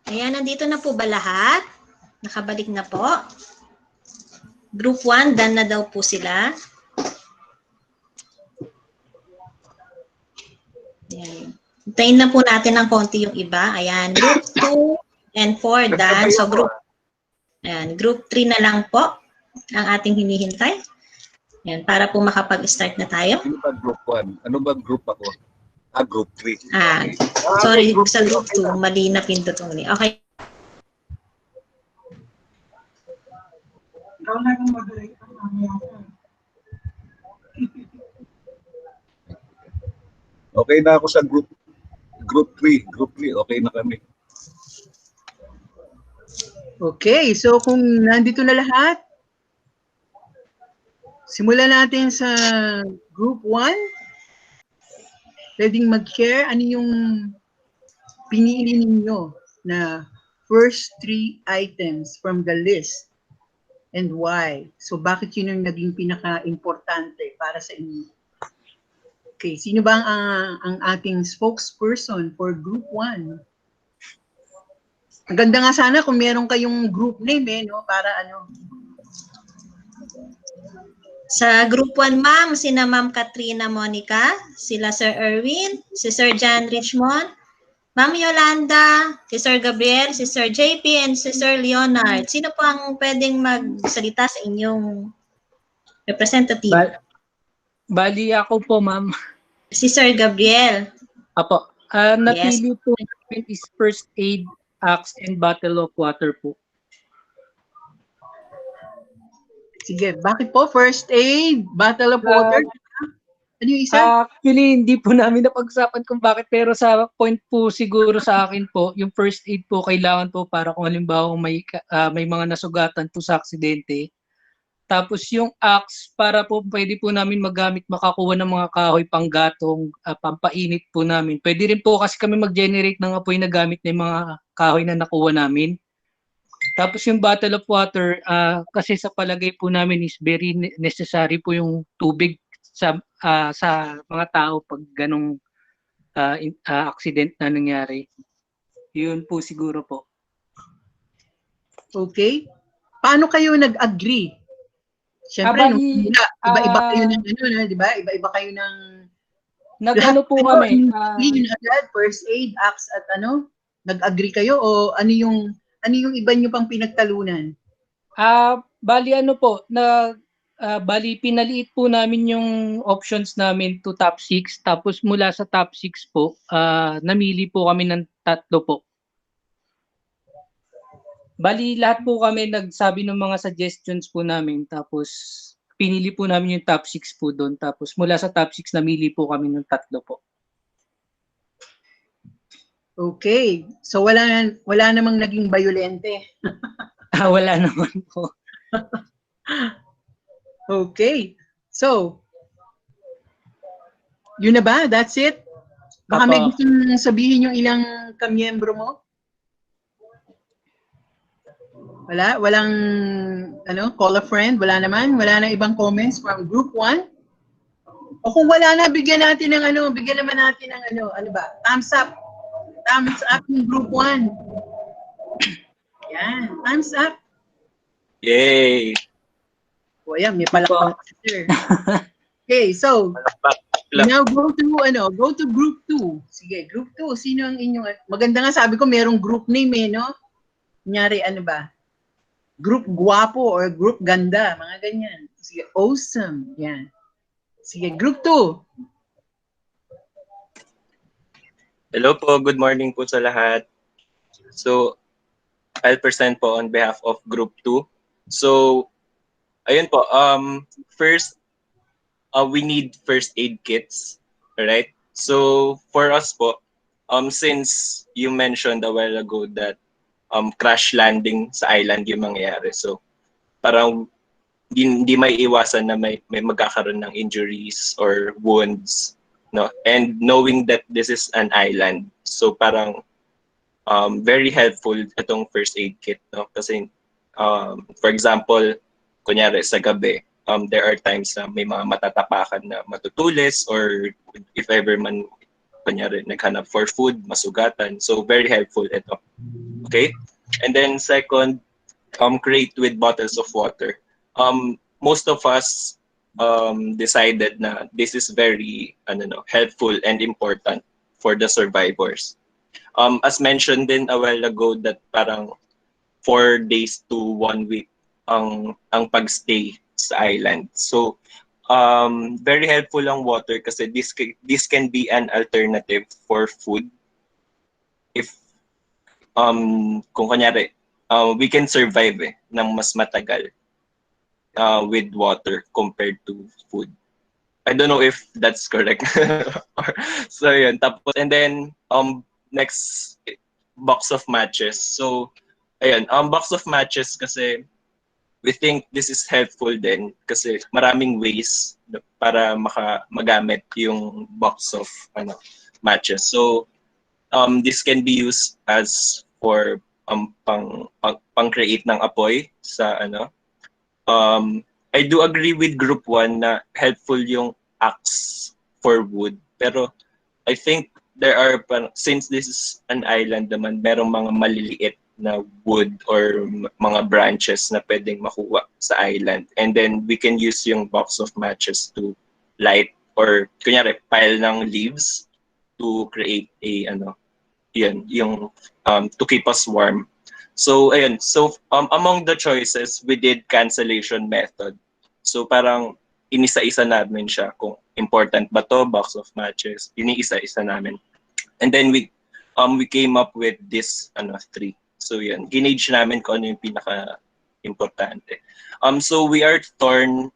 Ayan, nandito na po ba lahat? Nakabalik na po. Group 1, done na daw po sila. Ayan. Hintayin na po natin ng konti yung iba. Ayan, group 2 and 4 done. So group 3 na lang po ang ating hinihintay. Ayan, para po makapag-start na tayo. Ano ba group 1? Ano ba group ako? Group 3. Sorry, sa group 2, mali na pinto itong ni. Okay. Okay na ako sa group 3. Group 3, okay na kami. Okay, so kung nandito na lahat, simulan natin sa group 1. Pwedeng mag-share ano yung pinili ninyo na first 3 items from the list and why. So bakit yun ang naging pinaka-importante para sa inyo? Okay, sino ba ang ating spokesperson for group 1? Ang ganda nga sana kung meron kayong group name no? Para ano. Sa group 1, ma'am, sina Ma'am Katrina Monica, sila Sir Erwin, si Sir John Richmond, Ma'am Yolanda, si Sir Gabriel, si Sir JP, and si Sir Leonard. Sino po ang pwedeng magsalita sa inyong representative? Bali ako po, ma'am. Si Sir Gabriel. Apo. Napili po namin is first aid, axe, and bottle of water po. Sige, bakit po first aid, bottle of water? Ano yung isa? Actually, hindi po namin napag-usapan kung bakit, pero sa point po siguro sa akin po, yung first aid po kailangan po para kung halimbawa may mga nasugatan po sa aksidente. Tapos yung axe para po pwede po namin magamit makakuha ng mga kahoy panggatong, pampainit po namin. Pwede rin po kasi kami mag-generate ng apoy na gamit ng mga kahoy na nakuha namin. Tapos yung bottle of water, kasi sa palagay po namin is very necessary po yung tubig sa mga tao pag ganong accident na nangyari. Yun po siguro po. Okay. Paano kayo nag-agree? Siyempre, iba-iba kayo ng ano, di ba? Iba-iba kayo ng nag-ano po kami. First aid, axe at ano? Nag-agree kayo o ano yung iba nyo pang pinagtalunan? Bali ano po, bali pinaliit po namin yung options namin to top 6. Tapos mula sa top 6 po, namili po kami ng 3 po. Bali lahat po kami nagsabi ng mga suggestions po namin. Tapos pinili po namin yung top 6 po doon. Tapos mula sa top 6, namili po kami ng 3 po. Okay. So wala namang naging bayolente. Wala naman po. Okay. So, yun na ba? That's it? Baka may gustong sabihin yung ilang kamiyembro mo? Wala? Walang call a friend? Wala naman? Wala na ibang comments from group 1? O kung wala na, bigyan natin ng bigyan naman natin ng ano ba? Thumbs up. Thumbs up yung group 1. Yan, thumbs up. Yay! O yan, may palakpak sir. Okay, so now go to group 2. Sige, group 2, sino ang inyong, maganda nga sabi ko merong group name no? Kunyari ano ba? Group guwapo or group ganda, mga ganyan. Sige, awesome. Yan. Sige, group 2. Hello po, good morning po sa lahat. So, I'll present po on behalf of Group 2. So, ayun po, first, we need first aid kits, alright? So, for us po, since you mentioned a while ago that crash landing sa island yung mangyayari, so parang hindi may iwasan na may magkakaroon ng injuries or wounds, no? And knowing that this is an island, so parang very helpful itong first aid kit, no? Kasi for example, kunyari sa gabi, there are times na may mga matatapakan na matutulis or if ever man kunyari naghanap for food, masugatan. So very helpful ito. Okay? And then second, create with bottles of water. Most of us decided na this is very helpful and important for the survivors. As mentioned din a while ago that parang 4 days to 1 week ang pagstay sa island. So very helpful ang water kasi this can be an alternative for food. If kung kunyari we can survive ng mas matagal with water compared to food. I don't know if that's correct. So yun, tapos and then next box of matches. So ayun, box of matches kasi we think this is helpful din kasi maraming ways para magamit yung box of matches. So this can be used as for pang create ng apoy sa I do agree with group 1 na helpful yung axe for wood. Pero I think there are, since this is an island naman, merong mga maliliit na wood or mga branches na pwedeng makuha sa island. And then we can use yung box of matches to light or kunyari pile ng leaves to create a yung to keep us warm. So ayun, so among the choices we did cancellation method. So parang inisa-isa namin siya kung important ba to, box of matches, iniisa-isa namin. And then we came up with this 3. So yan, ginage namin kung ano yung pinaka importante. So we are torn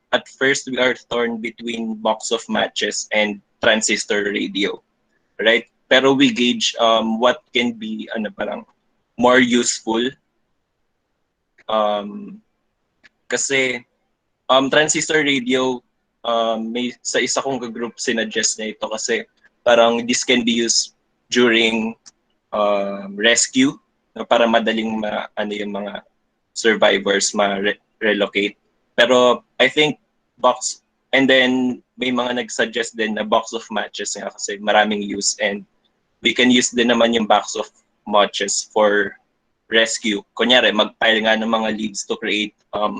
between box of matches and transistor radio. Right? Pero we gauge what can be parang more useful. Kasi transistor radio, may sa isa kong group sinuggest niya ito kasi parang this can be used during rescue para madaling yung mga survivors ma-relocate. Pero I think box, and then may mga nag-suggest din na box of matches nga kasi maraming use and we can use din naman yung box of matches for rescue. Kunyari, mag-pile nga ng mga leads to create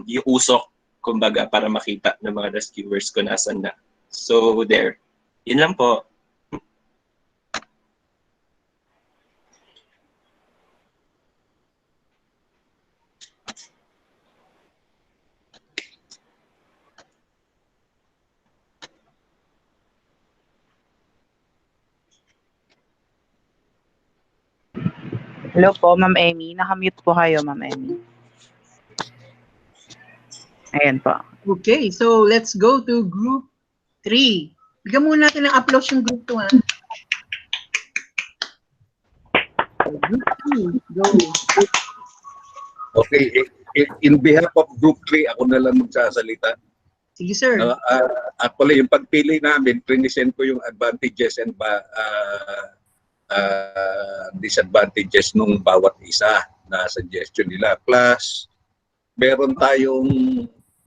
yung usok, kumbaga, para makita ng mga rescuers kung nasan na. So, there. Yun lang po. Hello po, Ma'am Emmy. Nakamute po kayo, Ma'am Emmy. Ayan po. Okay, so let's go to group 3. Bigyan muna natin ng applause yung group 2, ha? Group 2, go. Okay, in behalf of group 3, ako na lang magsasalita. Sige, sir. Actually, yung pagpili namin, present ko yung advantages and disadvantages nung bawat isa na suggestion nila. Plus, meron tayong,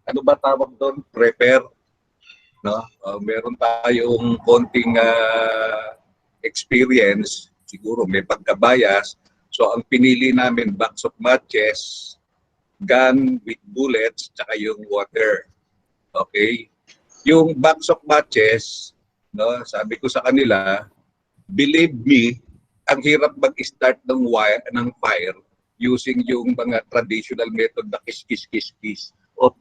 ano ba tawag doon? Prepare. No? Meron tayong konting experience. Siguro may pagkabayas. So, ang pinili namin, box of matches, gun with bullets, tsaka yung water. Okay? Yung box of matches, no, sabi ko sa kanila, believe me, ang hirap mag-start ng fire using yung mga traditional method na kiss-kiss-kiss-kiss o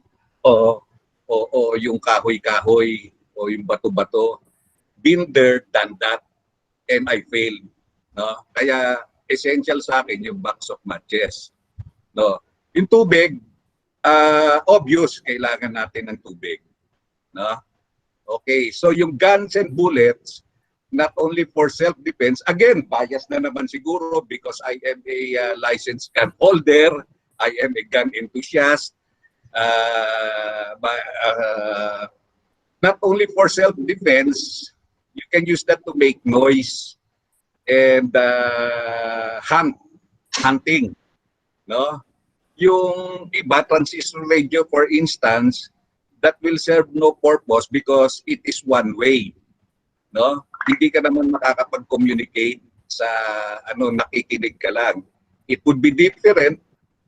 yung kahoy-kahoy o yung bato-bato. Been there, done that, and I failed. No? Kaya essential sa akin yung box of matches. No? Yung tubig, obvious, kailangan natin ng tubig. No? Okay, so yung guns and bullets, not only for self-defense, again, bias na naman siguro because I am a licensed gun holder, I am a gun enthusiast, not only for self-defense, you can use that to make noise and hunting. No? Yung iba, transistor radio, for instance, that will serve no purpose because it is one way. No? hindi ka naman makakapag-communicate sa nakikinig ka lang. It would be different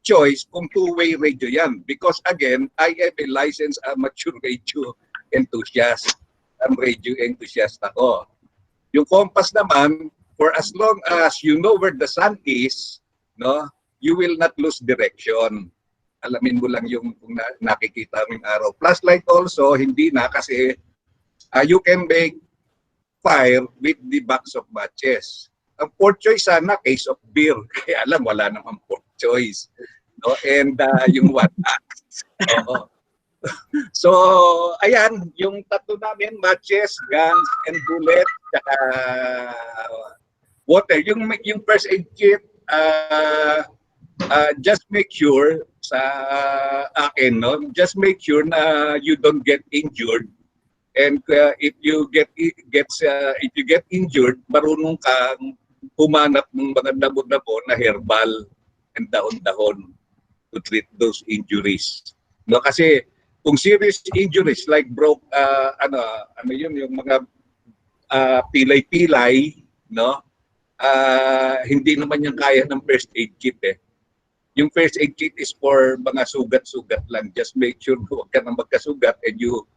choice kung two-way radio yan. Because again, I am a licensed amateur radio enthusiast. Ang radio enthusiast ako. Yung compass naman, for as long as you know where the sun is, no, you will not lose direction. Alamin mo lang yung kung nakikita mo yung araw. Flashlight also, hindi na kasi you can make fire with the box of matches. Ang fourth choice sana, case of beer. Kaya alam, wala namang fourth choice. No? And yung what? Oo. So, ayan, yung tatlo namin, matches, guns, and bullet, saka water. Yung first aid kit, just make sure sa akin, no? Just make sure na you don't get injured. And if you get injured, marunong kang humanap ng mga damo-damo na herbal and dahon-dahon to treat those injuries. No, kasi kung serious injuries like yung mga pilay-pilay, no? Hindi naman yung kaya ng first aid kit eh. Yung first aid kit is for mga sugat-sugat lang. Just make sure huwag ka na magkasugat and you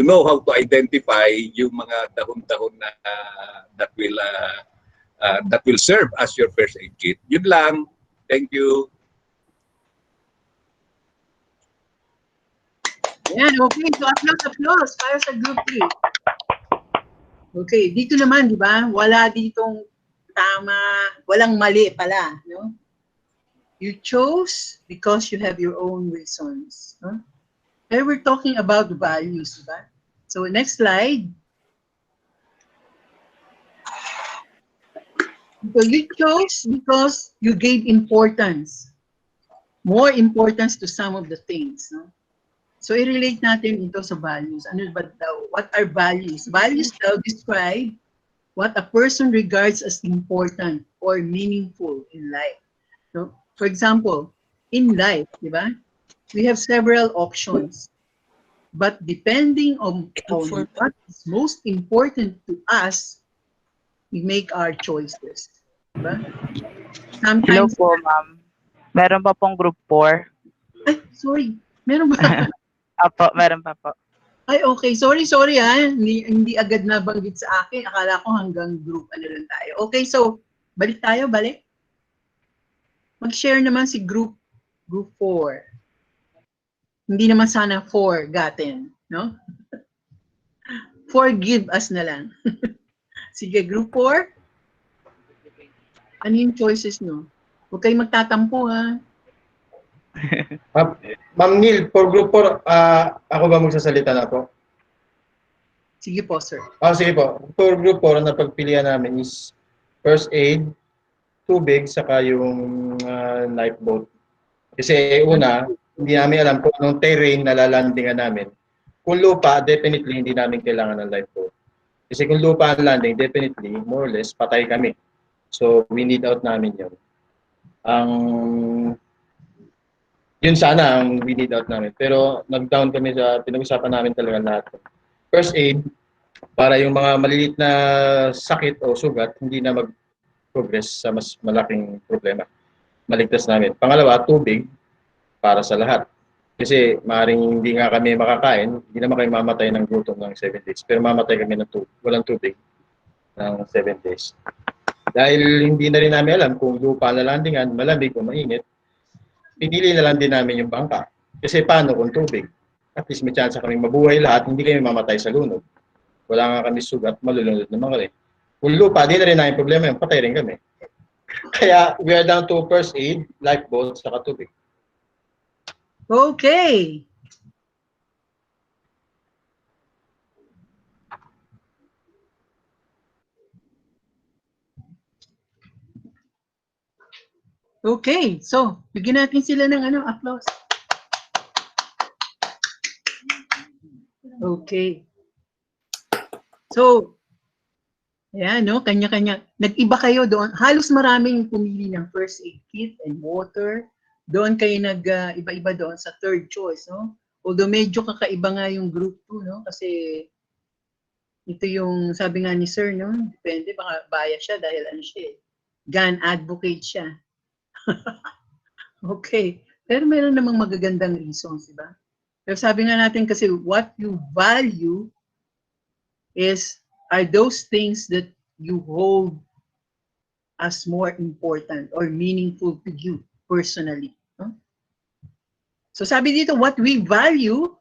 know how to identify yung mga dahon-dahon na that will serve as your first aid kit. Yun lang. Thank you. Yan, okay. So, applause para sa group 3. Okay, dito naman, di ba? Wala ditong tama, walang mali pala, no? You chose because you have your own reasons. Huh? Here we're talking about values, di ba? So, next slide. So, you chose because you gave importance, more importance to some of the things, no? So, i-relate natin ito sa values. Ano ba daw? What are values? Values daw describe what a person regards as important or meaningful in life. So, for example, in life, di ba? We have several options. But depending on what is most important to us, we make our choices. Diba? Hello Sometimes, po, ma'am. Meron pa pong group 4? ay, sorry. Meron ba? Apo, meron pa po. Ay, okay. Sorry ha. Hindi agad nabanggit sa akin. Akala ko hanggang group lang tayo. Okay, so, balik. Mag-share naman si group 4. Hindi naman sana forgotten, no? Forgive us na lang. Sige, group 4. Ano yung choices nyo? Huwag kayong magtatampo, ha? Ma'am Neil, for group 4, ako ba magsasalita na po? Sige po, sir. Sige po. For group 4, na pagpilian namin is first aid, tubig, saka yung lifeboat. Kasi una, hindi namin alam kung anong terrain na lalandingan namin. Kung lupa, definitely hindi namin kailangan ng lifeboat. Kasi kung lupa ang landing, definitely, more or less, patay kami. So, we need out namin yun. Yun sana ang we need out namin. Pero nag-down kami sa, pinag-usapan namin talaga lahat. First aid, para yung mga maliliit na sakit o sugat, hindi na mag-progress sa mas malaking problema. Maligtas namin. Pangalawa, tubig, para sa lahat. Kasi maaaring hindi nga kami makakain, hindi naman kayo mamatay ng gutom ng 7 days. Pero mamatay kami ng walang tubig ng 7 days. Dahil hindi na rin namin alam kung lupa na landingan, malamig o mainit, pinili na lang din namin yung bangka. Kasi paano kung tubig? At least may chance kaming mabuhay lahat, hindi kami mamatay sa lunod. Wala nga kami sugat, malulunod naman kami. Kung lupa, di na rin namin problema yung patay rin kami. Kaya we are down to first aid, lifeboat, saka tubig. Okay. Okay, so bigyan natin sila ng applause. Okay. So, ayan, no, kanya-kanya. Nag-iba kayo doon. Halos maraming pumili ng first aid kit and water. Doon kayo nag-iba-iba doon sa third choice, no? Although medyo kakaiba nga yung group 2, no? Kasi Ito yung sabi nga ni Sir, no? Depende, baka bias siya dahil ano siya, gun advocate siya. Okay. Pero meron namang magagandang reasons, di ba? Pero sabi nga natin kasi what you value are those things that you hold as more important or meaningful to you personally. No? So sabi dito, what we value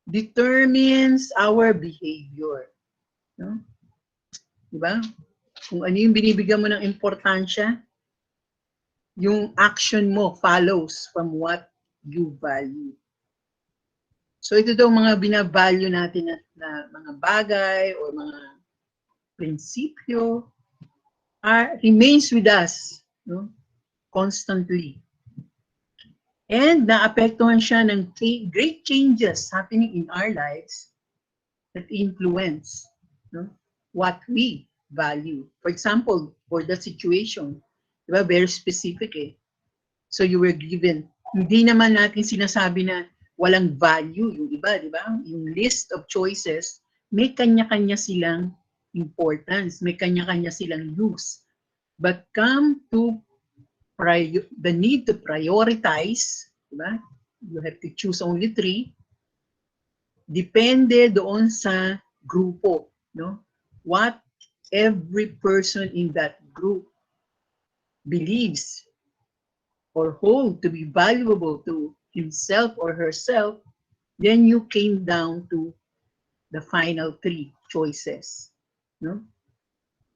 determines our behavior. No? Diba? Kung ano yung binibigyan mo ng importansya, yung action mo follows from what you value. So ito daw mga binavalue natin na mga bagay o mga prinsipyo remains with us, no? Constantly. And naapektuhan siya ng great changes happening in our lives that influence, no, what we value. For example, for the situation, diba, very specific eh. So you were given, hindi naman natin sinasabi na walang value yung iba, di ba? Yung list of choices, may kanya-kanya silang importance, may kanya-kanya silang use. But come to the need to prioritize, di ba? You have to choose only 3. Depende doon sa grupo, no? What every person in that group believes or hold to be valuable to himself or herself, then you came down to the final 3 choices. No?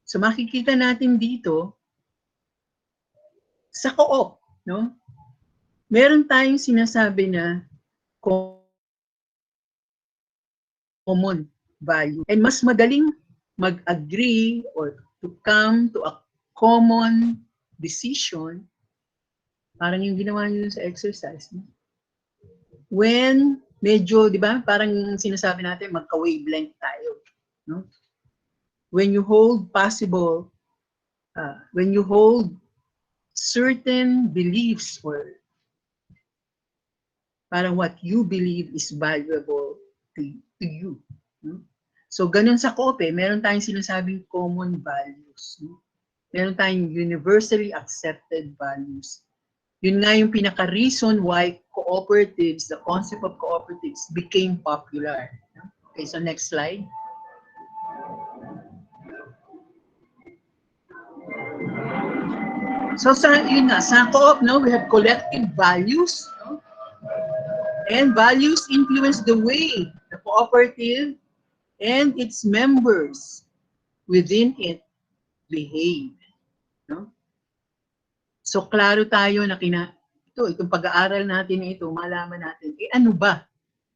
So makikita natin dito, sa co-op, no? Meron tayong sinasabi na common value. And mas madaling mag-agree or to come to a common decision, parang yung ginawa nyo sa exercise, no? When medyo, di ba, parang sinasabi natin, magka-wavelength tayo. No? When you hold certain beliefs or parang what you believe is valuable to you. No? So, ganun sa COPE, meron tayong sinasabing common values. No? Meron tayong universally accepted values. Yun nga yung pinaka-reason why cooperatives, the concept of cooperatives became popular. Okay, so next slide. So yun nga, sa co-op, no, we have collective values, no? And values influence the way the cooperative and its members within it behave. No? So klaro tayo na itong pag-aaral natin ito, malaman natin, ano ba?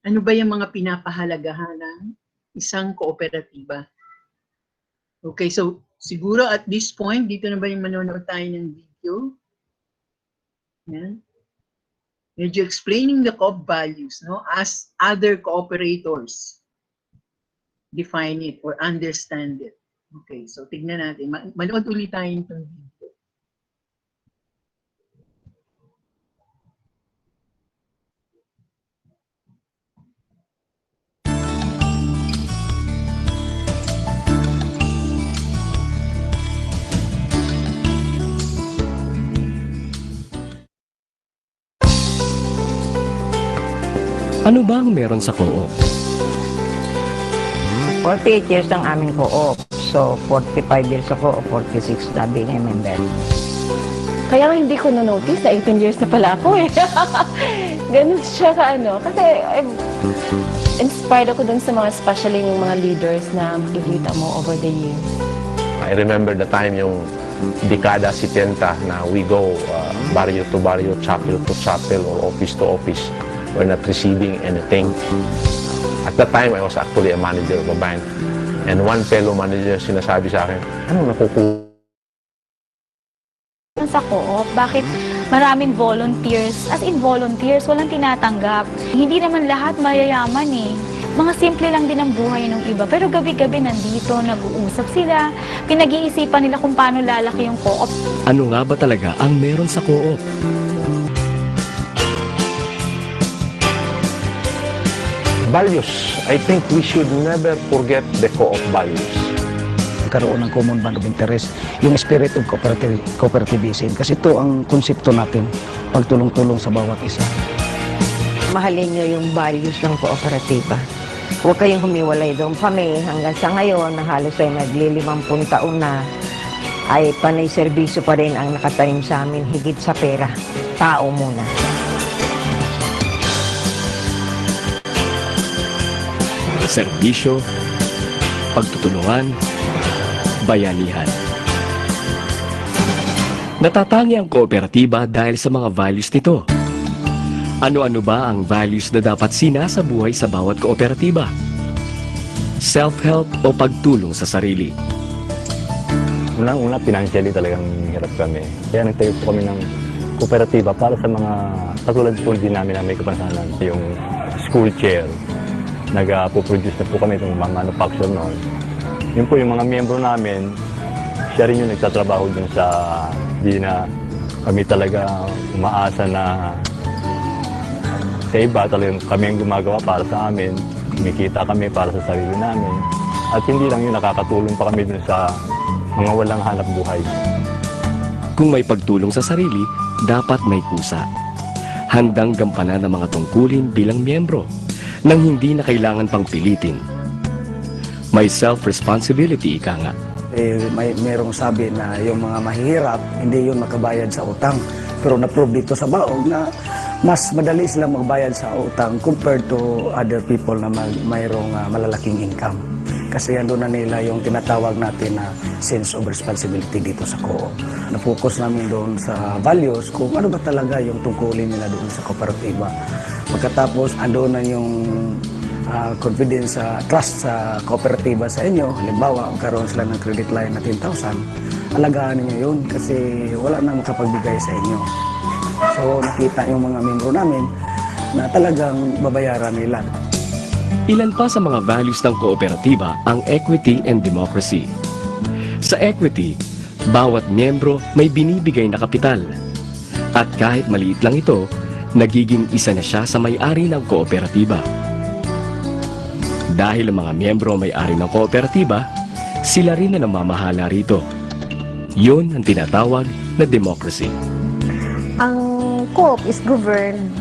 Ano ba yung mga pinapahalagahan ng isang kooperatiba? Okay, so siguro at this point, dito na ba yung manonood tayo ng video? Yan. Medyo explaining the co-op values, no, as other cooperators define it or understand it. Okay, so tignan natin. Manood ulit tayo itong video. Ano ba ang meron sa co-op? 48 years ang aming co-op. So, 45 years ako o 46 na being a member. Kaya nga hindi ko na-notice na 18 years na pala ako eh. Ganun siya ka ano. Kasi inspired ako dun sa mga especially yung mga leaders na makikita mo over the years. I remember the time yung dekada 70 na we go barrio to barrio, chapel to chapel, or office to office. We're not receiving anything. At that time, I was actually a manager of a bank. And one fellow manager sinasabi sa akin, ano nakukuha? Sa co-op, bakit maraming volunteers? As in volunteers, walang tinatanggap. Hindi naman lahat mayayaman eh. Mga simple lang din ang buhay ng iba. Pero gabi-gabi nandito, nag-uusap sila. Pinag-iisipan nila kung paano lalaki yung co-op. Ano nga ba talaga ang meron sa co-op? Values. I think we should never forget the co-op values. Karoon ng common bond of interest, yung spirit of cooperativism. Kasi ito ang konsepto natin, pagtulong-tulong sa bawat isa. Mahalin nyo yung values ng kooperatiba. Huwag kayong humiwalay doon. Kami hanggang sa ngayon, na halos ay nagli-50 taon na, ay panay serbisyo pa rin ang nakatanim sa amin, higit sa pera. Tao muna. Serbisyo, pagtutulungan, bayanihan. Natatangi ang kooperatiba dahil sa mga values nito. Ano-ano ba ang values na dapat sinasabuhay sa bawat kooperatiba? Self-help o pagtulong sa sarili? Unang-una, financially talagang hirap kami. Kaya nagtayo po kami ng kooperatiba para sa mga katulad po din namin na may kapansanan. Yung school chair, nag-produce na po kami itong mga manufacture noon. Yun po yung mga miyembro namin, siya rin yung nagtatrabaho dun sa di na kami talaga umaasa na sa iba, talagang kami ang gumagawa para sa amin. Kumikita kami para sa sarili namin. At hindi lang yun, nakakatulong pa kami dun sa mga walang hanap buhay. Kung may pagtulong sa sarili, dapat may kusa. Handang gampanan ang mga tungkulin bilang miyembro nang hindi na kailangan pang pilitin. May self-responsibility, ika nga. Merong sabi na yung mga mahihirap, hindi yun makabayad sa utang. Pero na-prove dito sa Baog na mas madali silang magbayad sa utang compared to other people na mayroong malalaking income. Kasi yan doon na nila yung tinatawag natin na sense of responsibility dito sa co-op. Na-focus namin doon sa values kung ano ba talaga yung tungkulin nila doon sa kooperatiba. Pagkatapos, andun na yung confidence, trust sa kooperatiba sa inyo. Halimbawa, magkaroon sila ng credit line na 10,000. Alagaan ninyo yun kasi wala nang makapagbigay sa inyo. So, nakita yung mga membro namin na talagang babayaran nila. Ilan pa sa mga values ng kooperatiba ang equity and democracy. Sa equity, bawat miyembro may binibigay na kapital. At kahit maliit lang ito, nagiging isa na siya sa may-ari ng kooperatiba. Dahil ang mga miyembro may-ari ng kooperatiba, sila rin na namamahala rito. Yun ang tinatawag na democracy. Ang co-op is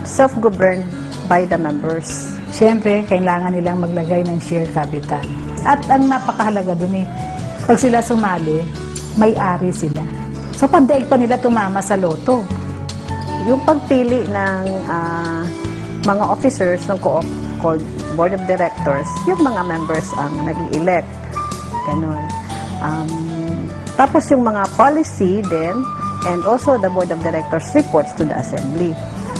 self-governed by the members. Siyempre, kailangan nilang maglagay ng share capital. At ang napakahalaga dun pag sila sumali, may-ari sila. So, pagdaig pa nila tumama sa loto. Yung pagpili ng mga officers ng co-op called Board of Directors, yung mga members ang nag-elect. Ganun. Tapos yung mga policy din, and also the Board of Directors reports to the Assembly.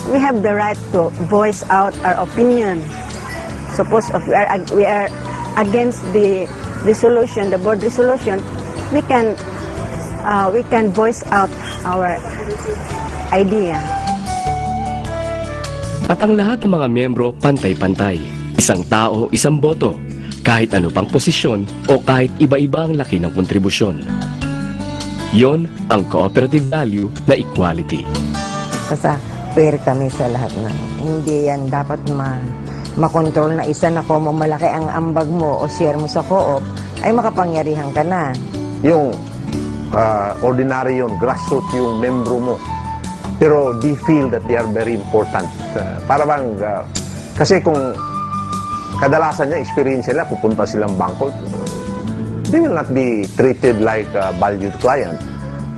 We have the right to voice out our opinion. Suppose if we are against the resolution, the board resolution, we can voice out our idea. At ang lahat ng mga miyembro pantay-pantay. Isang tao, isang boto. Kahit ano pang posisyon o kahit iba-iba ang laki ng kontribusyon. Yon ang cooperative value na equality. Basta fair kami sa lahat na. Hindi yan dapat makontrol na isa na kung malaki ang ambag mo o share mo sa co-op, ay makapangyarihan ka na. Yung ordinary yun, grassroots yung membro mo. Pero they feel that they are very important. Para bang, kasi kung kadalasan niya, experience nila, pupunta silang bangko, they will not be treated like a valued client.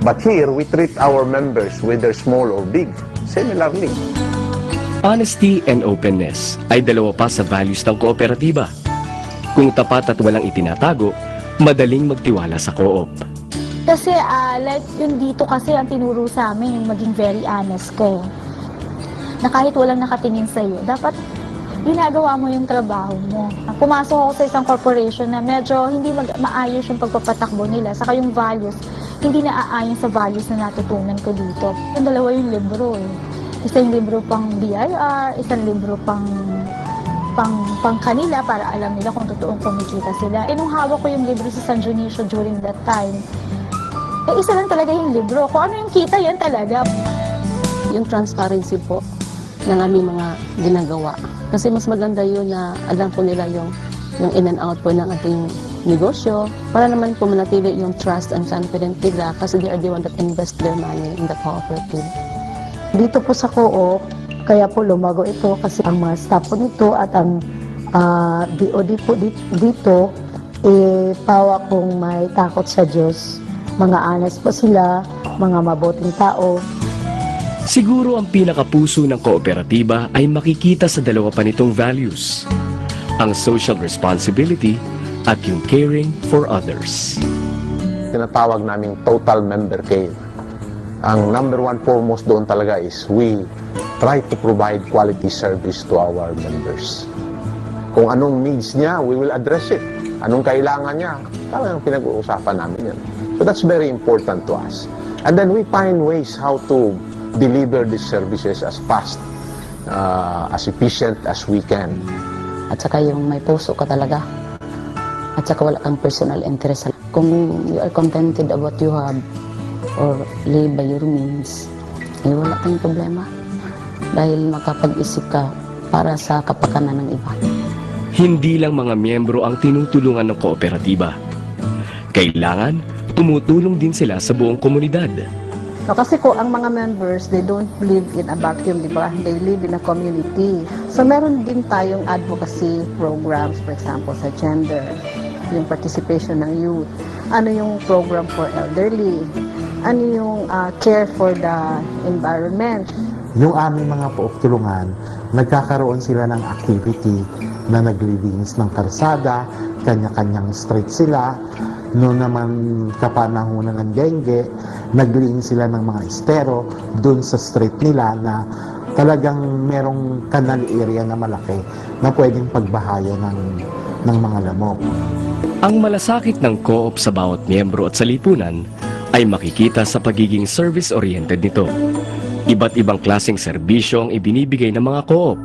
But here, we treat our members, whether small or big, similarly. Honesty and openness ay dalawa pa sa values ng kooperatiba. Kung tapat at walang itinatago, madaling magtiwala sa co-op. Kasi like yun dito kasi ang tinuro sa amin, yung maging very honest ka. Na kahit walang nakatingin sa'yo, dapat ginagawa mo yung trabaho mo. Pumasok ako sa isang corporation na medyo hindi maayos yung pagpapatakbo nila. Saka yung values, hindi naaayon sa values na natutunan ko dito. Yung dalawa yung libro eh. Isang libro pang BIR, isang libro pang kanila para alam nila kung totoong kumikita sila. Nung hawak ko yung libro sa San Dionisio during that time, isa lang talaga yung libro. Kung ano yung kita, yan talaga. Yung transparency po ng aming mga ginagawa. Kasi mas maganda yun na alam po nila yung in and out po ng ating negosyo para naman po manatili yung trust and confidence nila kasi they are the one that invest their money in the cooperative. Dito po sa co-op, kaya po lumago ito kasi ang mga staff po nito at ang DOD po dito, pawa kung may takot sa Diyos. Mga honest po sila, mga mabuting tao. Siguro ang pinakapuso ng kooperatiba ay makikita sa dalawa pa nitong values, ang social responsibility at yung caring for others. Tinatawag naming total member care. Ang number one foremost doon talaga is we try to provide quality service to our members. Kung anong needs niya, we will address it. Anong kailangan niya, talagang pinag-uusapan namin yan. So that's very important to us. And then we find ways how to deliver these services as fast, as efficient as we can. At saka yung may puso ka talaga. At saka wala kang personal interest. Kung you are contented of what you have or live by your means, wala kang problema. Dahil makapag-isip ka para sa kapakanan ng iba. Hindi lang mga miyembro ang tinutulungan ng kooperatiba. Kailangan tumutulong din sila sa buong komunidad. No, kasi ko ang mga members, they don't live in a vacuum, di ba? They live in a community. So meron din tayong advocacy programs, for example, sa gender, yung participation ng youth. Ano yung program for elderly? Ano yung care for the environment? Yung aming mga tulungan, nagkakaroon sila ng activity na naglilinis ng karsada, kanya-kanyang street sila. Noon naman kapanahunan ng dengue, naglinis sila ng mga estero doon sa street nila na talagang merong canal area na malaki na pwedeng pagbahayan ng mga lamok. Ang malasakit ng co-op sa bawat miyembro at sa lipunan ay makikita sa pagiging service-oriented nito. Iba't ibang klaseng serbisyo ang ibinibigay ng mga co-op.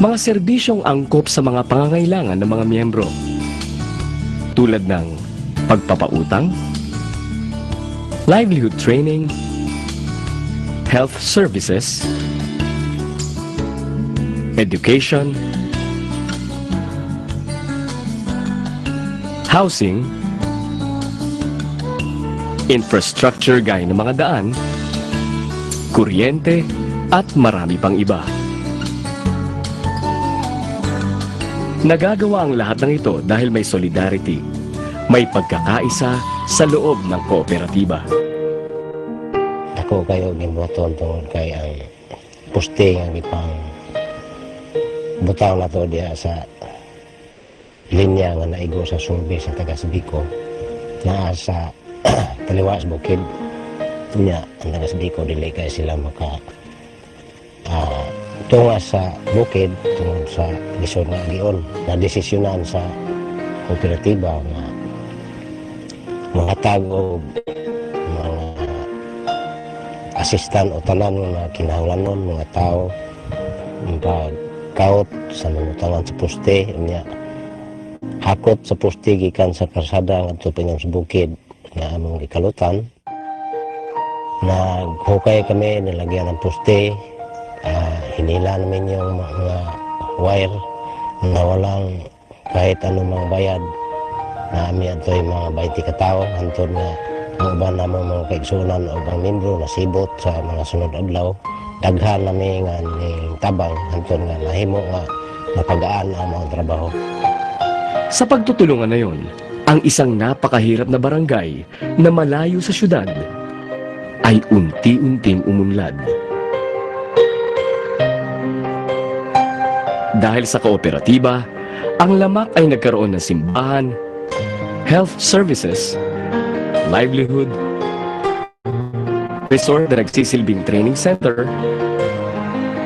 Mga serbisyong angkop sa mga pangangailangan ng mga miyembro. Tulad ng pagpapautang, livelihood training, health services, education, housing, infrastructure gaya ng mga daan, kuryente, at marami pang iba. Nagagawa ang lahat ng ito dahil may solidarity, may pagkakaisa sa loob ng kooperatiba. Ako kayo gibuton tungod kay ang posting ang ipang butaw na to diya sa linya nga naigo sa survey sa taga-Sibiko na sa Taliwas Bukid niya ang taga-Sibiko dili kay sila maka tunga sa bukid tungod sa lisod nga gion na desisyonan sa kooperatiba nga mga tago mga asistan o tanan nga kinahanglanon mga tao pagkaot sa mamutangan sa poste niya hakot sa poste gikan sa karsada ngadto pinang sa bukid nga among gikalutan naghukay kami nilagyan ng poste hinila namin yung mga wire na walang kahit anong mga bayad na amin ito yung mga 20 katao hantod na ang uban namang mga kaigsunan o bang membro nasibot sa mga sunod adlaw daghan namin nga ning tabang hantod nga nahimo nga napagaan ang mga trabaho. Sa pagtutulungan na yon, ang isang napakahirap na barangay na malayo sa syudad ay unti-unting umunlad. Dahil sa kooperatiba, ang Lamak ay nagkaroon ng simbahan, health services, livelihood, resort na nagsisilbing training center,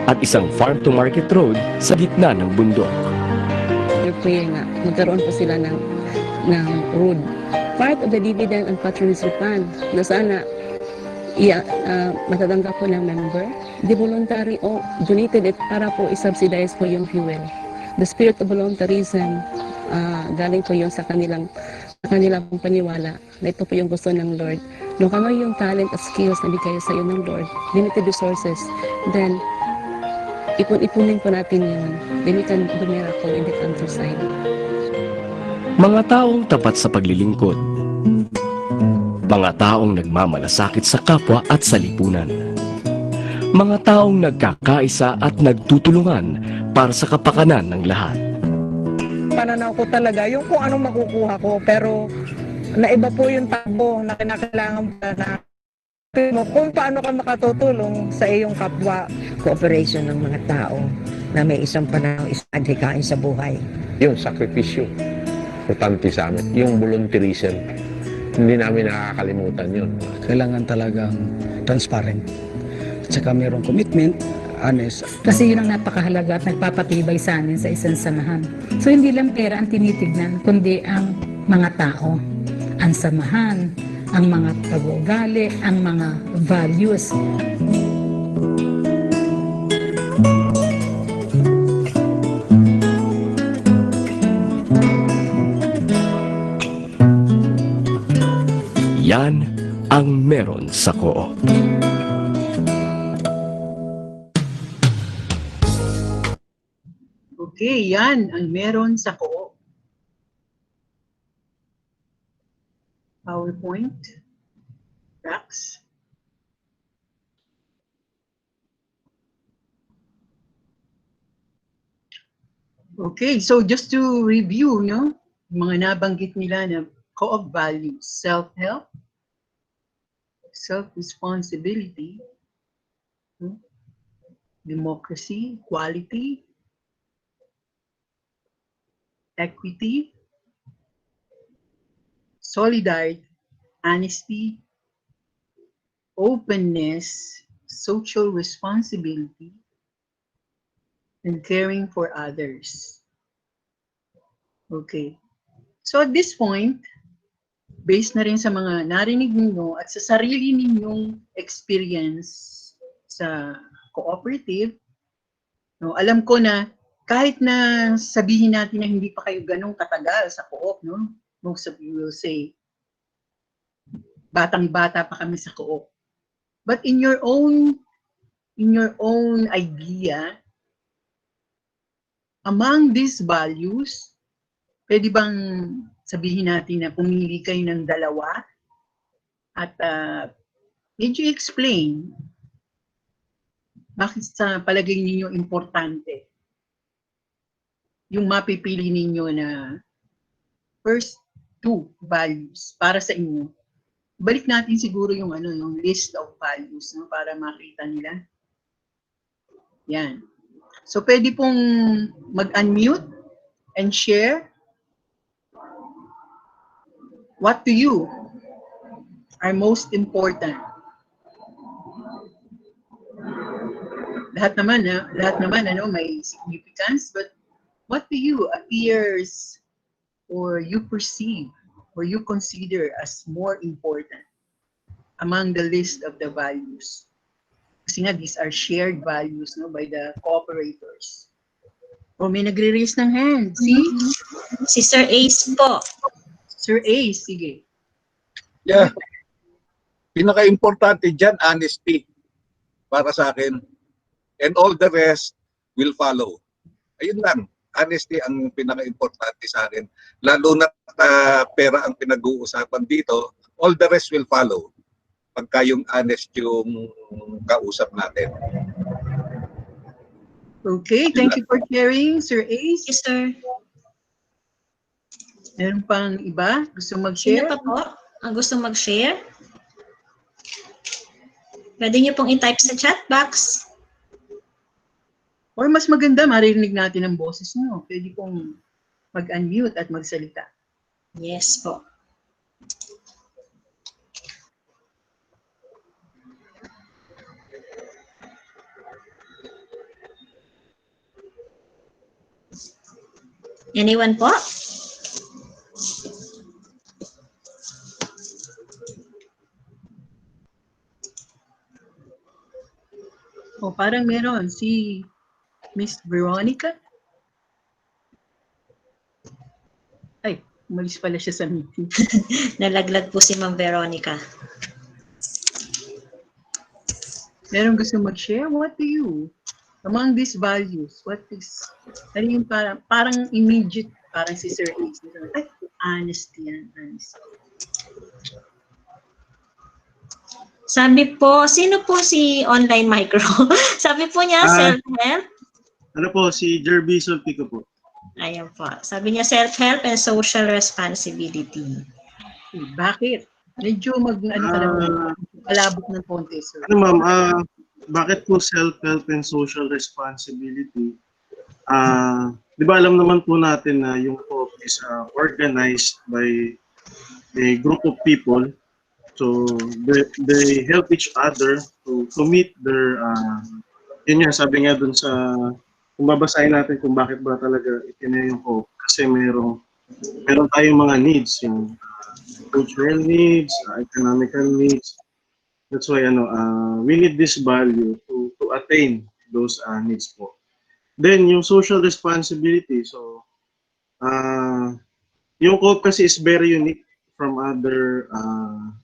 at isang farm-to-market road sa gitna ng bundok. Your prayer nga, magkaroon po sila ng road. Part of the dividend and patronage fund na sana matatanggap po ng member, the voluntary o donated it para po i-subsidize po yung fuel. The spirit of voluntarism, galing po yung sa kanilang paniwala na ito po yung gusto ng Lord. No, kung ano yung talent at skills na bigay sa iyo ng Lord, limited resources, then ipon-ipunin po natin yun. Then we can do miracle in the countryside. Mga taong tapat sa paglilingkod. Mga taong nagmamalasakit sa kapwa at sa lipunan. Mga taong nagkakaisa at nagtutulungan para sa kapakanan ng lahat. Pananaw ko talaga yung kung anong makukuha ko, pero naiba po yung takbo na kinakailangan pa na kung paano ka makatutulong sa iyong kapwa. Cooperation ng mga tao na may isang pananaw, isang adhikain sa buhay. Yun, sakripisyo. Importante sa amin. Yung volunteerism, hindi namin nakakalimutan yun. Kailangan talagang transparent. At saka mayroong commitment, honest. Kasi yun ang napakahalaga at nagpapatibay sa amin sa isang samahan. So hindi lang pera ang tinitignan, kundi ang mga tao, ang samahan, ang mga pag-uugali, ang mga values. Yan ang meron sa co-op. Okay, yan ang meron sa co-op. PowerPoint. Tracks. Okay, so just to review, no? Mga nabanggit nila na co-op values, self-help, self-responsibility, democracy, equality, equity, solidarity, honesty, openness, social responsibility, and caring for others. Okay. So at this point, based na rin sa mga narinig ninyo at sa sarili ninyong experience sa cooperative, no, alam ko na kahit na sabihin natin na hindi pa kayo ganong katagal sa co-op, no? Most of you will say, batang-bata pa kami sa co-op. But in your own idea, among these values, pwede bang sabihin natin na pumili kayo ng dalawa at medyo explain bakit sa palagay ninyo importante yung mapipili ninyo na first two values para sa inyo. Balik natin siguro yung yung list of values, no, para makita nila. Yan. So pwede pong mag-unmute and share what to you are most important. Lahat naman may significance, but what to you appears or you perceive or you consider as more important among the list of the values? Kasi nga, these are shared values, no, by the cooperators. O may nagre-raise ng hand. Si Sir Ace po. Sir Ace, sige. Yeah. Pinaka-importante dyan, honesty. Para sa akin. And all the rest will follow. Ayun lang. Honesty ang pinaka-importante sa akin. Lalo na pera ang pinag-uusapan dito, all the rest will follow. Pagka yung honest yung kausap natin. Okay, thank you for sharing, Sir Ace. Yes, sir. Meron pang iba? Gusto mag-share? Sino pa po ang gusto mag-share? Pwede niyo pong i-type sa chat box. Or mas maganda, maririnig natin ang boses niyo. Pwede pong mag-unmute at magsalita. Yes po. Anyone po? O parang meron si Miss Veronica. Ay, umalis pala siya sa meeting. Nalaglag po si Ma'am Veronica. Meron gusto mag-share? What do you Among these values, what is, ano yung parang immediate, parang si Sir Ace. Ay, honesty yan, honesty. Sabi po, sino po si online micro? Sabi po niya, self-help. Ano po, si Jerby Solpico po. Ayan po. Sabi niya, self-help and social responsibility. Bakit? Medyo palabot ng konti, sir. Ano ma'am, bakit po self-help and social responsibility? Di ba alam naman po natin na yung co-op is organized by a group of people. So they help each other to meet their, yun nga, sabi nga dun sa, kung babasahin natin kung bakit ba talaga itinay yung co-op. Kasi meron tayong mga needs, yung cultural needs, economical needs. That's why we need this value to attain those needs po. Then yung social responsibility, so yung co-op kasi is very unique from other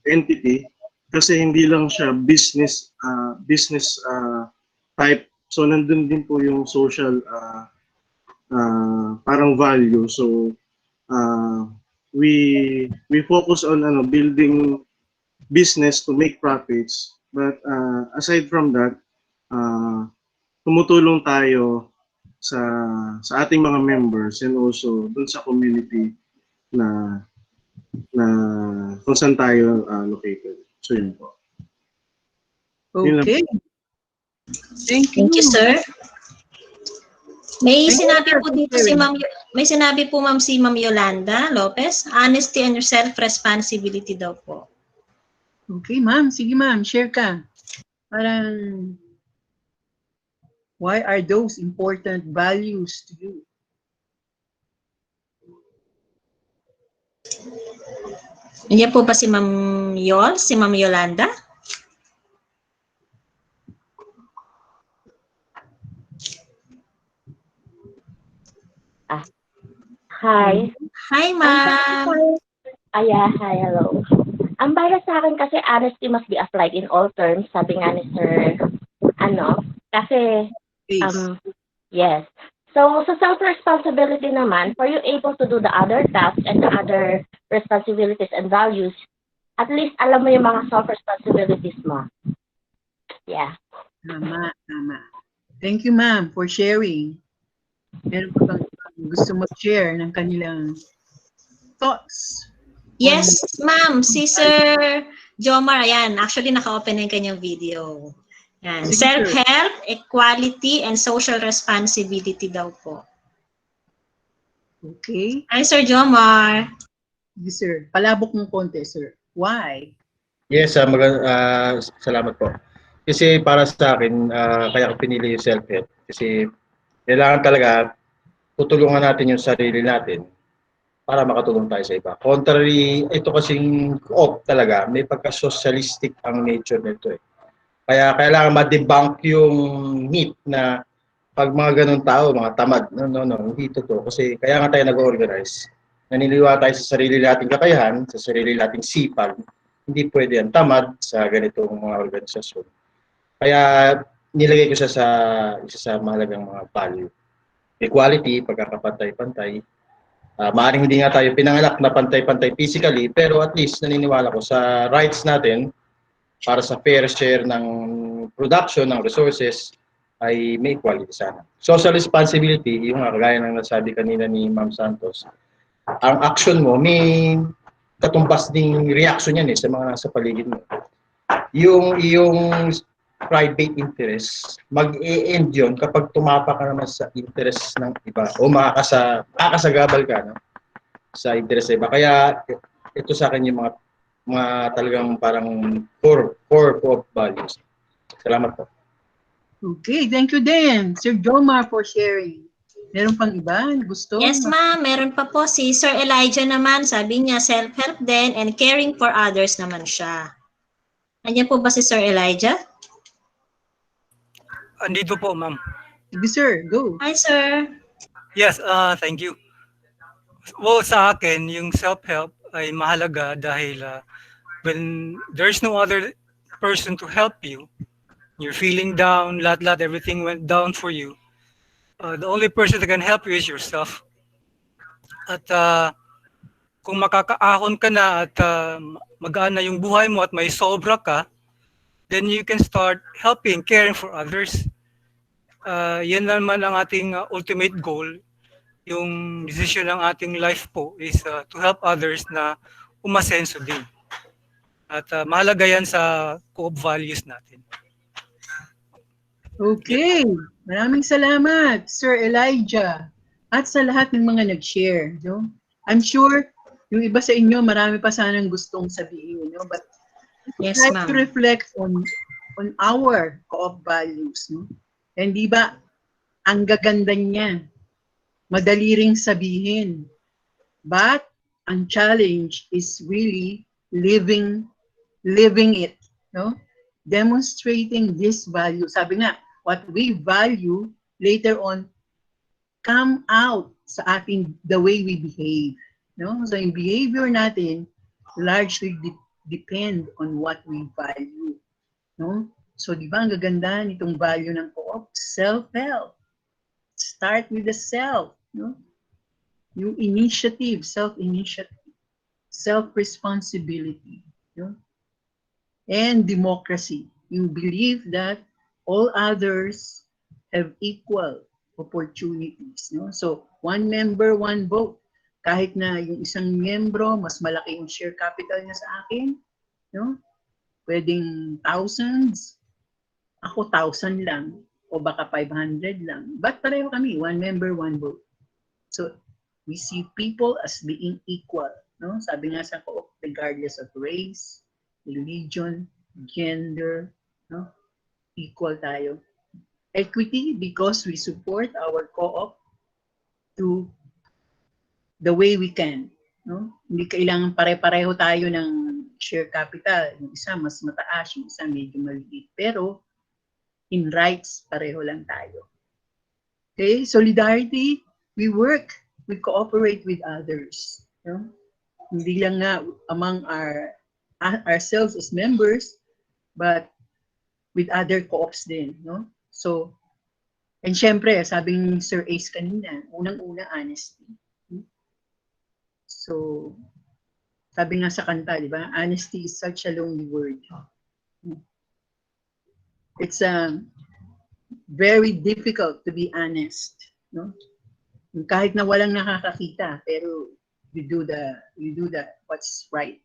entity kasi hindi lang siya business type. So nandun din po yung social parang value. So we focus on building business to make profits, but aside from that, tumutulong tayo sa ating mga members and also dun sa community na kung saan tayo located. So yun po. Okay. Thank you, sir. May sinabi po dito si Ma'am, may sinabi po Ma'am si Ma'am Yolanda Lopez, honesty and self-responsibility daw po. Okay, ma'am. Sige, ma'am. Share ka. Parang, why are those important values to you? Nandiyan po ba si Ma'am Yol, si Ma'am Yolanda? Hi. Hi, ma'am. Hi, hello. Ang para sa akin kasi honesty must be applied in all terms, sabi nga ni Sir, kasi, yes. So, sa self-responsibility naman, for you able to do the other tasks and the other responsibilities and values, at least alam mo yung mga self-responsibilities mo. Yeah. Tama. Thank you, ma'am, for sharing. Meron pa bang gusto mag-share ng kanilang thoughts? Yes, ma'am. Si Sir Jomar, ayan. Actually, naka-open na yung kanyang video. Yan. Self-help, equality, and social responsibility daw po. Okay. Hi, Sir Jomar. Yes, sir. Palabok ng konti, sir. Why? Yes, salamat po. Kasi para sa akin, kaya ko pinili yung self-help. Kasi kailangan talaga tutulungan natin yung sarili natin para makatulong tayo sa iba. Contrary, ito kasing co-op talaga, may pagka-socialistic ang nature nito eh. Kaya kailangan ma-debunk yung myth na pag mga ganun tao, mga tamad, hindi totoo. Kasi kaya nga tayo nag-organize. Naniniwala tayo sa sarili nating kakayahan, sa sarili nating sipag. Hindi pwede yan tamad sa ganitong mga organisasyon. Kaya nilagay ko siya sa isa sa mahalagang mga value. Equality, pagkakapantay-pantay. Maaaring hindi nga tayo pinanganak na pantay-pantay physically, pero at least naniniwala ko sa rights natin para sa fair share ng production, ng resources, ay may equality sana. Social responsibility, yung kagaya ng nasabi kanina ni Ma'am Santos, ang action mo, may katumbas ding reaction yan sa mga nasa paligid mo. Yung private interest, mag-e-end yun kapag tumapa ka naman sa interest ng iba o makakasagabal ka sa interest sa iba. Kaya ito sa akin yung mga talagang parang core of values. Salamat po. Okay, thank you din, Sir Jomar, for sharing. Meron pang iba? Gusto? Yes, ma'am. Meron pa po si Sir Elijah naman. Sabi niya, self-help din and caring for others naman siya. Nandiyan po ba si Sir Elijah? Andito po, ma'am. Sige, sir. Go. Hi, sir. Yes, thank you. Well, sa akin, yung self-help ay mahalaga dahil when there's no other person to help you, you're feeling down, lahat everything went down for you, the only person that can help you is yourself. At kung makakaahon ka na at magaan na yung buhay mo at may sobra ka, then you can start helping, caring for others. Yan naman ang ating ultimate goal. Yung decision ng ating life po is to help others na umasenso din. At mahalaga yan sa co-op values natin. Okay. Maraming salamat, Sir Elijah. At sa lahat ng mga nag-share. No? I'm sure yung iba sa inyo, marami pa sanang gustong sabihin. No? But yes, try ma'am. to reflect on our co-op values. No? And di ba, ang gaganda niya. Madali ring sabihin. But ang challenge is really living it. No? Demonstrating this value. Sabi nga, what we value later on come out sa ating the way we behave. No? So yung behavior natin largely depend on what we value. No? So di ba ang gaganda nitong value ng co-op? Self-help. Start with the self. No? Yung initiative, self-initiative, self-responsibility. No? And democracy. You believe that all others have equal opportunities. No? So, one member, one vote. Kahit na yung isang miyembro, mas malaki yung share capital niya sa akin, no? Pwedeng thousands, ako 1,000 lang, o baka 500 lang. But pareho kami, one member, one vote. So, we see people as being equal. No? Sabi nga sa co-op, regardless of race, religion, gender, no? Equal tayo. Equity, because we support our co-op to the way we can. No? Hindi kailangan pare-pareho tayo ng share capital. Yung isa mas mataas, yung isa medyo maliit. Pero in rights, pareho lang tayo. Okay? Solidarity, we work, we cooperate with others. No? Hindi lang nga among ourselves as members, but with other co-ops din. No? So, and syempre, sabi ni Sir Ace kanina, unang-una, honesty. So, sabi nga sa kanta, di ba? Honesty is such a lonely word. It's very difficult to be honest. No? Kahit na walang nakakakita, pero you do the what's right.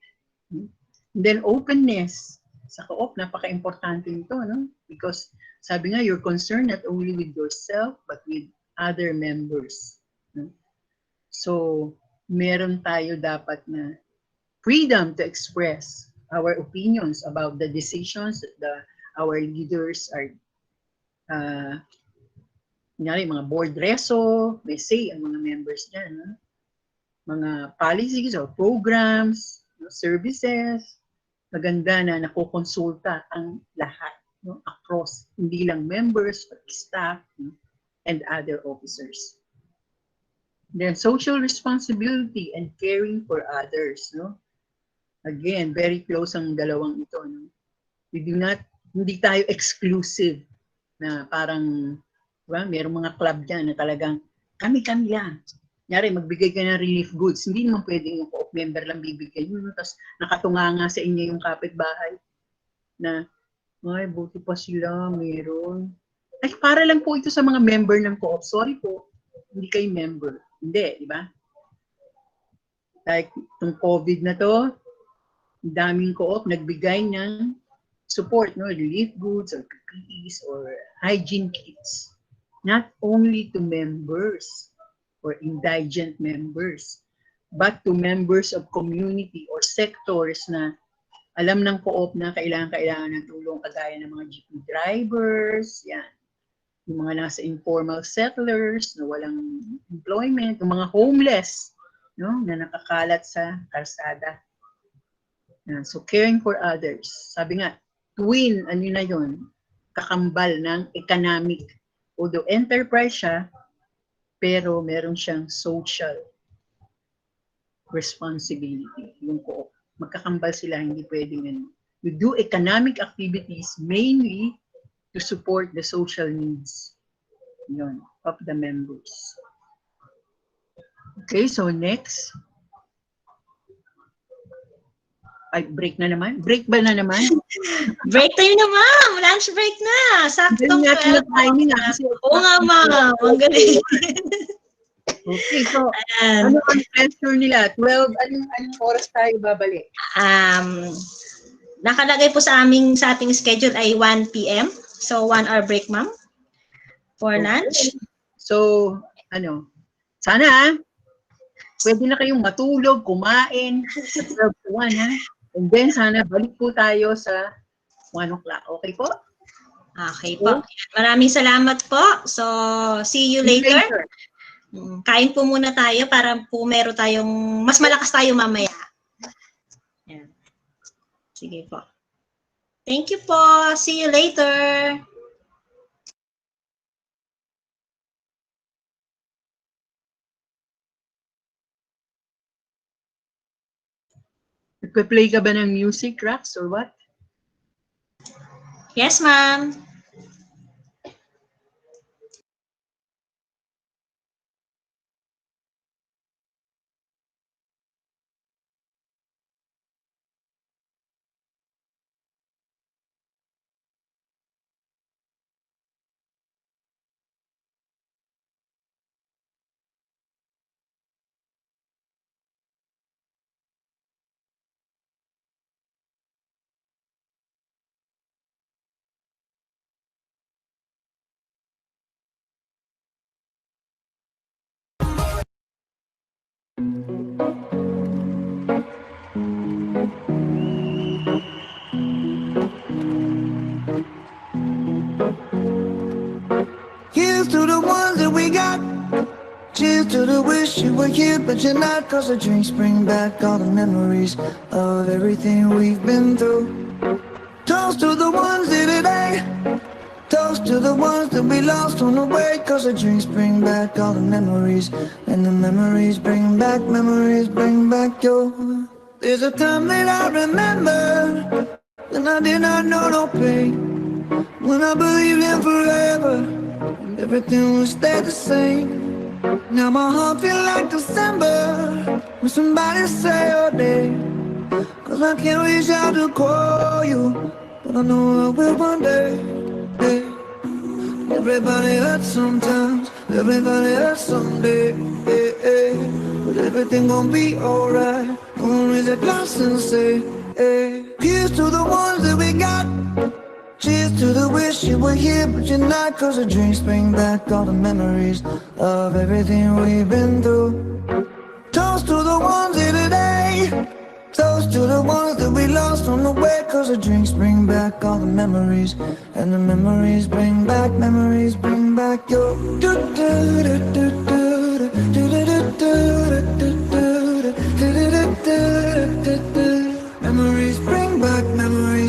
And then openness. Sa co-op, napaka-importante nito, no? Because sabi nga, you're concerned not only with yourself, but with other members. No? So, meron tayo dapat na freedom to express our opinions about the decisions that our leaders are mga board reso, may say ang mga members dyan. No? Mga policies or programs, no? Services, maganda na nakokonsulta ang lahat, no? Across, hindi lang members, but staff, no? And other officers. Then social responsibility and caring for others. No? Again, very close ang dalawang ito. No? Hindi tayo exclusive na parang, diba, mayroong mga club dyan na talagang kami-kami lang. Nyari, magbigay ka ng relief goods. Hindi naman pwedeng yung co-op member lang bibigay yun. Tapos nakatunganga sa inyo yung kapitbahay na, ay, buti pa sila, meron. Ay, para lang po ito sa mga member ng co-op. Sorry po, hindi kayo member. Hindi, di ba? Like, itong COVID na to, daming co-op nagbigay ng support, no? Relief goods or PPEs or hygiene kits. Not only to members or indigent members, but to members of community or sectors na alam ng co-op na kailangan ng tulong kagaya ng mga jeep drivers, yan. Yung mga nasa informal settlers na walang employment, yung mga homeless, no, na nakakalat sa kalsada. So caring for others. Sabi nga, twin, ano na yun, kakambal ng economic. Although enterprise siya, pero meron siyang social responsibility. Yung co-op. Magkakambal sila, hindi pwedeng ano. You do economic activities mainly to support the social needs of the members. Okay, so next. Ay, break na naman? Break ba na naman? Break time na, ma'am. Lunch break na. Saktong 12. Oo nga, ma'am. Ang galing. Okay, so ano ang pressure nila? 12, anong oras tayo babalik? Nakalagay po sa ating schedule ay 1 p.m. So, 1 hour break, ma'am, for lunch. So, sana pwede na kayong matulog, kumain, at 12 to 1, ha? And then, sana balik po tayo sa 1 o'clock. Okay po? Okay po. Maraming salamat po. So, see you later. Kain po muna tayo para po meron tayong, mas malakas tayo mamaya. Yan. Sige po. Thank you po. See you later. Nagpa-play ka ba ng music, Rax, or what? Yes, ma'am. Here's to the ones that we got. Cheers to the wish you were here, but you're not. Cause the drinks bring back all the memories of everything we've been through. Toast to the ones here today. Toast to the ones that we lost on the way. Cause the drinks bring back all the memories. And the memories bring back your. There's a time that I remember when I did not know no pain. When I believed in forever and everything would stay the same. Now my heart feel like December when somebody say your name. Cause I can't reach out to call you, but I know I will one day. Hey. Everybody hurts sometimes, everybody hurts someday. Hey, hey. But everything gon' be alright. Gonna raise a glass and say, hey. Here's to the ones that we got. Cheers to the wish you were here, but you're not. Cause the drinks bring back all the memories of everything we've been through. Toast to the ones here today. Toast to the ones that we lost on the way. Cause the drinks bring back all the memories. And the memories bring back your. Memories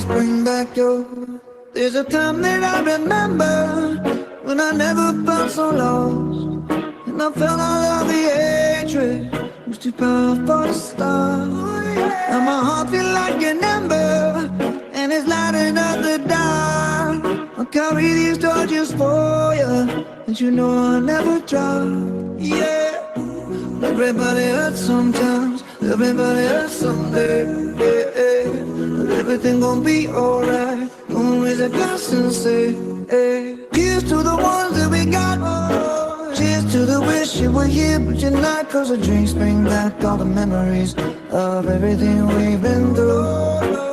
bring back your. There's a time that I remember when I never felt so lost. And I felt all of the hatred was too powerful to stop. Now my heart feel like an ember and it's lighting up the dark. I'll carry these torches for you, and you know I'll never drop. Yeah. Everybody hurts sometimes, everybody hurts someday. Yeah, yeah. But everything gon' be alright. Gonna raise a glass and say, hey. Here's to the ones that we got. Cheers to the wish you were here, but you're not. Cause the drinks bring back all the memories of everything we've been through.